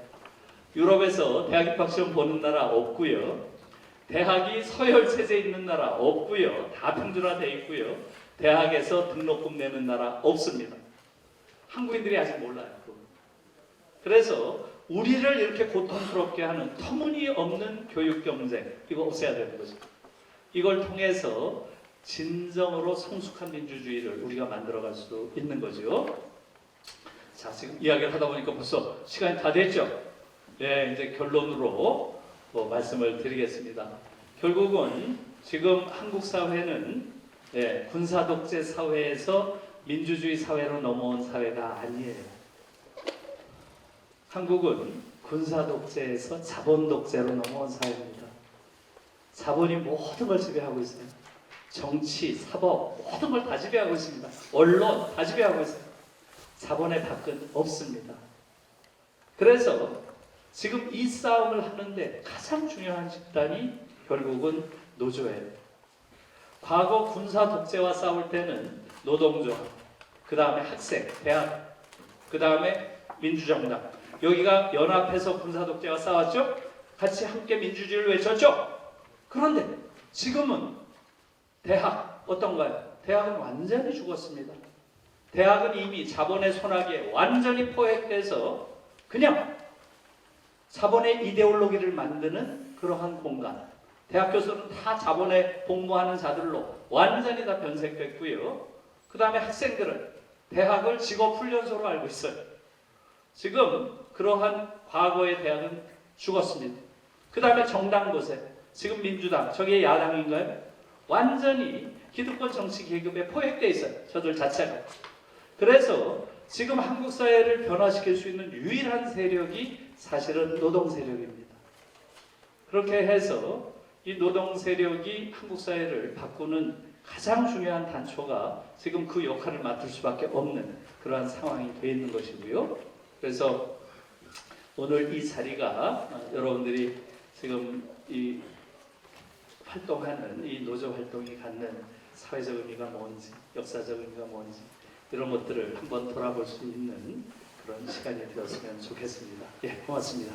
유럽에서 대학 입학 시험 보는 나라 없고요. 대학이 서열 체제 있는 나라 없고요. 다 평준화되어 있고요. 대학에서 등록금 내는 나라 없습니다. 한국인들이 아직 몰라요. 그래서 우리를 이렇게 고통스럽게 하는 터무니없는 교육 경쟁, 이거 없애야 되는 거죠. 이걸 통해서 진정으로 성숙한 민주주의를 우리가 만들어갈 수 있는 거죠. 자, 지금 이야기를 하다 보니까 벌써 시간이 다 됐죠. 네, 이제 결론으로 말씀을 드리겠습니다. 결국은 지금 한국 사회는 군사 독재 사회에서 민주주의 사회로 넘어온 사회가 아니에요. 한국은 군사 독재에서 자본 독재로 넘어온 사회입니다. 자본이 모든 걸 지배하고 있어요. 정치, 사법, 모든 걸 다 지배하고 있습니다. 언론 다 지배하고 있어요. 자본의 밖은 없습니다. 그래서 지금 이 싸움을 하는데 가장 중요한 집단이 결국은 노조예요. 과거 군사 독재와 싸울 때는 노동조, 그 다음에 학생, 대학, 그 다음에 민주정당, 여기가 연합해서 군사 독재와 싸웠죠? 같이 함께 민주주의를 외쳤죠? 그런데 지금은 대학 어떤가요? 대학은 완전히 죽었습니다. 대학은 이미 자본의 손아귀에 완전히 포획돼서 그냥 자본의 이데올로기를 만드는 그러한 공간. 대학 교수는 다 자본에 복무하는 자들로 완전히 다 변색됐고요. 그 다음에 학생들은 대학을 직업훈련소로 알고 있어요. 지금 그러한 과거의 대학은 죽었습니다. 그 다음에 정당 보세요. 지금 민주당, 저게 야당인가요? 완전히 기득권 정치 계급에 포획되어 있어요. 저들 자체가. 그래서 지금 한국 사회를 변화시킬 수 있는 유일한 세력이 사실은 노동 세력입니다. 그렇게 해서 이 노동 세력이 한국 사회를 바꾸는 가장 중요한 단초가 지금 그 역할을 맡을 수밖에 없는 그러한 상황이 되어 있는 것이고요. 그래서 오늘 이 자리가 여러분들이 지금 이 활동하는 이 노조 활동이 갖는 사회적 의미가 뭔지, 역사적 의미가 뭔지 이런 것들을 한번 돌아볼 수 있는 그런 시간이 되었으면 좋겠습니다. 예, 고맙습니다.